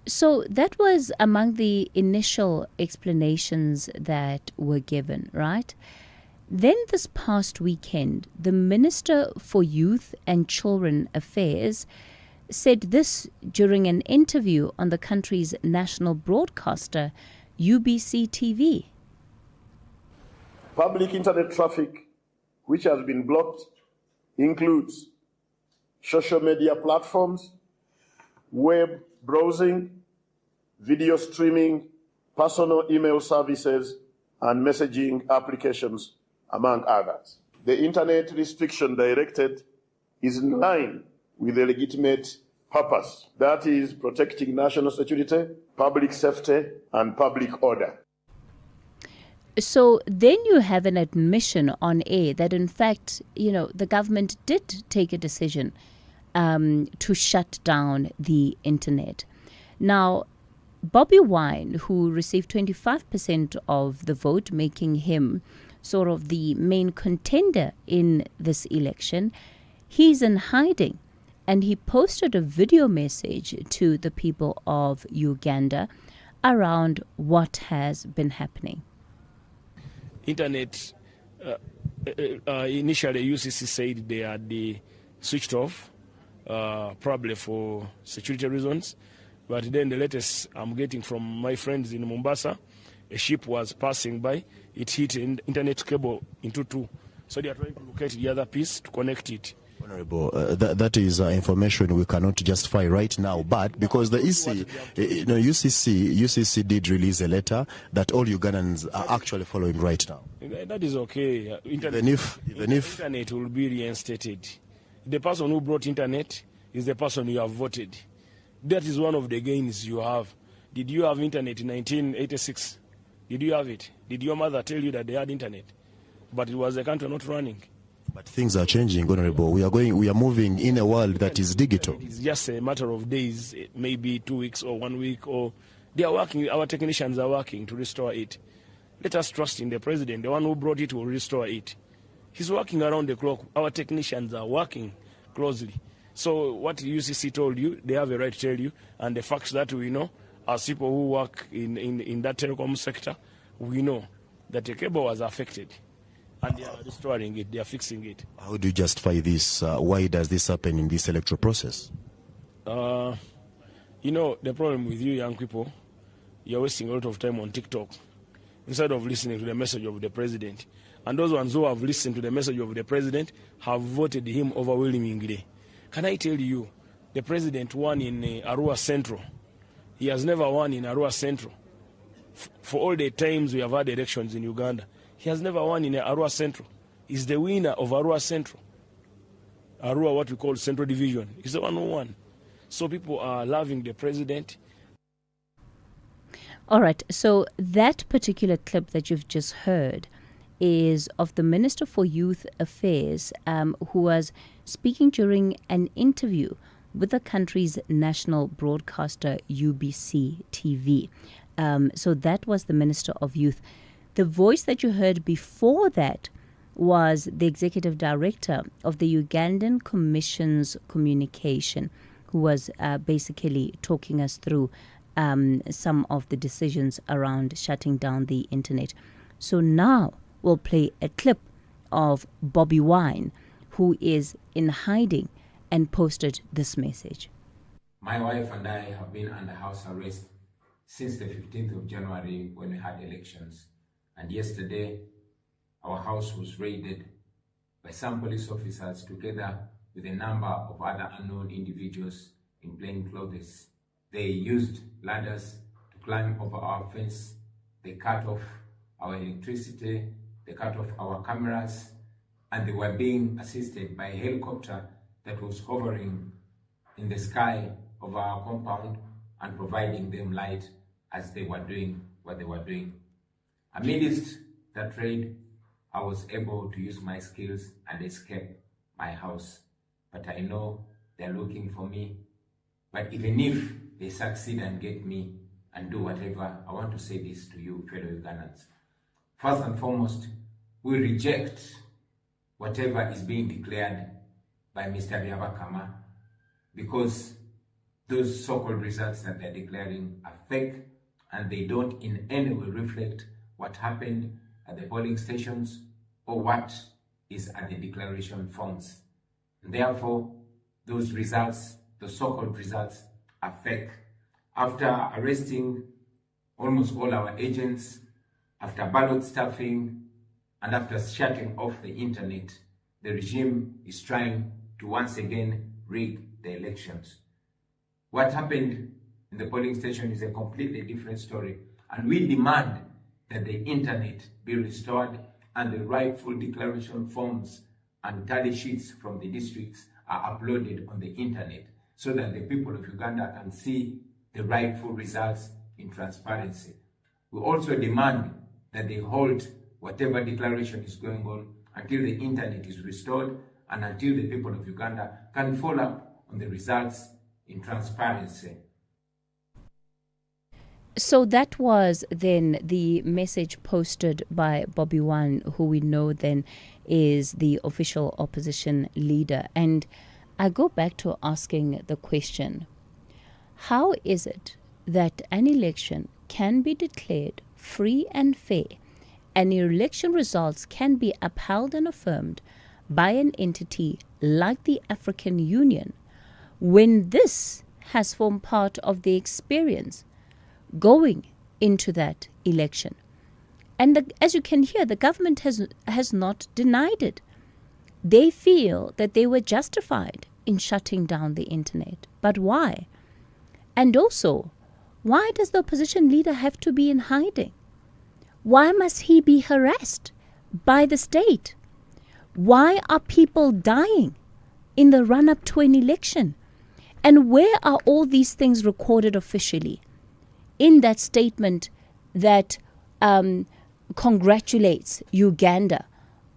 S2: So that was among the initial explanations that were given, right? Then this past weekend, the Minister for Youth and Children Affairs said this during an interview on the country's national broadcaster, UBC TV.
S8: Public internet traffic, which has been blocked, includes social media platforms, web browsing, video streaming, personal email services, and messaging applications, among others. The internet restriction directed is in line with a legitimate purpose, that is, protecting national security, public safety, and public order.
S2: So then you have an admission on air that, in fact, the government did take a decision to shut down the internet. Now, Bobby Wine, who received 25% of the vote, making him sort of the main contender in this election, he's in hiding. And he posted a video message to the people of Uganda around what has been happening.
S9: Internet, initially UCC said they had switched off, probably for security reasons. But then the latest I'm getting from my friends in Mombasa, a ship was passing by, it hit an internet cable into two. So they are trying to locate the other piece to connect it.
S10: Honorable, that is information we cannot justify right now, but because the UCC did release a letter that all Ugandans are actually following right now.
S9: That is okay.
S10: Even if
S9: internet will be reinstated, the person who brought internet is the person you have voted. That is one of the gains you have. Did you have internet in 1986? Did you have it? Did your mother tell you that they had internet? But it was the country not running.
S10: But things are changing, Honorable. We are moving in a world that is digital.
S9: It's just a matter of days, maybe 2 weeks or 1 week, or they are working. Our technicians are working to restore it. Let us trust in the president. The one who brought it will restore it. He's working around the clock. Our technicians are working closely. So what UCC told you, they have a right to tell you, and the facts that we know, as people who work in that telecom sector, we know that the cable was affected. And they are restoring it, they are fixing it.
S10: How do you justify this? Why does this happen in this electoral process?
S9: The problem with you young people, you're wasting a lot of time on TikTok instead of listening to the message of the president. And those ones who have listened to the message of the president have voted him overwhelmingly. Can I tell you, the president won in Arua Central. He has never won in Arua Central. For all the times we have had elections in Uganda, he has never won in Arua Central. He's the winner of Arua Central. Arua, what we call Central Division. He's the one who won. So people are loving the president.
S2: All right. So that particular clip that you've just heard is of the Minister for Youth Affairs, who was speaking during an interview with the country's national broadcaster, UBC TV. So that was the Minister of Youth. The voice that you heard before that was the executive director of the Ugandan Commission's communication, who was basically talking us through some of the decisions around shutting down the internet. So now we'll play a clip of Bobby Wine, who is in hiding and posted this message.
S12: My wife and I have been under house arrest since the 15th of January when we had elections. And yesterday, our house was raided by some police officers together with a number of other unknown individuals in plain clothes. They used ladders to climb over our fence. They cut off our electricity, they cut off our cameras, and they were being assisted by a helicopter that was hovering in the sky of our compound and providing them light as they were doing what they were doing. Amidst that raid, I was able to use my skills and escape my house. But I know they're looking for me. But even if they succeed and get me and do whatever, I want to say this to you, fellow Ugandans. First and foremost, we reject whatever is being declared by Mr. Byabakama, because those so-called results that they're declaring are fake and they don't in any way reflect what happened at the polling stations or what is at the declaration forms. And therefore, those results, the so-called results, are fake. After arresting almost all our agents, after ballot stuffing, and after shutting off the internet, the regime is trying to once again rig the elections. What happened in the polling station is a completely different story, and we demand that the internet be restored and the rightful declaration forms and tally sheets from the districts are uploaded on the internet so that the people of Uganda can see the rightful results in transparency. We also demand that they hold whatever declaration is going on until the internet is restored and until the people of Uganda can follow up on the results in transparency.
S2: So that was then the message posted by Bobby Wine, who we know then is the official opposition leader. And I go back to asking the question, how is it that an election can be declared free and fair and election results can be upheld and affirmed by an entity like the African Union when this has formed part of the experience going into that election? And as you can hear, the government has not denied it. they feel that they were justified in shutting down the internet. But why? And also, why does the opposition leader have to be in hiding? Why must he be harassed by the state? Why are people dying in the run-up to an election? And where are all these things recorded officially? In that statement that congratulates Uganda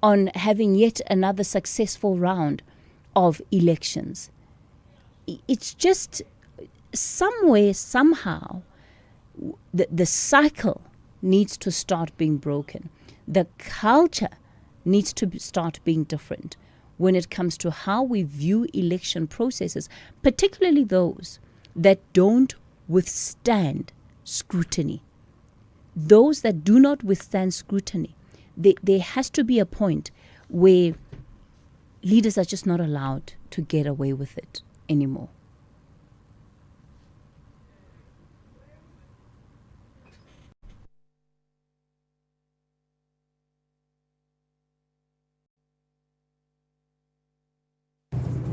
S2: on having yet another successful round of elections. It's just somewhere, somehow, the cycle needs to start being broken. The culture needs to start being different when it comes to how we view election processes, particularly those that don't withstand scrutiny. Those that do not withstand scrutiny, there has to be a point where leaders are just not allowed to get away with it anymore.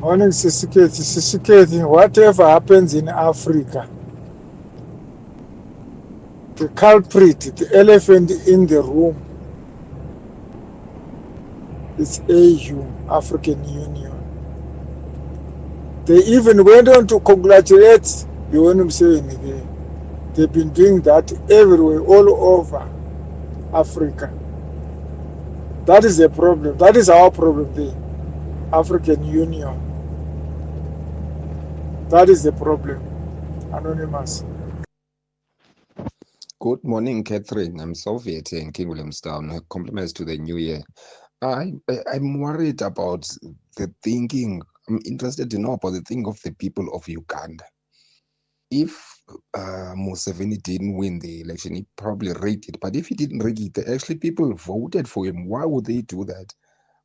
S7: Morning, Sisiketi. Whatever happens in Africa, the culprit, the elephant in the room, is AU, African Union. They even went on to congratulate the They've been doing that everywhere, all over Africa. That is the problem. That is our problem, the African Union. That is the problem. Anonymous.
S14: Good morning, Catherine. I'm Soviet in King Williamstown. Compliments to the new year. I'm worried about the thinking. I'm interested to know about the thinking of the people of Uganda. If Museveni didn't win the election, he probably rigged it. But if he didn't rig it, actually people voted for him. Why would they do that?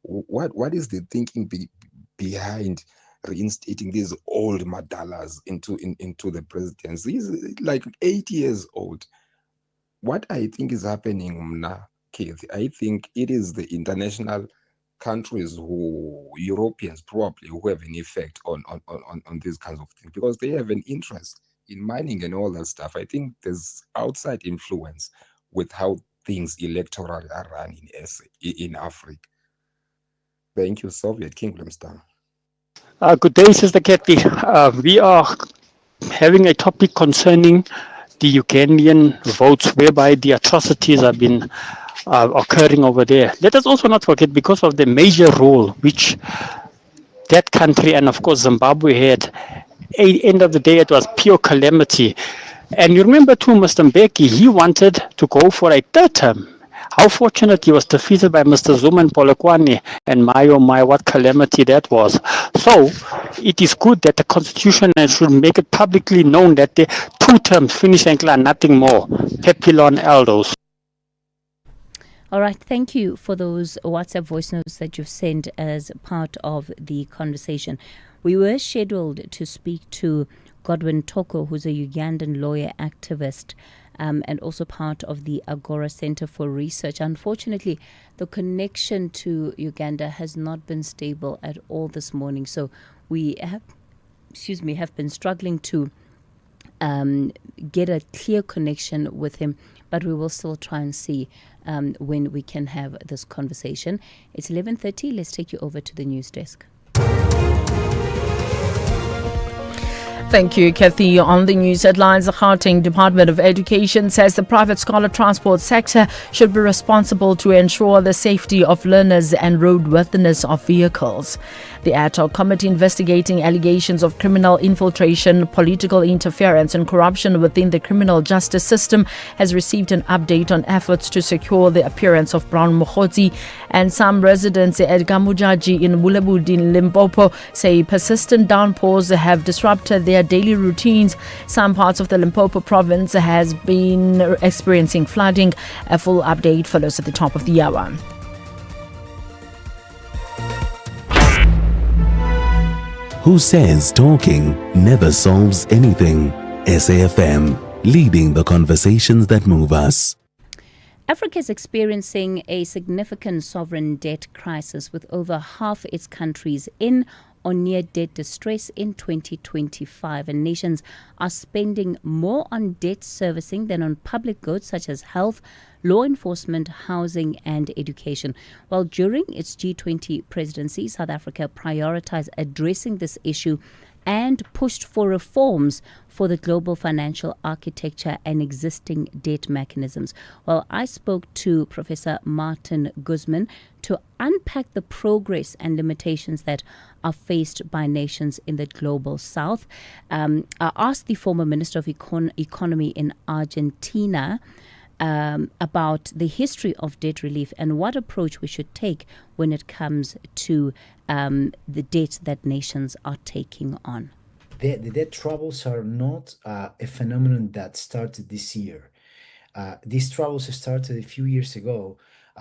S14: What is the thinking behind reinstating these old madalas into the presidency? He's like 80 years old. What I think is happening now, Keith, I think it is the international countries Europeans probably, who have an effect on these kinds of things, because they have an interest in mining and all that stuff. I think there's outside influence with how things electorally are run in Africa. Thank you, Soviet King Williamstown.
S15: Good day, Sister Cathy. We are having a topic concerning the Ugandan votes, whereby the atrocities have been occurring over there. Let us also not forget, because of the major role which that country and of course Zimbabwe had, at the end of the day it was pure calamity. And you remember too, Mr. Mbeki, he wanted to go for a third term. How fortunate he was defeated by Mr. Zuma and Polokwane, and my oh my, what calamity that was. So it is good that the constitution should make it publicly known that the 2 terms finish and nothing more. Pepilon Aldos.
S2: All right, thank you for those WhatsApp voice notes that you've sent as part of the conversation. We were scheduled to speak to Godwin Toko, who's a Ugandan lawyer activist, and also part of the Agora Center for Research. Unfortunately, the connection to Uganda has not been stable at all this morning, so we have been struggling to get a clear connection with him, but we will still try and see when we can have this conversation. It's 11:30. Let's take you over to the news desk.
S13: Thank you, Cathy. On the news headlines, the Gauteng Department of Education says the private scholar transport sector should be responsible to ensure the safety of learners and roadworthiness of vehicles. The ad hoc committee investigating allegations of criminal infiltration, political interference and corruption within the criminal justice system has received an update on efforts to secure the appearance of Brown Mokgotsi, and some residents at Gamujaji in Bulebudi in Limpopo say persistent downpours have disrupted their daily routines. Some parts of the Limpopo province has been experiencing flooding. A full update follows at the top of the hour.
S3: Who says talking never solves anything? SAFM, leading the conversations that move us.
S2: Africa is experiencing a significant sovereign debt crisis with over half its countries in or near debt distress in 2025, and nations are spending more on debt servicing than on public goods such as health, law enforcement, housing, and education. While during its G20 presidency, South Africa prioritized addressing this issue and pushed for reforms for the global financial architecture and existing debt mechanisms. Well, I spoke to Professor Martin Guzman to unpack the progress and limitations that are faced by nations in the global south. I asked the former Minister of Economy in Argentina about the history of debt relief and what approach we should take when it comes to the debt that nations are taking on.
S1: The debt troubles are not a phenomenon that started this year. These troubles started a few years ago,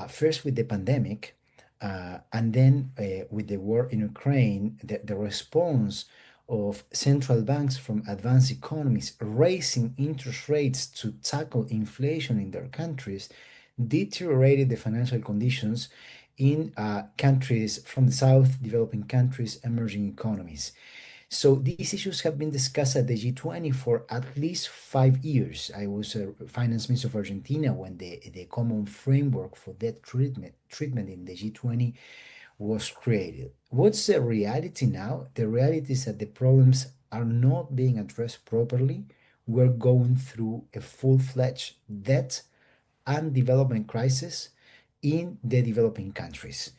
S1: first with the pandemic, and then with the war in Ukraine, the response of central banks from advanced economies raising interest rates to tackle inflation in their countries deteriorated the financial conditions in countries from the south, developing countries, emerging economies. So these issues have been discussed at the G20 for at least 5 years. I was a finance minister of Argentina when the common framework for debt treatment in the G20 was created. What's the reality now? The reality is that the problems are not being addressed properly. We're going through a full-fledged debt and development crisis in the developing countries.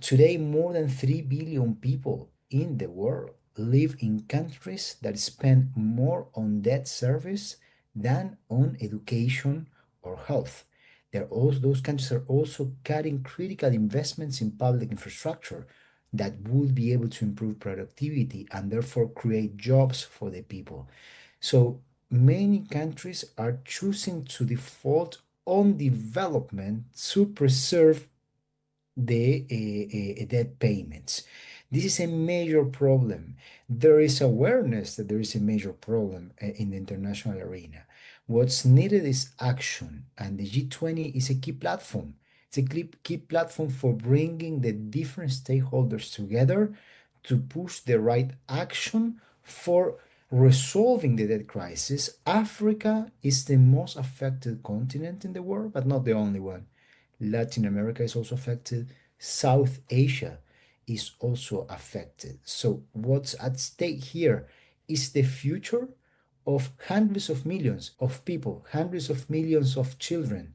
S1: Today, more than 3 billion people in the world live in countries that spend more on debt service than on education or health. Those countries are also cutting critical investments in public infrastructure that would be able to improve productivity and therefore create jobs for the people. So many countries are choosing to default on development to preserve the debt payments. This is a major problem. There is awareness that there is a major problem in the international arena. What's needed is action, and the G20 is a key platform. It's a key platform for bringing the different stakeholders together to push the right action for resolving the debt crisis. Africa is the most affected continent in the world, but not the only one. Latin America is also affected. South Asia is also affected. So what's at stake here is the future of hundreds of millions of people, hundreds of millions of children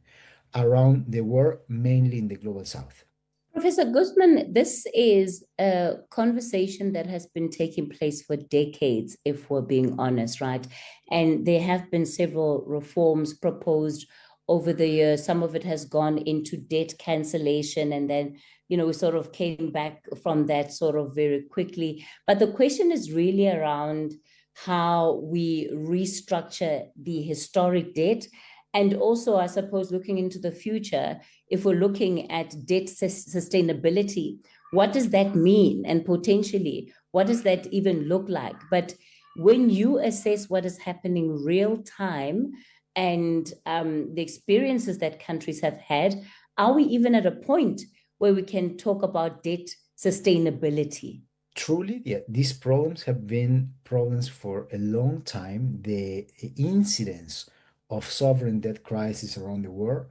S1: around the world, mainly in the global south.
S2: Professor Guzman, this is a conversation that has been taking place for decades, if we're being honest, right? And there have been several reforms proposed over the years. Some of it has gone into debt cancellation, and then, we sort of came back from that sort of very quickly. But the question is really around how we restructure the historic debt. And also, I suppose, looking into the future, if we're looking at debt sustainability, what does that mean? And potentially, what does that even look like? But when you assess what is happening real time and the experiences that countries have had, are we even at a point where we can talk about debt sustainability?
S1: Truly, yeah, these problems have been problems for a long time. The incidence of sovereign debt crisis around the world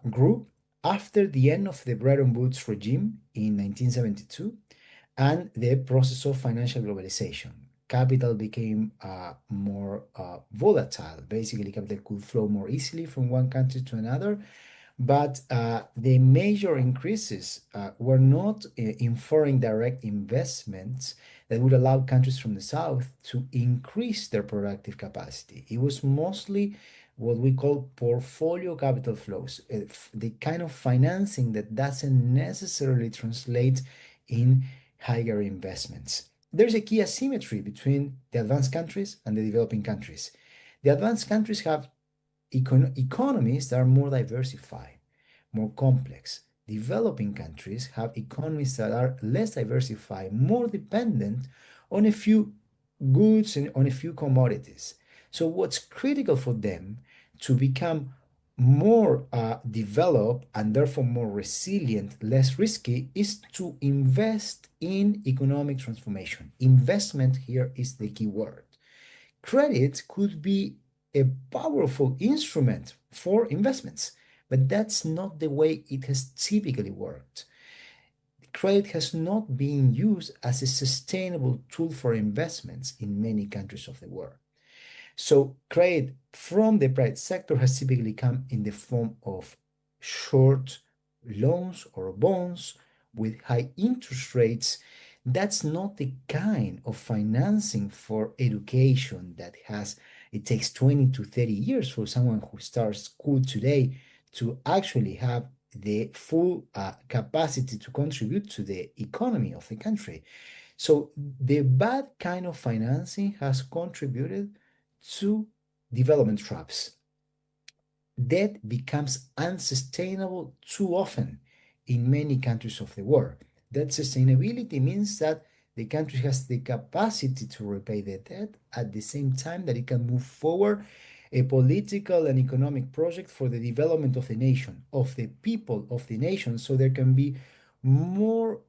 S1: grew after the end of the Bretton Woods regime in 1972 and the process of financial globalization. Capital became more volatile. Basically, capital could flow more easily from one country to another. But the major increases were not in foreign direct investments that would allow countries from the south to increase their productive capacity. It was mostly what we call portfolio capital flows, the kind of financing that doesn't necessarily translate in higher investments. There's a key asymmetry between the advanced countries and the developing countries. The advanced countries have economies that are more diversified, more complex. Developing countries have economies that are less diversified, more dependent on a few goods and on a few commodities. So what's critical for them to become more developed and therefore more resilient, less risky, is to invest in economic transformation. Investment here is the key word. Credit could be a powerful instrument for investments, but that's not the way it has typically worked. Credit has not been used as a sustainable tool for investments in many countries of the world. So credit from the private sector has typically come in the form of short loans or bonds with high interest rates. That's not the kind of financing for education that it takes 20 to 30 years for someone who starts school today to actually have the full capacity to contribute to the economy of the country. So the bad kind of financing has contributed to development traps. Debt becomes unsustainable too often in many countries of the world. That sustainability means that the country has the capacity to repay the debt at the same time that it can move forward a political and economic project for the development of the nation, of the people of the nation, so there can be more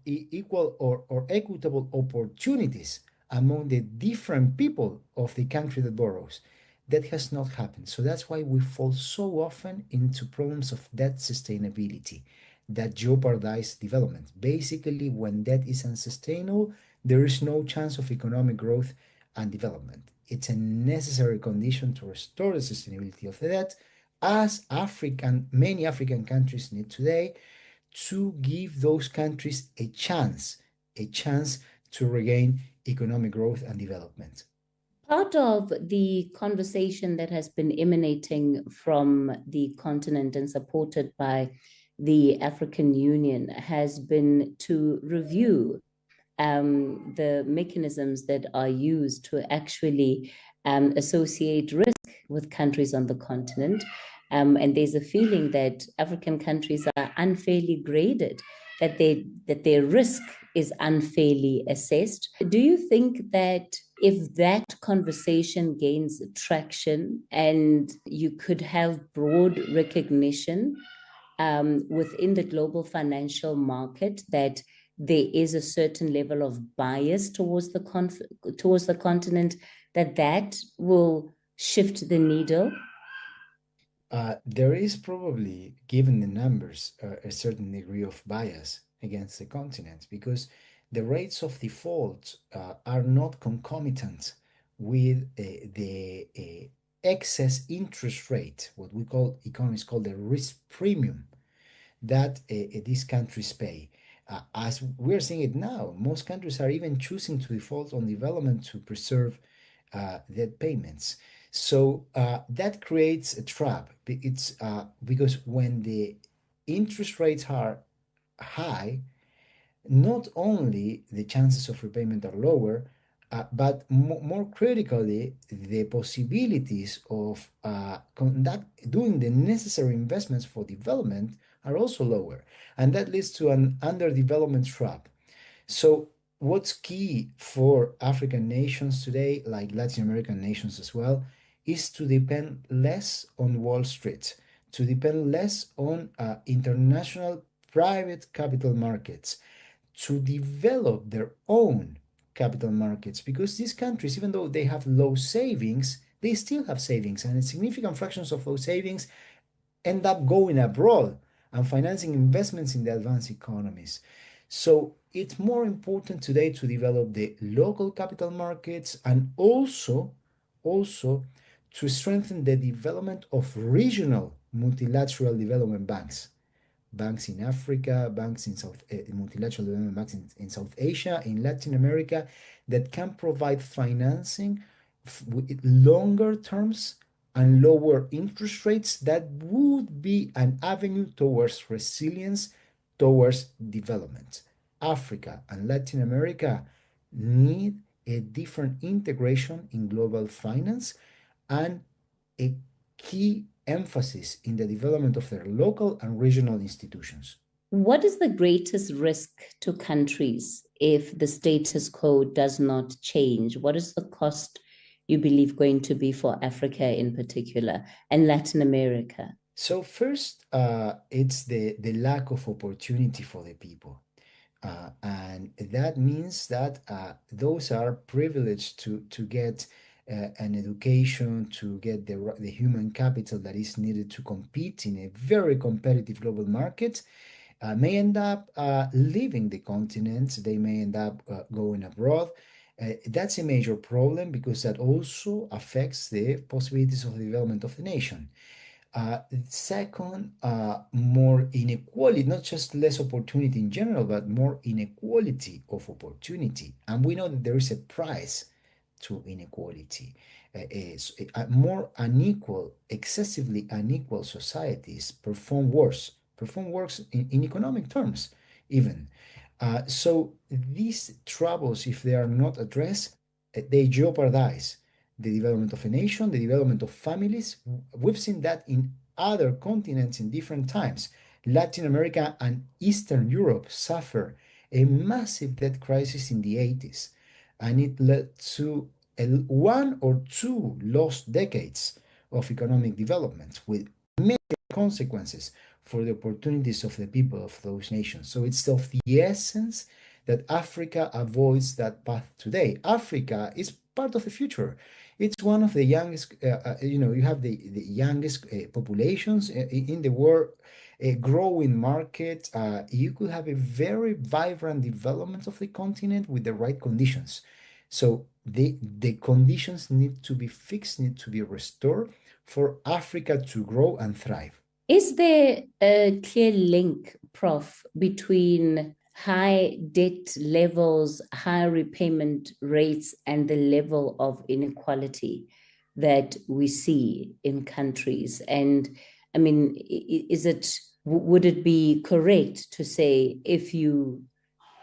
S1: equal or equitable opportunities among the different people of the country that borrows. That has not happened. So that's why we fall so often into problems of debt sustainability that jeopardize development. Basically, when debt is unsustainable, there is no chance of economic growth and development. It's a necessary condition to restore the sustainability of the debt, as many African countries need today, to give those countries a chance to regain economic growth and development.
S2: Part of the conversation that has been emanating from the continent and supported by the African Union has been to review the mechanisms that are used to actually associate risk with countries on the continent. And there's a feeling that African countries are unfairly graded, that their risk is unfairly assessed. Do you think that if that conversation gains traction and you could have broad recognition within the global financial market that there is a certain level of bias towards the continent, that will shift the needle?
S1: There is probably, given the numbers, a certain degree of bias against the continent because the rates of default are not concomitant with the excess interest rate, what we call economists call the risk premium that these countries pay. As we're seeing it now, most countries are even choosing to default on development to preserve debt payments. So that creates a trap. It's because when the interest rates are high, not only the chances of repayment are lower, but more critically, the possibilities of doing the necessary investments for development are also lower. And that leads to an underdevelopment trap. So what's key for African nations today, like Latin American nations as well, is to depend less on Wall Street, to depend less on international private capital markets, to develop their own capital markets, because these countries, even though they have low savings, they still have savings, and significant fractions of those savings end up going abroad and financing investments in the advanced economies. So it's more important today to develop the local capital markets and also to strengthen the development of regional multilateral development banks in Africa, banks in multilateral development banks in South Asia, in Latin America, that can provide financing with longer terms and lower interest rates. That would be an avenue towards resilience, towards development. Africa and Latin America need a different integration in global finance and a key emphasis in the development of their local and regional institutions.
S2: What is the greatest risk to countries if the status quo does not change? What is the cost you believe going to be for Africa in particular and Latin America?
S1: So first, it's the lack of opportunity for the people. And that means that those are privileged to get an education, to get the human capital that is needed to compete in a very competitive global market, may end up leaving the continent. They may end up going abroad. That's a major problem because that also affects the possibilities of the development of the nation. Second, more inequality, not just less opportunity in general, but more inequality of opportunity. And we know that there is a price to inequality. More unequal, excessively unequal societies perform worse in economic terms, even. So these troubles, if they are not addressed, they jeopardize the development of a nation, the development of families. We've seen that in other continents in different times. Latin America and Eastern Europe suffered a massive debt crisis in the 80s, and it led to one or two lost decades of economic development with major consequences for the opportunities of the people of those nations. So it's of the essence that Africa avoids that path today. Africa is part of the future. It's one of the youngest, you have the youngest populations in the world, a growing market. You could have a very vibrant development of the continent with the right conditions. So the conditions need to be fixed, need to be restored for Africa to grow and thrive.
S2: Is there a clear link, Prof, between high debt levels, high repayment rates, and the level of inequality that we see in countries? And I mean, would it be correct to say if you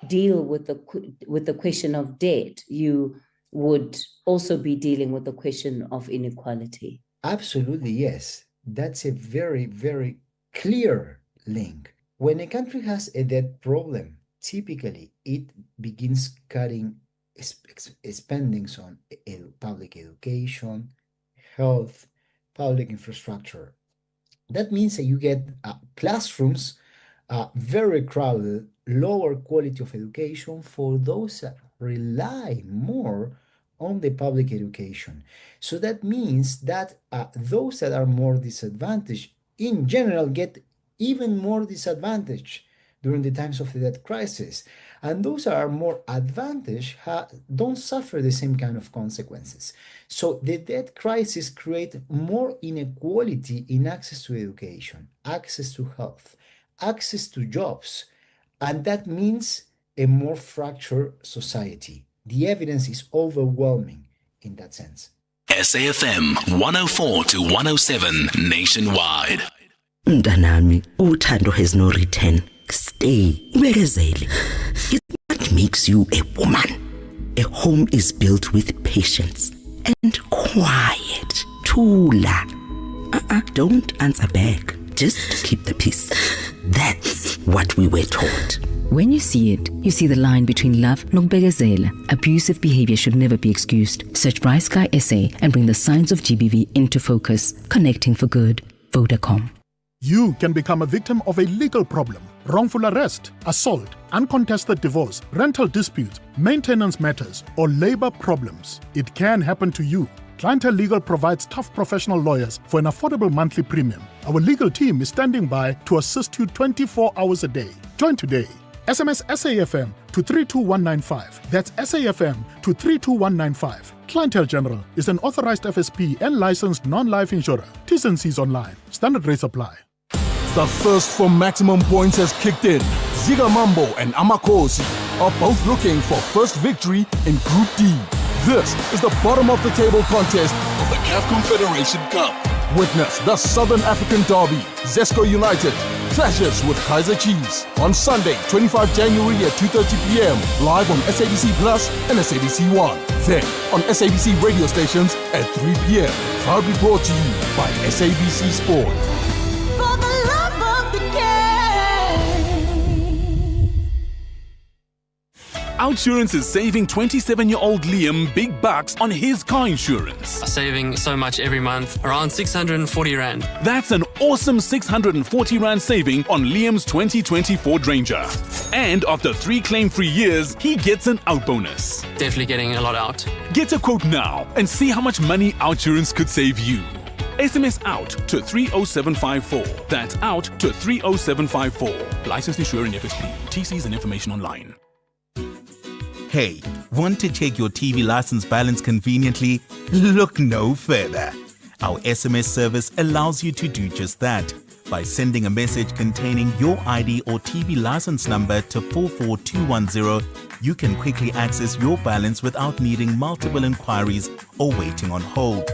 S2: deal with the question of debt, you would also be dealing with the question of inequality?
S1: Absolutely, yes. That's a very, very clear link. When a country has a debt problem, typically it begins cutting spendings on public education, health, public infrastructure. That means that you get classrooms very crowded, lower quality of education for those that rely more on the public education. So that means that those that are more disadvantaged in general get even more disadvantaged during the times of the debt crisis. And those that are more advantaged don't suffer the same kind of consequences. So the debt crisis creates more inequality in access to education, access to health, access to jobs. And that means a more fractured society. The evidence is overwhelming in that sense.
S22: SAFM 104 to 107 nationwide.
S16: Mntanami, uthando has no return. Stay. Ubekezele. It's what makes you a woman. A home is built with patience and quiet. Thula. Don't answer back. Just keep the peace. That's what we were taught.
S17: When you see it, you see the line between love and nokubekezela. Abusive behavior should never be excused. Search Bright Sky SA and bring the signs of GBV into focus. Connecting for good. Vodacom.
S21: You can become a victim of a legal problem: wrongful arrest, assault, uncontested divorce, rental dispute, maintenance matters, or labor problems. It can happen to you. Clientele Legal provides tough professional lawyers for an affordable monthly premium. Our legal team is standing by to assist you 24 hours a day. Join today. SMS SAFM to 32195. That's SAFM to 32195. Clientele General is an authorized FSP and licensed non-life insurer. T's and C's online. Standard rates apply. The thirst for maximum points has kicked in. Ziga Mambo and Amakosi are both looking for first victory in Group D. This is the bottom of the table contest of the CAF Confederation Cup. Witness the Southern African Derby, Zesco United clashes with Kaizer Chiefs on Sunday, 25 January at 2:30 p.m. live on SABC Plus and SABC 1. Then on SABC radio stations at 3 p.m. Proudly brought to you by SABC Sport.
S18: For the love of the game.
S23: Outsurance is saving 27-year-old Liam big bucks on his car insurance.
S6: Saving so much every month, around 640 Rand.
S23: That's an awesome 640 Rand saving on Liam's 2024 Ranger. And after 3 claim-free years, he gets an out bonus.
S6: Definitely getting a lot out.
S23: Get a quote now and see how much money Outsurance could save you. SMS out to 30754. That's out to 30754. Licensed insurer in FSP. TCs and information online.
S18: Hey, want to check your TV license balance conveniently? Look no further. Our SMS service allows you to do just that. By sending a message containing your ID or TV license number to 44210, you can quickly access your balance without needing multiple inquiries or waiting on hold.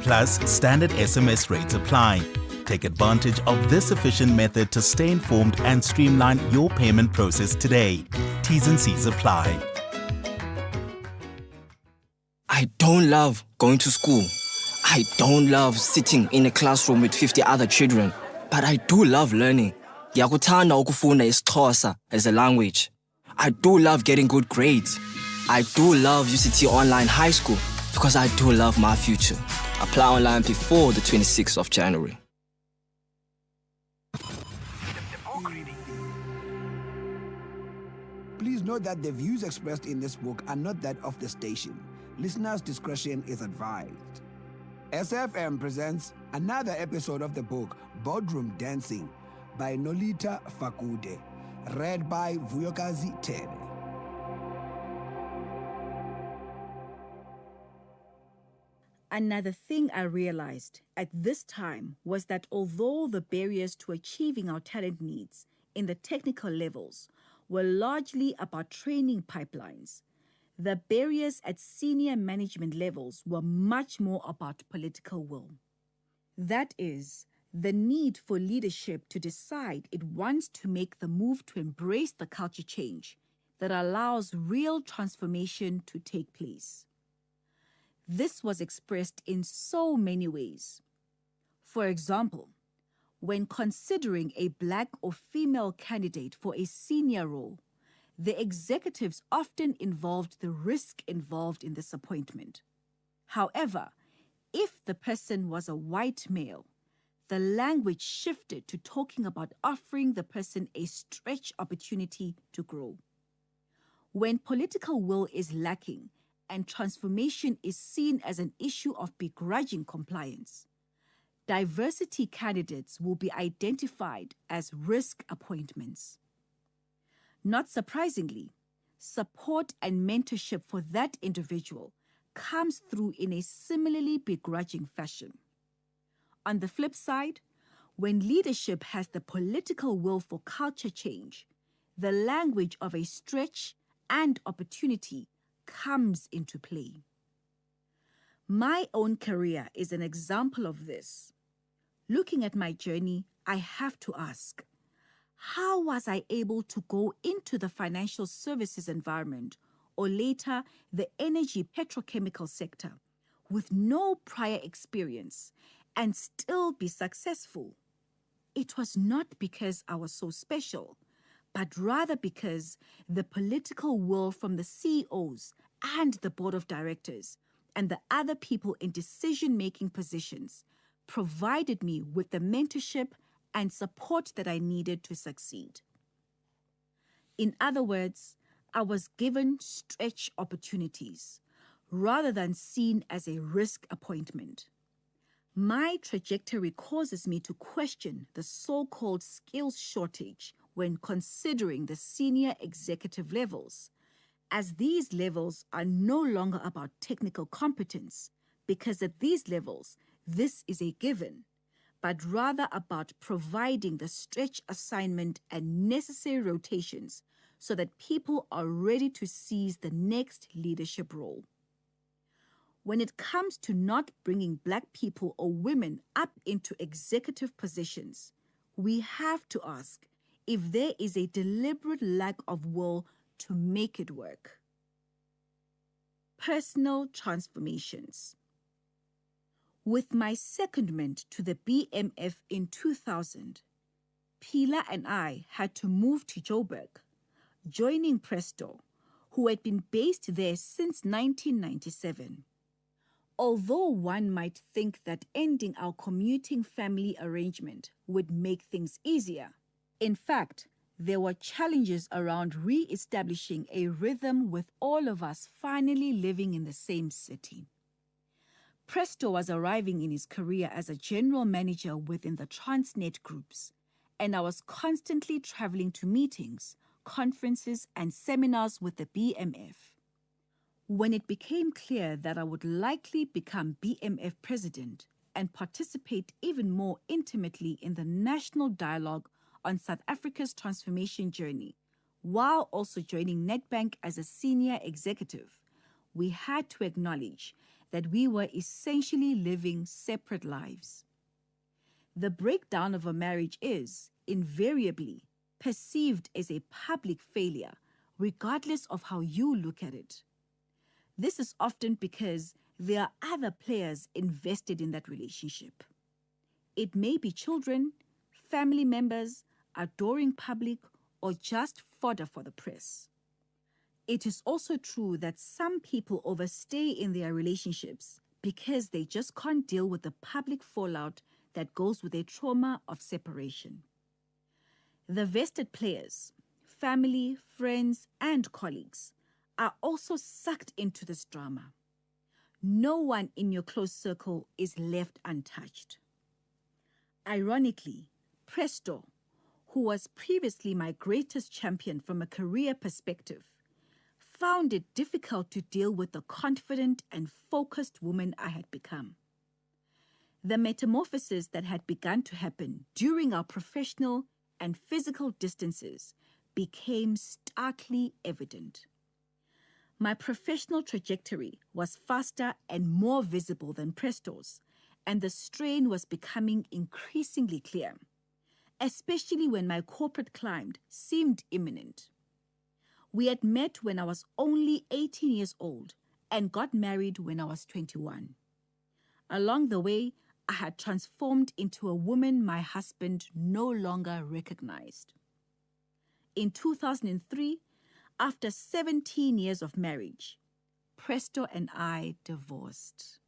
S18: Plus, standard SMS rates apply. Take advantage of this efficient method to stay informed and streamline your payment process today. T's and C's apply.
S19: I don't love going to school. I don't love sitting in a classroom with 50 other children. But I do love learning. Ngiyakuthanda ukufunda isiXhosa as a language. I do love getting good grades. I do love UCT Online High School because I do love my future. Apply online before the 26th of January.
S20: Please note that the views expressed in this book are not that of the station. Listeners' discretion is advised. SFM presents another episode of the book Boardroom Dancing by Nolita Fakude, read by Vuyokazi Tebe.
S24: Another thing I realized at this time was that although the barriers to achieving our talent needs in the technical levels were largely about training pipelines, the barriers at senior management levels were much more about political will. That is, the need for leadership to decide it wants to make the move to embrace the culture change that allows real transformation to take place. This was expressed in so many ways. For example, when considering a black or female candidate for a senior role, the executives often involved the risk involved in this appointment. However, if the person was a white male, the language shifted to talking about offering the person a stretch opportunity to grow. When political will is lacking and transformation is seen as an issue of begrudging compliance, diversity candidates will be identified as risk appointments. Not surprisingly, support and mentorship for that individual comes through in a similarly begrudging fashion. On the flip side, when leadership has the political will for culture change, the language of a stretch and opportunity comes into play. My own career is an example of this. Looking at my journey, I have to ask, how was I able to go into the financial services environment or later the energy petrochemical sector with no prior experience and still be successful? It was not because I was so special, but rather because the political will from the CEOs and the board of directors and the other people in decision-making positions provided me with the mentorship and support that I needed to succeed. In other words, I was given stretch opportunities rather than seen as a risk appointment. My trajectory causes me to question the so-called skills shortage when considering the senior executive levels, as these levels are no longer about technical competence, because at these levels, this is a given, but rather about providing the stretch assignment and necessary rotations so that people are ready to seize the next leadership role. When it comes to not bringing Black people or women up into executive positions, we have to ask if there is a deliberate lack of will to make it work. Personal transformations. With my secondment to the BMF in 2000, Pila and I had to move to Joburg. joining Presto, who had been based there since 1997. Although one might think that ending our commuting family arrangement would make things easier, in fact, there were challenges around re-establishing a rhythm with all of us finally living in the same city. Presto was arriving in his career as a general manager within the Transnet groups, and I was constantly traveling to meetings, conferences, and seminars with the BMF. When it became clear that I would likely become BMF president and participate even more intimately in the national dialogue on South Africa's transformation journey, while also joining Nedbank as a senior executive, we had to acknowledge that we were essentially living separate lives. The breakdown of a marriage is, invariably, perceived as a public failure, regardless of how you look at it. This is often because there are other players invested in that relationship. It may be children, family members, adoring public, or just fodder for the press. It is also true that some people overstay in their relationships because they just can't deal with the public fallout that goes with a trauma of separation. The vested players, family, friends, and colleagues, are also sucked into this drama. No one in your close circle is left untouched. Ironically, Presto, who was previously my greatest champion from a career perspective, found it difficult to deal with the confident and focused woman I had become. The metamorphosis that had begun to happen during our professional and physical distances became starkly evident. My professional trajectory was faster and more visible than Presto's, and the strain was becoming increasingly clear, especially when my corporate climb seemed imminent. We had met when I was only 18 years old and got married when I was 21. Along the way, I had transformed into a woman my husband no longer recognized. In 2003, after 17 years of marriage, Presto and I divorced.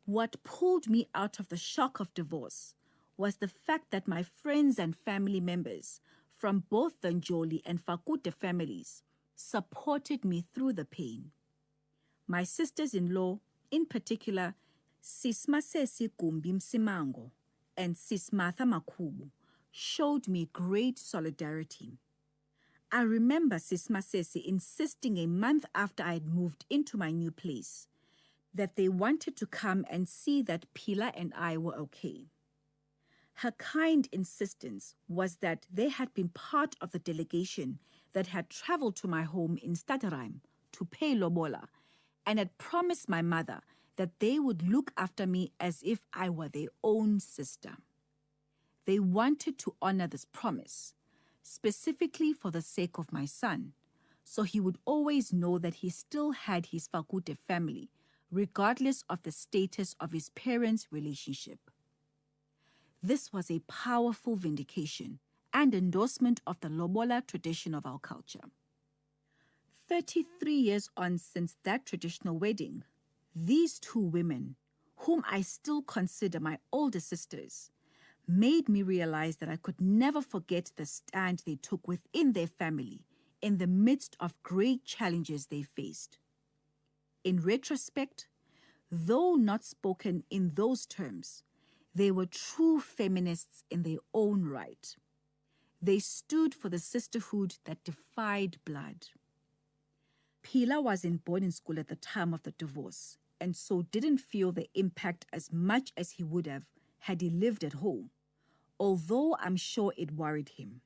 S24: What pulled me out of the shock of divorce was the fact that my friends and family members from both the Njoli and Fakute families supported me through the pain. My sisters-in-law, in particular, Sis Masesi Gumbi Msimango and Sis Martha Makubu, showed me great solidarity. I remember Sis Masesi insisting a month after I had moved into my new place that they wanted to come and see that Pila and I were okay. Her kind insistence was that they had been part of the delegation that had traveled to my home in Stadtreim to pay lobola and had promised my mother that they would look after me as if I were their own sister. They wanted to honor this promise, specifically for the sake of my son, so he would always know that he still had his Fakute family, regardless of the status of his parents' relationship. This was a powerful vindication and endorsement of the lobola tradition of our culture. 33 years on since that traditional wedding, these two women, whom I still consider my older sisters, made me realize that I could never forget the stand they took within their family in the midst of great challenges they faced. In retrospect, though not spoken in those terms, they were true feminists in their own right. They stood for the sisterhood that defied blood. Pila was in boarding school at the time of the divorce, and so didn't feel the impact as much as he would have had he lived at home, although I'm sure it worried him.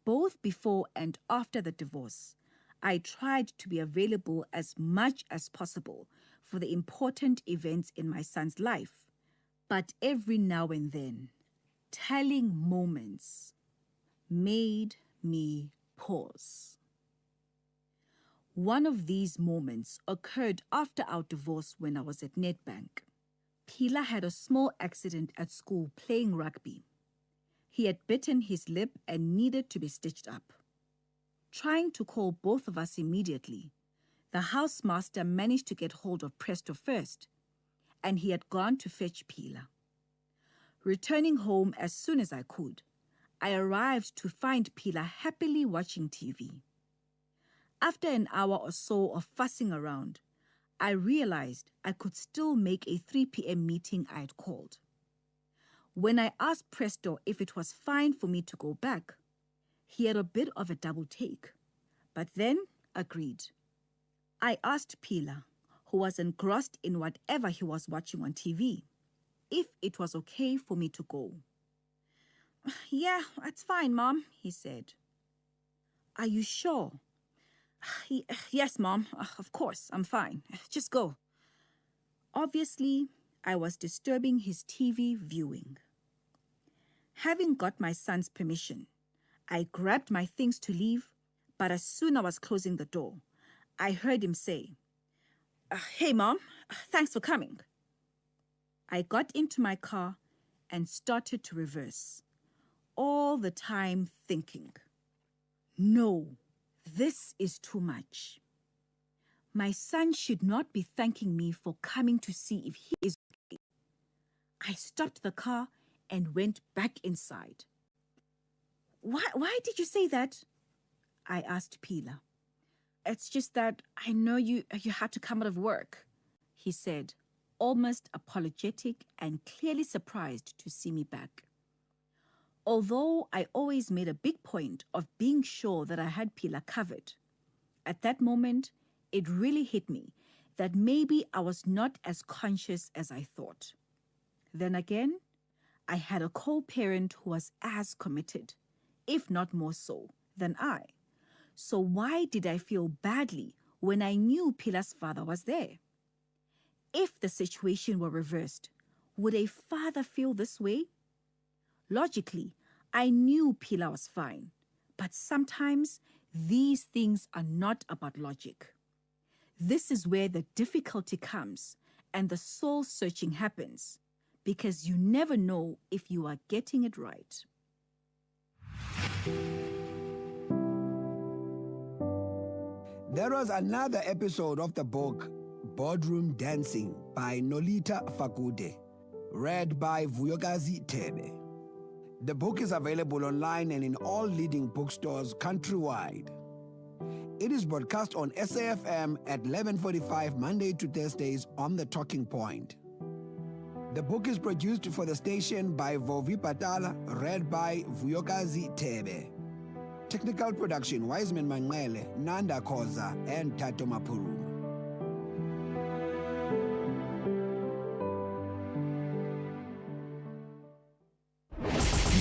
S24: Both before and after the divorce, I tried to be available as much as possible for the important events in my son's life, but every now and then, telling moments made me pause. One of these moments occurred after our divorce when I was at Nedbank. Pila had a small accident at school playing rugby. He had bitten his lip and needed to be stitched up. Trying to call both of us immediately, the housemaster managed to get hold of Presto first, and he had gone to fetch Pila. Returning home as soon as I could, I arrived to find Pila happily watching TV. After an hour or so of fussing around, I realized I could still make a 3 p.m. meeting I had called. When I asked Presto if it was fine for me to go back, he had a bit of a double take, but then agreed. I asked Pila, who was engrossed in whatever he was watching on TV, if it was okay for me to go. "Yeah, it's fine, Mom," he said. "Are you sure?" "Yes, Mom, of course, I'm fine. Just go." Obviously, I was disturbing his TV viewing. Having got my son's permission, I grabbed my things to leave, but as soon as I was closing the door, I heard him say, "Hey, Mom, thanks for coming." I got into my car and started to reverse, all the time thinking, no, this is too much. My son should not be thanking me for coming to see if he is okay. I stopped the car and went back inside. Why did you say that?" I asked Pila. "It's just that I know you had to come out of work," he said, almost apologetic and clearly surprised to see me back. Although I always made a big point of being sure that I had Pila covered, at that moment, it really hit me that maybe I was not as conscious as I thought. Then again, I had a co-parent who was as committed, if not more so, than I. So why did I feel badly when I knew Pila's father was there? If the situation were reversed, would a father feel this way? Logically, I knew Pila was fine, but sometimes these things are not about logic. This is where the difficulty comes and the soul-searching happens, because you never know if you are getting it right.
S20: There was another episode of the book Boardroom Dancing by Nolita Fakude, read by Vuyokazi Tebe. The book is available online and in all leading bookstores countrywide. It is broadcast on SAFM at 11:45 Monday to Thursdays on The Talking Point. The book is produced for the station by Vovi Patala, read by Vuyokazi Tebe. Technical production, Wiseman Manele, Nanda Koza, and Tato Mapuru.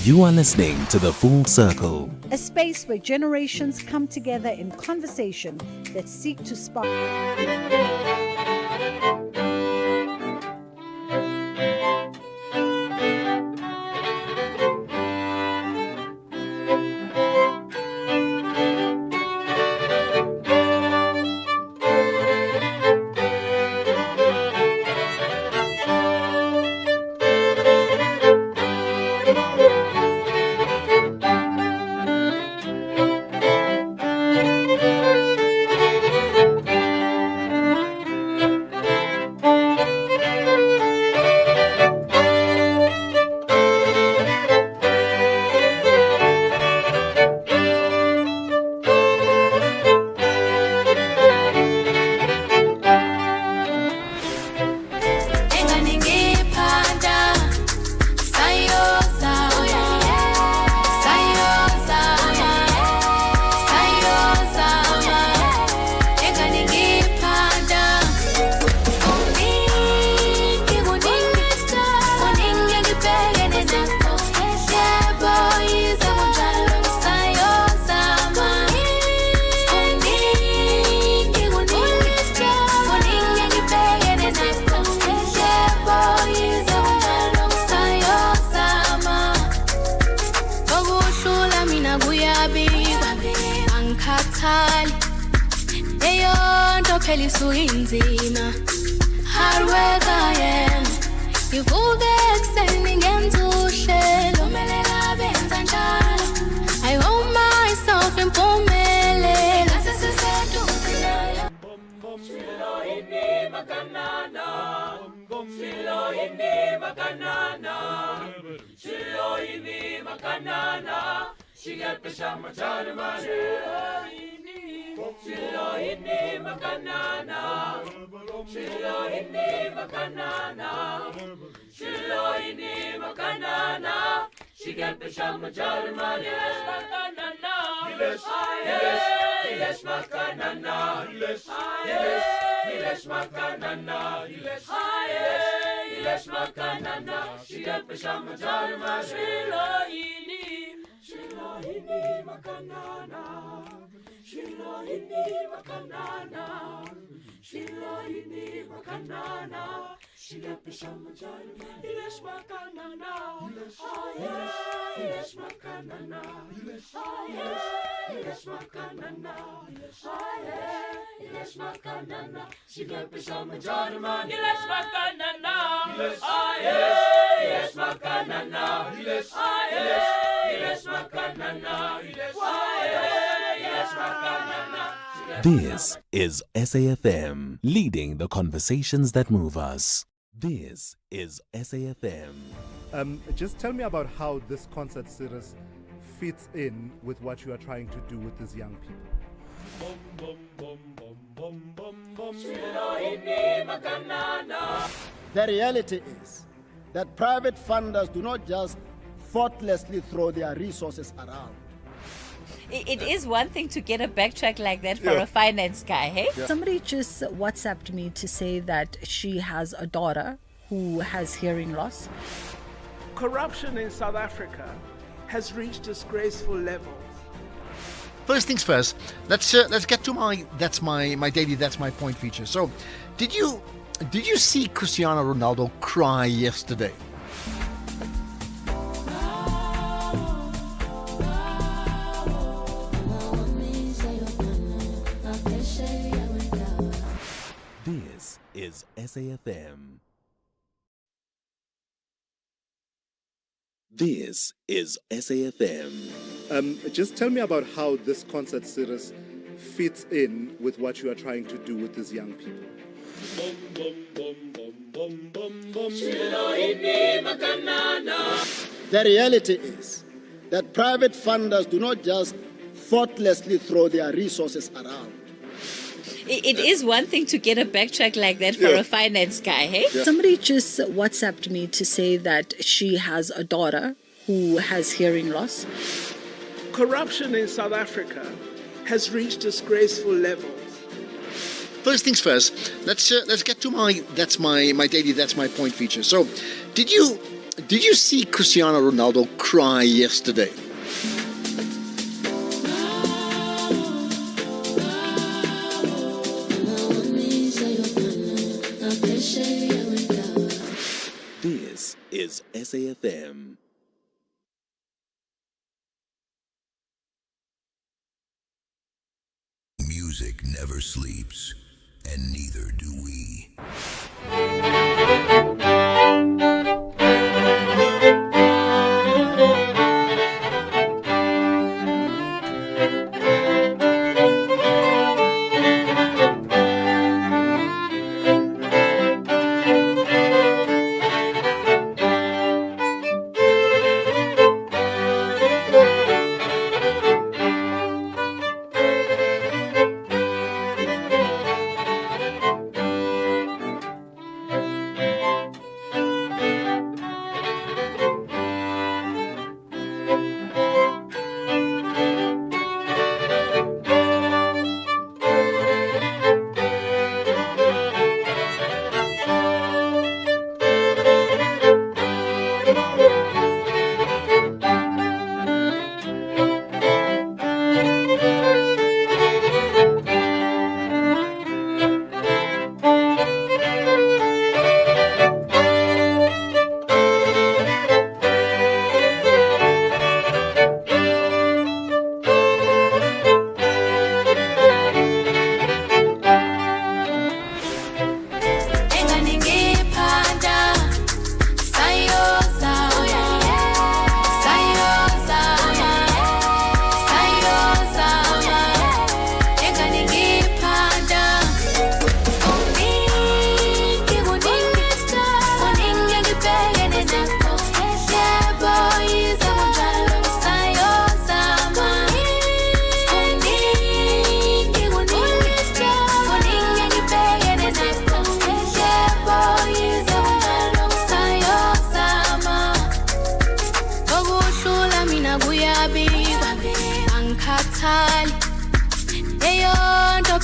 S3: You are listening to The Full Circle.
S4: A space where generations come together in conversation that seek to spark.
S5: Ivuke ekuseni ngenza uhlelo, kumele benza Shiloini makanana, Shiloini makanana, Shigepisha macharma, Shiloini makanana, Shiloini makanana, Shiloini makanana, Shigepisha macharma, Yilesh makanana, Yilesh makanana, Yilesh makanana, Yilesh makanana, Shigepisha macharma, Shiloini makanana, Shiloini makanana, Shiloini makanana, Shigepisha macharma, Yilesh makanana, Yilesh makanana, Yilesh makanana, Yilesh makanana, Shigepisha macharma, Yilesh makanana, Yilesh makanana, Yilesh makanana, Yilesh makanana.
S3: This is SAFM, leading the conversations that move us. This is SAFM.
S8: Just tell me about how this concert series fits in with what you are trying to do with these young people.
S10: The reality is that private funders do not just thoughtlessly throw their resources around.
S2: It is one thing to get a backtrack like that for a finance guy, hey?
S4: Somebody just WhatsApped me to say that she has a daughter who has hearing loss.
S11: Corruption in South Africa has reached disgraceful levels.
S25: First things first, let's get to my daily that's my point feature. So, did you see Cristiano Ronaldo cry yesterday?
S3: This is SAFM. This is SAFM.
S8: Just tell me about how this concert series fits in with what you are trying to do with these young people.
S10: The reality is that private funders do not just thoughtlessly throw their resources around.
S2: It is one thing to get a backtrack like that for a finance guy, hey?
S4: Somebody just WhatsApped me to say that she has a daughter who has hearing loss.
S11: Corruption in South Africa has reached disgraceful levels.
S25: First things first, let's get to my daily that's my point feature. So, did you see Cristiano Ronaldo cry yesterday?
S3: This is SAFM.
S26: Music never sleeps, and neither do we.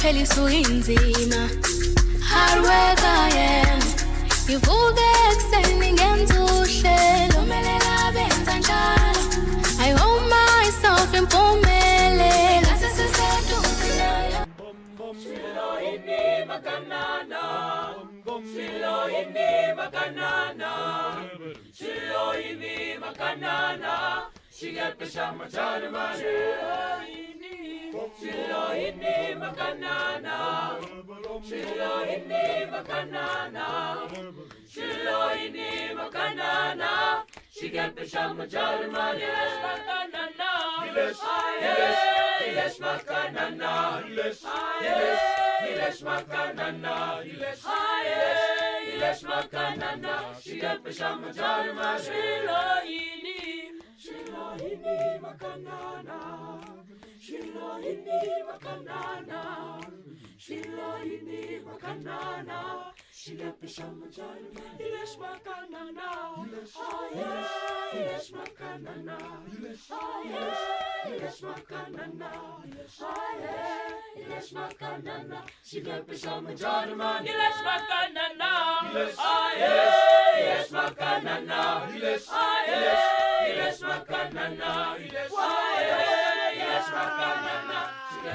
S7: phela isuyinzima. Hard work I am. Ngivuke ekuseni ngenza uhlelo, melela benza njalo. I hold myself impumelelo. Sesiseduze nayo.
S5: Shilo ini makanana. Shilo ini makanana. Shilo ini makanana. Shigepisha macharma. Shilo ini makanana. Shilo ini makanana. Shilo ini makanana. Shigepisha macharma. Yes makanana. Yes makanana. Yes makanana. Yes makanana. Shigepisha macharma. Shilo ini makanana. Shilo ini makanana. Shilo ini makanana. Shigepisha macharma. Yes makanana. Yes makanana. Yes makanana. Yes makanana. Shigepisha macharma. Yes makanana. Yes makanana. Yes makanana. Yes makanana.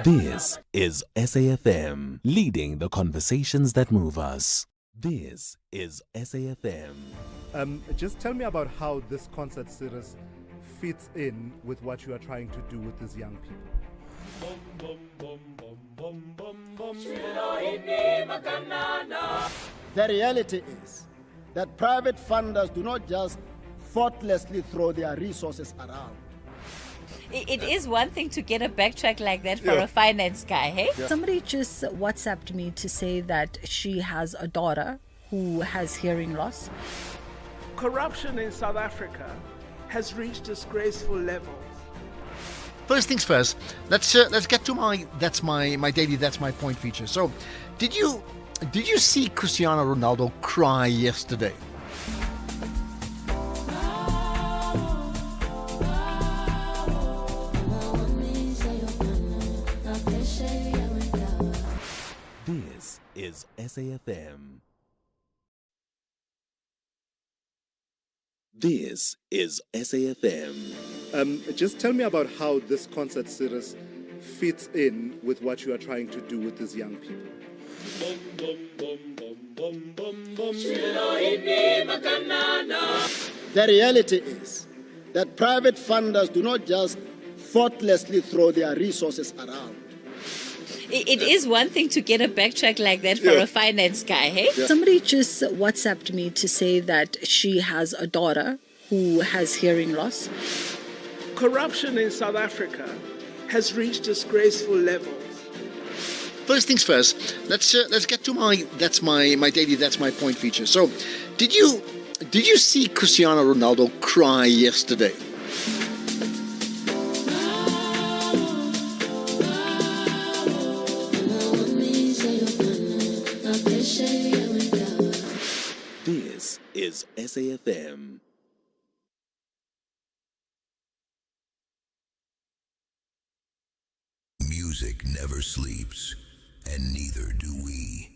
S3: This is SAFM, leading the conversations that move us. This is SAFM.
S8: Just tell me about how this concert series fits in with what you are trying to do with these young people.
S10: The reality is that private funders do not just thoughtlessly throw their resources around.
S2: It is one thing to get a backtrack like that for a finance guy, hey?
S4: Somebody just WhatsApped me to say that she has a daughter who has hearing loss.
S11: Corruption in South Africa has reached disgraceful levels.
S25: First things first, let's get to my daily that's my point feature. So, did you see Cristiano Ronaldo cry yesterday?
S3: This is SAFM. This is SAFM.
S8: Just tell me about how this concert series fits in with what you are trying to do with these young people.
S10: The reality is that private funders do not just thoughtlessly throw their resources around.
S2: It is one thing to get a backtrack like that for a finance guy, hey?
S4: Somebody just WhatsApped me to say that she has a daughter who has hearing loss.
S11: Corruption in South Africa has reached disgraceful levels.
S25: First things first, let's get to my daily that's my point feature. So, did you see Cristiano Ronaldo cry yesterday?
S3: This is SAFM.
S26: Music never sleeps, and neither do we.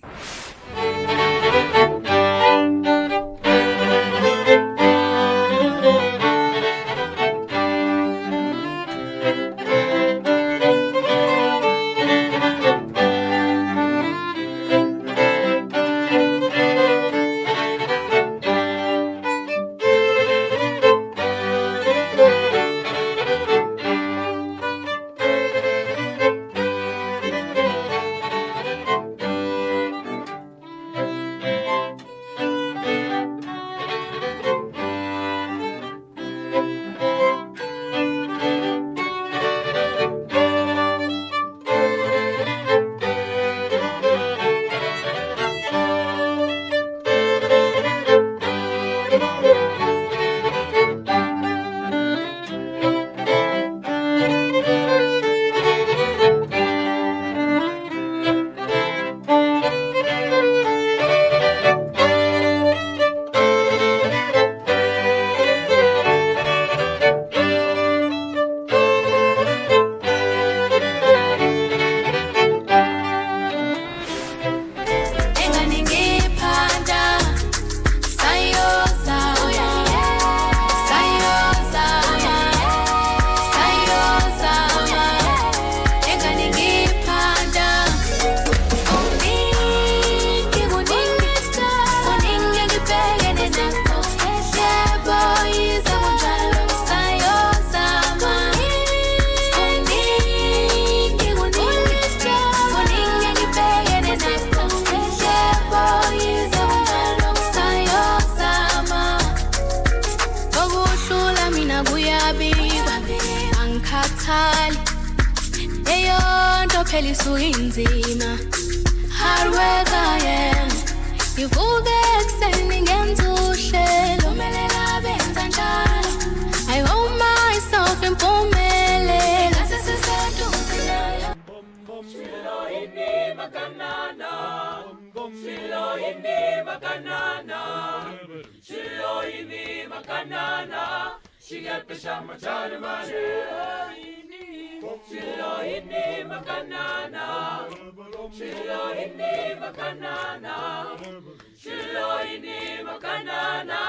S7: phela isuke inzima. Hard work I am. Ngivuke ekuseni ngenza uhlelo, umelela benza njalo. I hold myself impumelelo. Sesiseduze nayo.
S5: Shilo ini makanana. Shilo ini makanana. Shilo ini makanana. Shigepisha machana mane. Shilo ini makanana. Shilo ini makanana. Shilo ini makanana.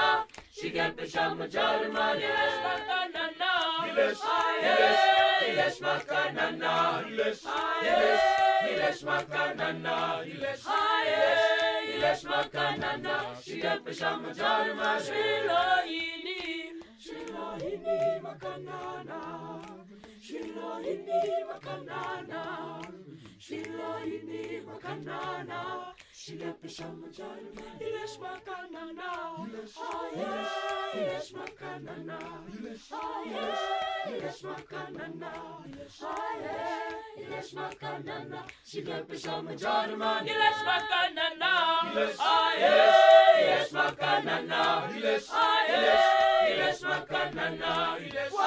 S5: Shigepisha machana mane. Makanana. Ilesh makanana. Ilesh makanana. Ilesh makanana. Shigepisha machana mane. Shilo ini makanana. Shilo ini makanana. Shilo ini makanana. Shigepisha machana. Ilesh makanana. Ilesh makanana. Ilesh makanana. Ilesh makanana. Shigepisha machana. Ilesh makanana. Ilesh makanana. Ilesh makanana. Ilesh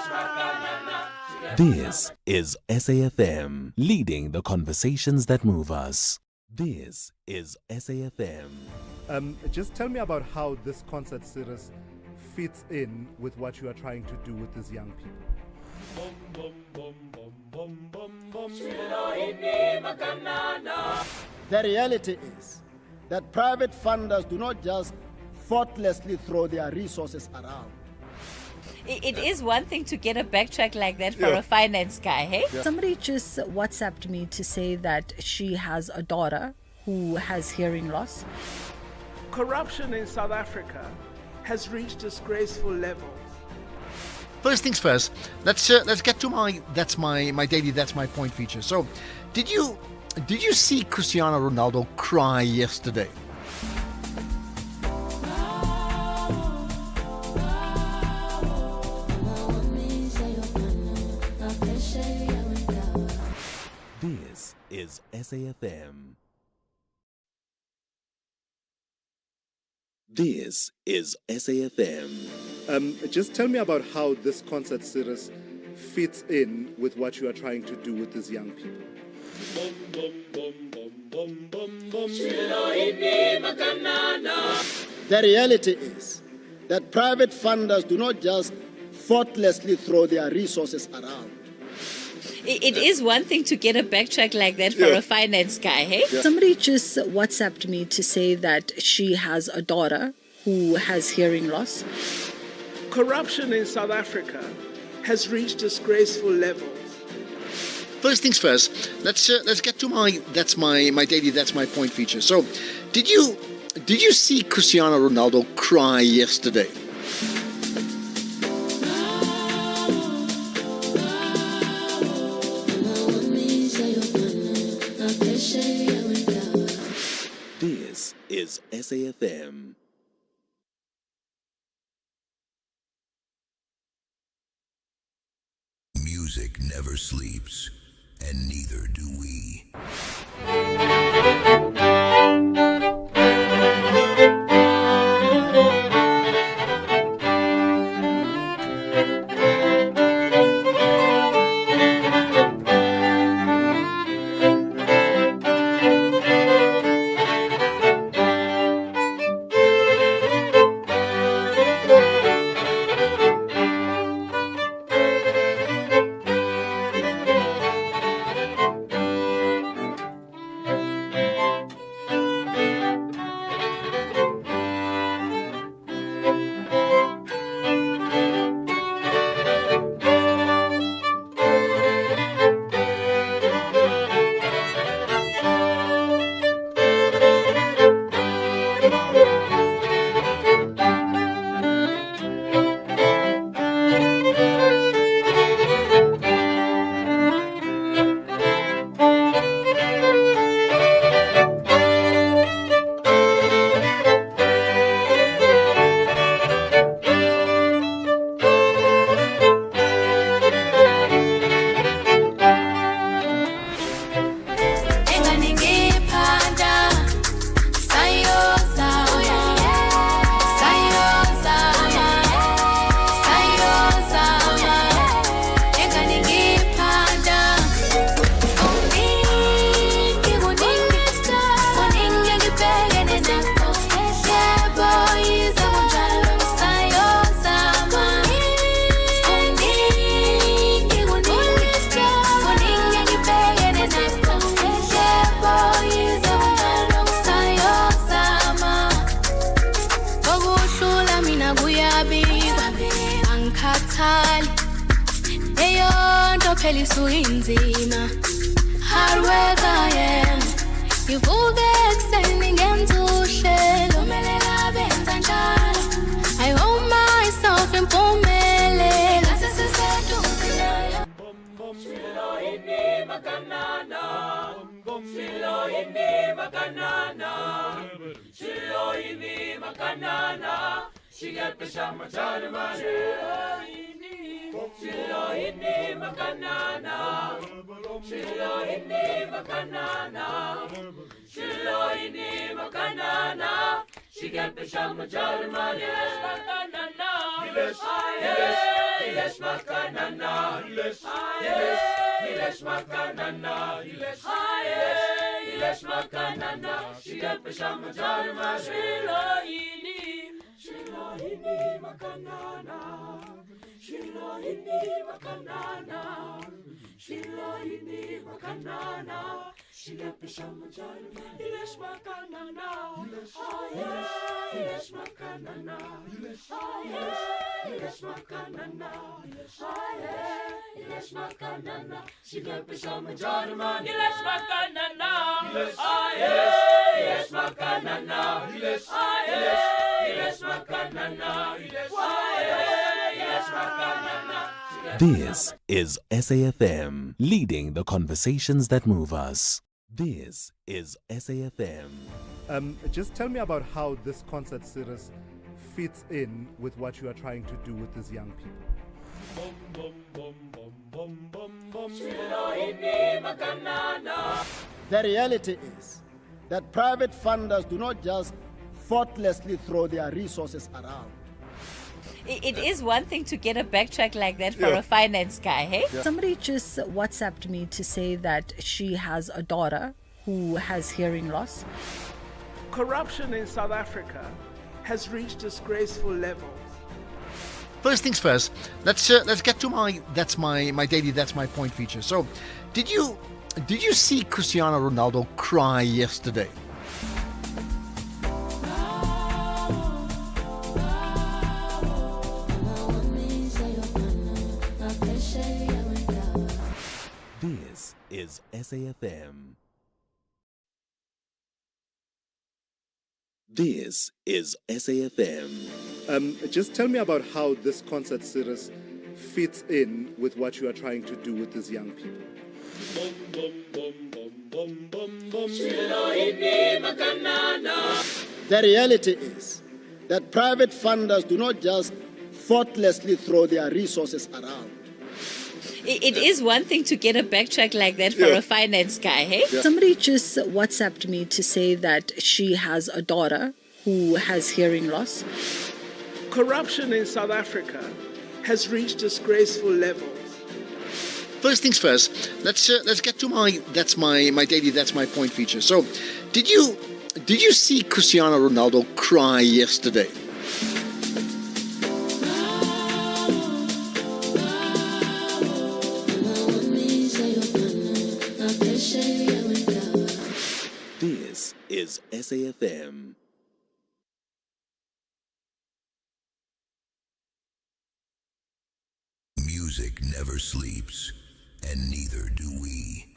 S5: makanana.
S3: This is SAFM, leading the conversations that move us. This is SAFM.
S8: Just tell me about how this concert series fits in with what you are trying to do with these young people.
S10: The reality is that private funders do not just thoughtlessly throw their resources around.
S2: It is one thing to get a backtrack like that for a finance guy, hey?
S4: Somebody just WhatsApped me to say that she has a daughter who has hearing loss.
S11: Corruption in South Africa has reached disgraceful levels.
S25: First things first, let's get to my daily that's my point feature. So, did you see Cristiano Ronaldo cry yesterday?
S3: This is SAFM. This is SAFM.
S8: Just tell me about how this concert series fits in with what you are trying to do with these young people.
S10: The reality is that private funders do not just thoughtlessly throw their resources around.
S2: It is one thing to get a backtrack like that for a finance guy, hey?
S4: Somebody just WhatsApped me to say that she has a daughter who has hearing loss.
S11: Corruption in South Africa has reached disgraceful levels.
S25: First things first, let's get to my daily that's my point feature. So, did you see Cristiano Ronaldo cry yesterday?
S3: This is SAFM.
S26: Music never sleeps, and neither do we.
S7: lisuke inzima. Hard work I am. Ngivuke ekuseni ngenza uhlelo, melela benza njalo. I hold myself impumelelo. Sesiseduze nayo.
S5: Shilo ini makanana. Shilo ini makanana. Shilo ini makanana. She got the shama charma. Shilo ini makanana. Shilo ini makanana. Shilo ini makanana. She got the shama charma. Yes, makanana. Yes, makanana. Yes, makanana. Yes, makanana. She got the shama charma. Shilo ini makanana. Shilo ini makanana. Shilo ini makanana. She got the shama charma. Yes, makanana. Yes, makanana. Yes, makanana. Yes, makanana. She got the shama charma. Yes, makanana. Yes, makanana. Yes, makanana. Yes, makanana.
S3: This is SAFM, leading the conversations that move us. This is SAFM.
S8: Just tell me about how this concert series fits in with what you are trying to do with these young people.
S10: The reality is that private funders do not just thoughtlessly throw their resources around.
S2: It is one thing to get a backtrack like that for a finance guy, hey?
S4: Somebody just WhatsApped me to say that she has a daughter who has hearing loss.
S11: Corruption in South Africa has reached disgraceful levels.
S25: First things first, let's get to my daily that's my point feature. So, did you see Cristiano Ronaldo cry yesterday?
S3: This is SAFM. This is SAFM.
S8: Just tell me about how this concert series fits in with what you are trying to do with these young people.
S10: The reality is that private funders do not just thoughtlessly throw their resources around.
S2: It is one thing to get a backtrack like that for a finance guy, hey?
S4: Somebody just WhatsApped me to say that she has a daughter who has hearing loss.
S11: Corruption in South Africa has reached disgraceful levels.
S25: First things first, let's get to my daily that's my point feature. So, did you see Cristiano Ronaldo cry yesterday?
S3: This is SAFM.
S26: Music never sleeps, and neither do we.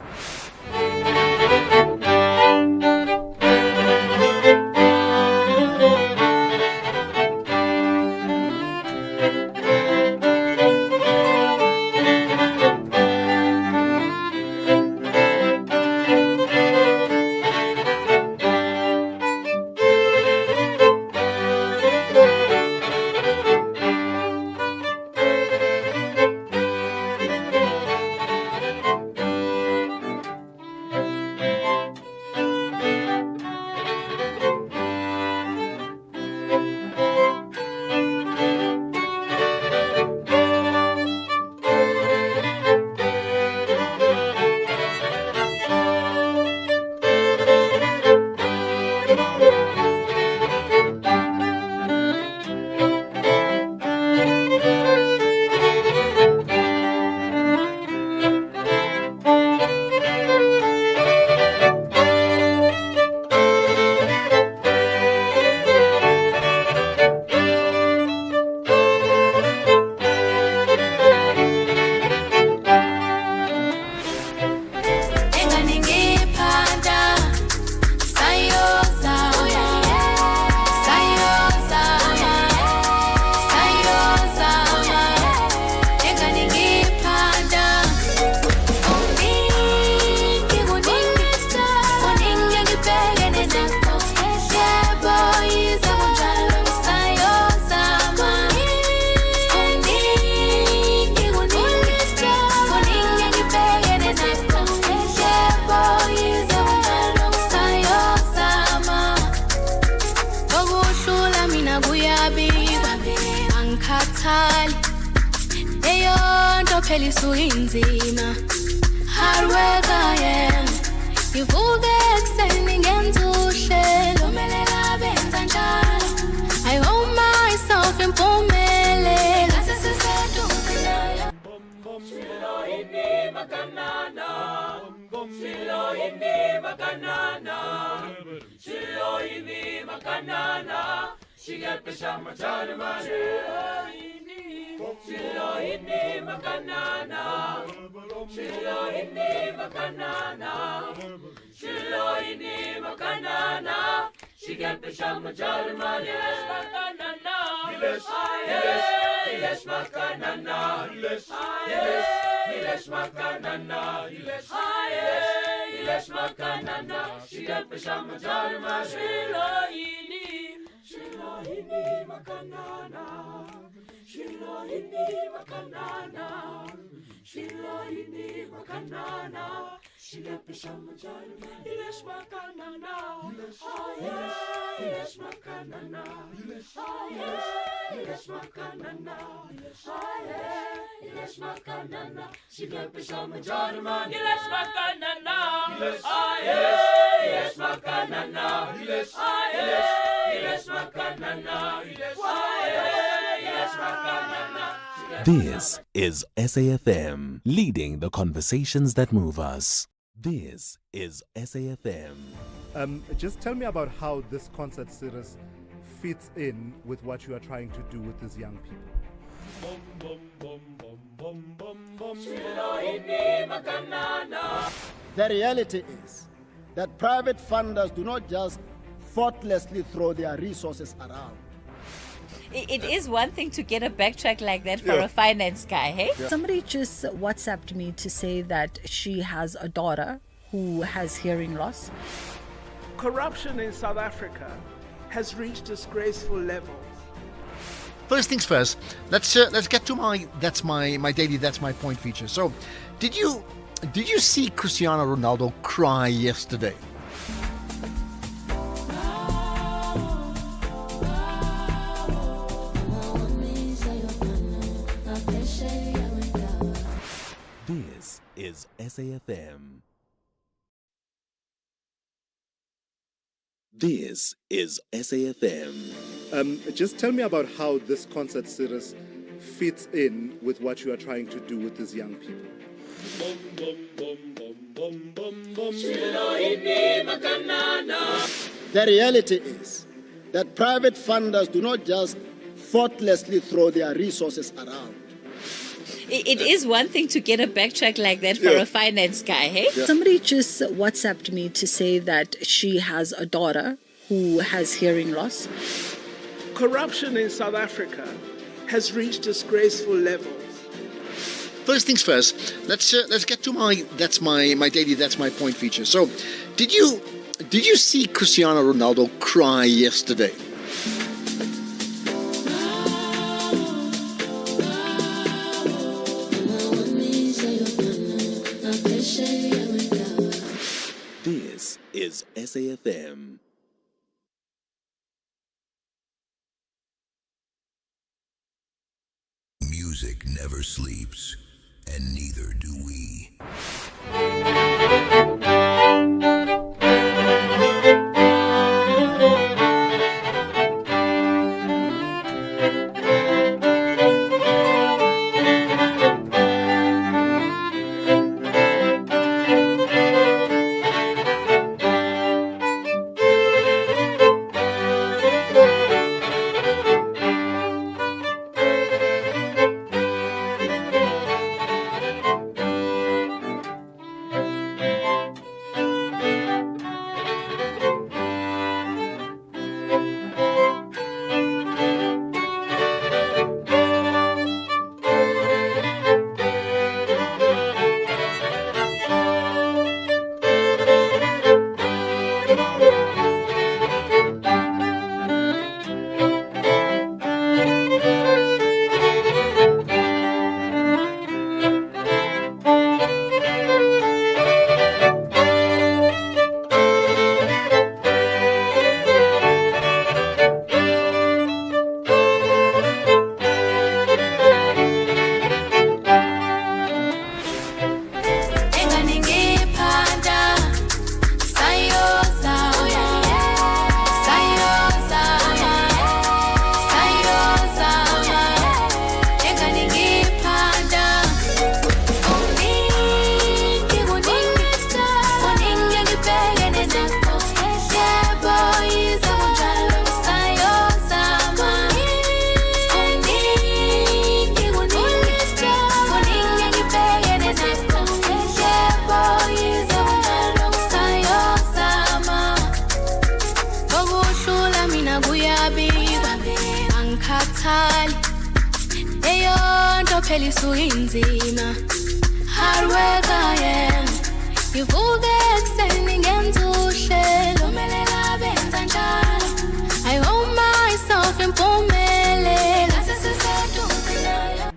S7: khona kuyabikwa angikhathali leyo nto phela isuke inzima hard work I am ngivuke ekuseni ngenza uhlelo melela benza njalo I hold myself impumelelo sesiseduze nayo
S5: Shilo ini makanana Shilo ini makanana Shilo ini makanana Shigepisha macharma Shilo ini makanana Shilo ini makanana Shilo ini makanana Shigepisha macharma Yes makanana Yes makanana Yes makanana Yes makanana Shigepisha macharma Shilo ini makanana Shilo ini makanana Shilo ini makanana Shigepisha macharma Yes makanana Yes makanana Yes makanana Yes makanana Shigepisha macharma Yes makanana Yes makanana Yes makanana Yes makanana
S3: This is SAFM, leading the conversations that move us. This is SAFM.
S8: Just tell me about how this concert series fits in with what you are trying to do with these young people.
S10: The reality is that private funders do not just thoughtlessly throw their resources around.
S2: It is one thing to get a backtrack like that for a finance guy, hey?
S4: Somebody just WhatsApped me to say that she has a daughter who has hearing loss.
S11: Corruption in South Africa has reached disgraceful levels.
S25: First things first, let's get to my daily that's my point feature. So, did you see Cristiano Ronaldo cry yesterday?
S3: This is SAFM. This is SAFM.
S8: Just tell me about how this concert series fits in with what you are trying to do with these young people.
S10: The reality is that private funders do not just thoughtlessly throw their resources around.
S2: It is one thing to get a backtrack like that for a finance guy, hey?
S4: Somebody just WhatsApped me to say that she has a daughter who has hearing loss.
S11: Corruption in South Africa has reached disgraceful levels.
S25: First things first, let's get to my daily that's my point feature. So, did you see Cristiano Ronaldo cry yesterday?
S3: This is SAFM.
S26: Music never sleeps, and neither do we.
S7: kwabikwa angikhathali eyonto phela isuyinzima hard work I am ngivuke ekuseni ngenza uhlelo melela benza njalo I hold myself impumelelo sesiseduze nayo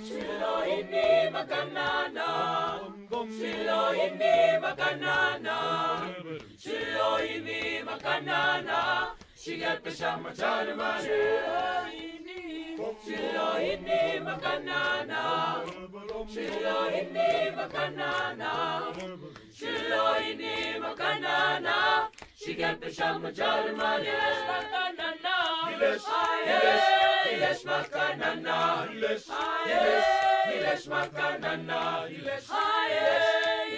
S5: Shilo ini makanana Shilo ini makanana Shilo ini makanana Shigepisha macharma Shilo ini makanana Shilo ini makanana Shilo ini makanana Shigepisha macharma Yes makanana Yes makanana Yes makanana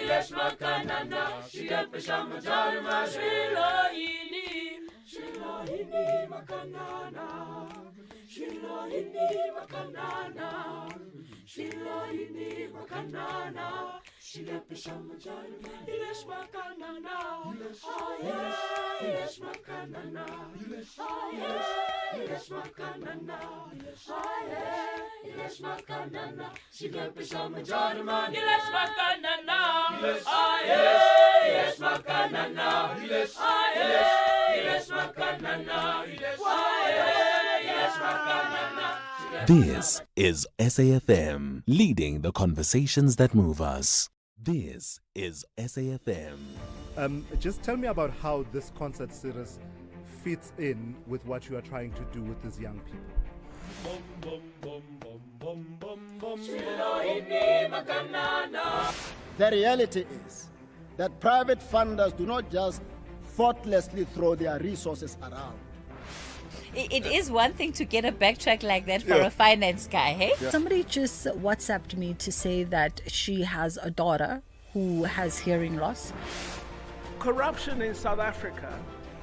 S5: Yes makanana Shigepisha macharma Shilo ini makanana Shilo ini makanana Shilo ini makanana Shigepisha macharma Yes makanana Yes makanana Yes makanana Yes makanana Shigepisha macharma Yes makanana Yes makanana Yes makanana Yes makanana
S3: This is SAFM, leading the conversations that move us. This is SAFM.
S8: Just tell me about how this concert series fits in with what you are trying to do with these young people.
S10: The reality is that private funders do not just thoughtlessly throw their resources around.
S2: It is one thing to get a backtrack like that for a finance guy, hey?
S4: Somebody just WhatsApped me to say that she has a daughter who has hearing loss.
S11: Corruption in South Africa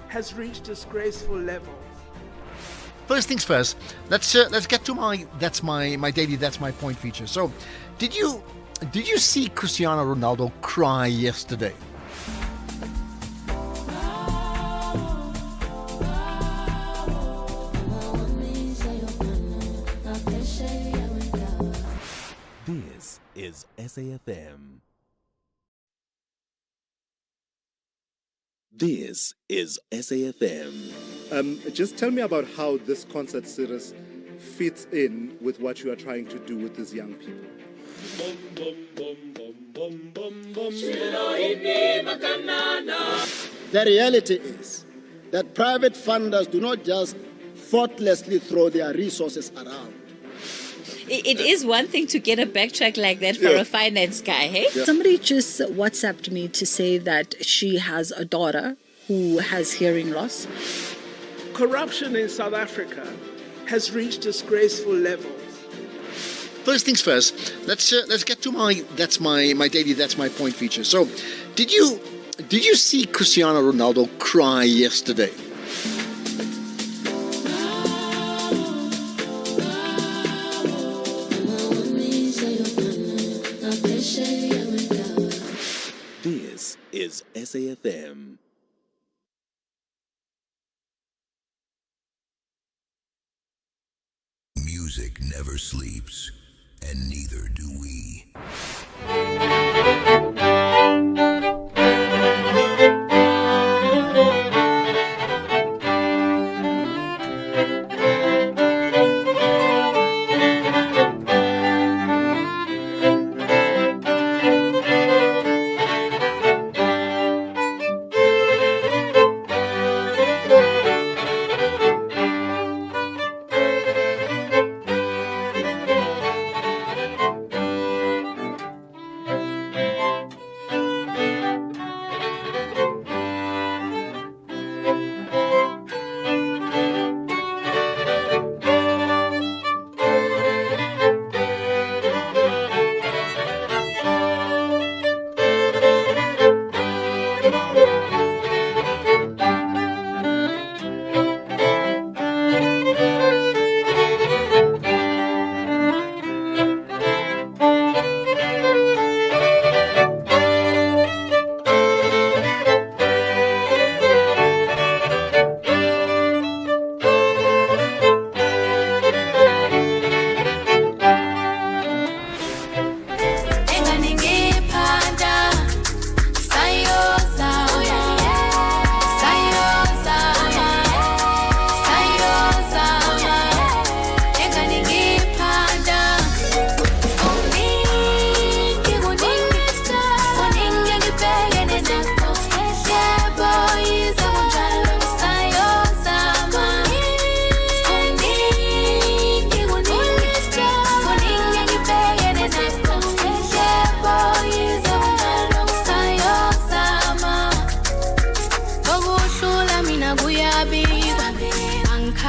S11: has reached disgraceful levels.
S25: First things first, let's get to my daily that's my point feature. So, did you see Cristiano Ronaldo cry yesterday?
S3: This is SAFM. This is SAFM.
S8: Just tell me about how this concert series fits in with what you are trying to do with these young people.
S10: The reality is that private funders do not just thoughtlessly throw their resources around.
S2: It is one thing to get a backtrack like that for a finance guy, hey?
S4: Somebody just WhatsApped me to say that she has a daughter who has hearing loss.
S11: Corruption in South Africa has reached disgraceful levels.
S25: First things first, let's get to my daily that's my point feature. So, did you see Cristiano Ronaldo cry yesterday?
S3: This is SAFM.
S26: Music never sleeps, and neither do we.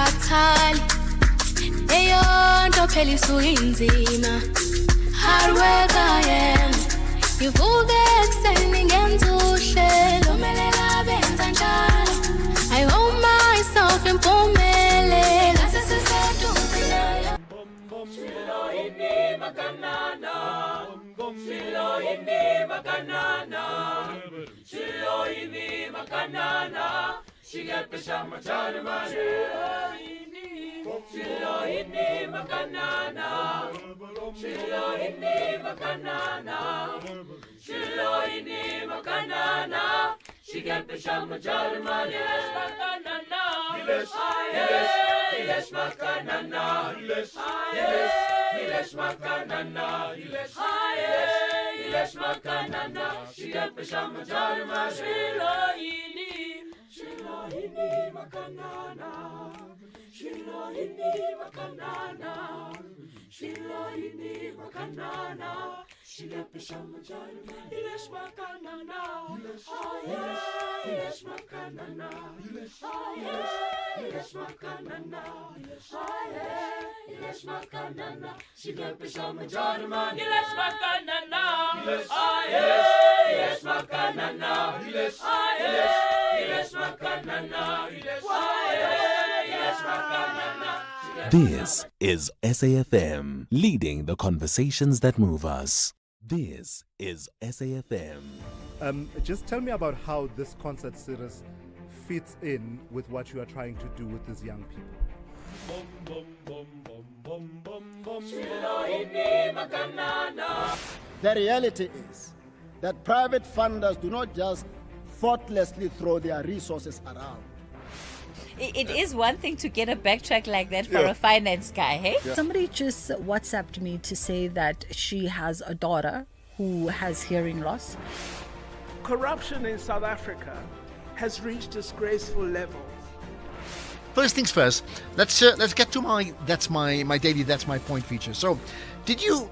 S7: angikhathali eyonto phela isuke inzima hard work I am ngivuke ekuseni ngenza uhlelo kumele benza njalo I hold myself impumelela sesiseduze nayo
S5: Shilo ini makanana Shilo ini makanana Shilo ini makanana Shigepisha machana mani Shilo ini makanana Shilo ini makanana Shilo ini makanana Shigepisha machana mani Ilesh makanana Ilesh makanana Ilesh makanana Shigepisha machana mani Shilo ini makanana Shilo ini makanana Shilo ini makanana Shigepisha machana Ilesh makanana Ilesh makanana Ilesh makanana Ilesh makanana Shigepisha machana Ilesh makanana Ilesh makanana Ilesh makanana Ilesh makanana
S3: This is SAFM, leading the conversations that move us. This is SAFM.
S8: Just tell me about how this concert series fits in with what you are trying to do with these young people.
S10: The reality is that private funders do not just thoughtlessly throw their resources around.
S2: It is one thing to get a backtrack like that for a finance guy, hey?
S4: Somebody just WhatsApped me to say that she has a daughter who has hearing loss.
S11: Corruption in South Africa has reached disgraceful levels.
S25: First things first, let's get to my daily that's my point feature. So, did you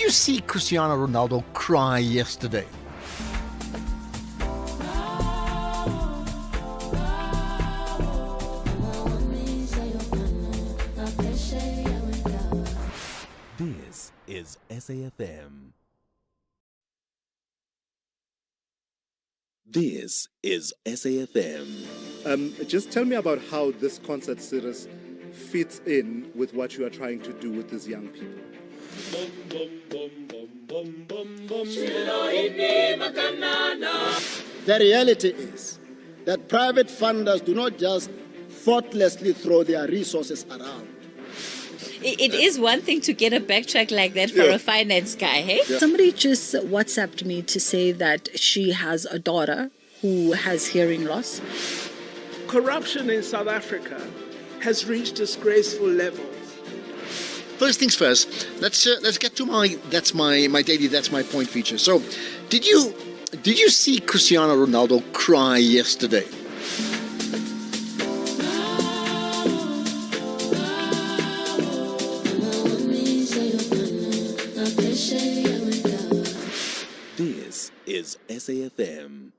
S25: see Cristiano Ronaldo cry yesterday?
S3: This is SAFM. This is SAFM.
S8: Just tell me about how this concert series fits in with what you are trying to do with these young people.
S10: The reality is that private funders do not just thoughtlessly throw their resources around.
S2: It is one thing to get a backtrack like that for a finance guy, hey?
S4: Somebody just WhatsApped me to say that she has a daughter who has hearing loss.
S11: Corruption in South Africa has reached disgraceful levels.
S25: First things first, let's get to my daily that's my point feature. So, did you see Cristiano Ronaldo cry yesterday?
S3: This is SAFM.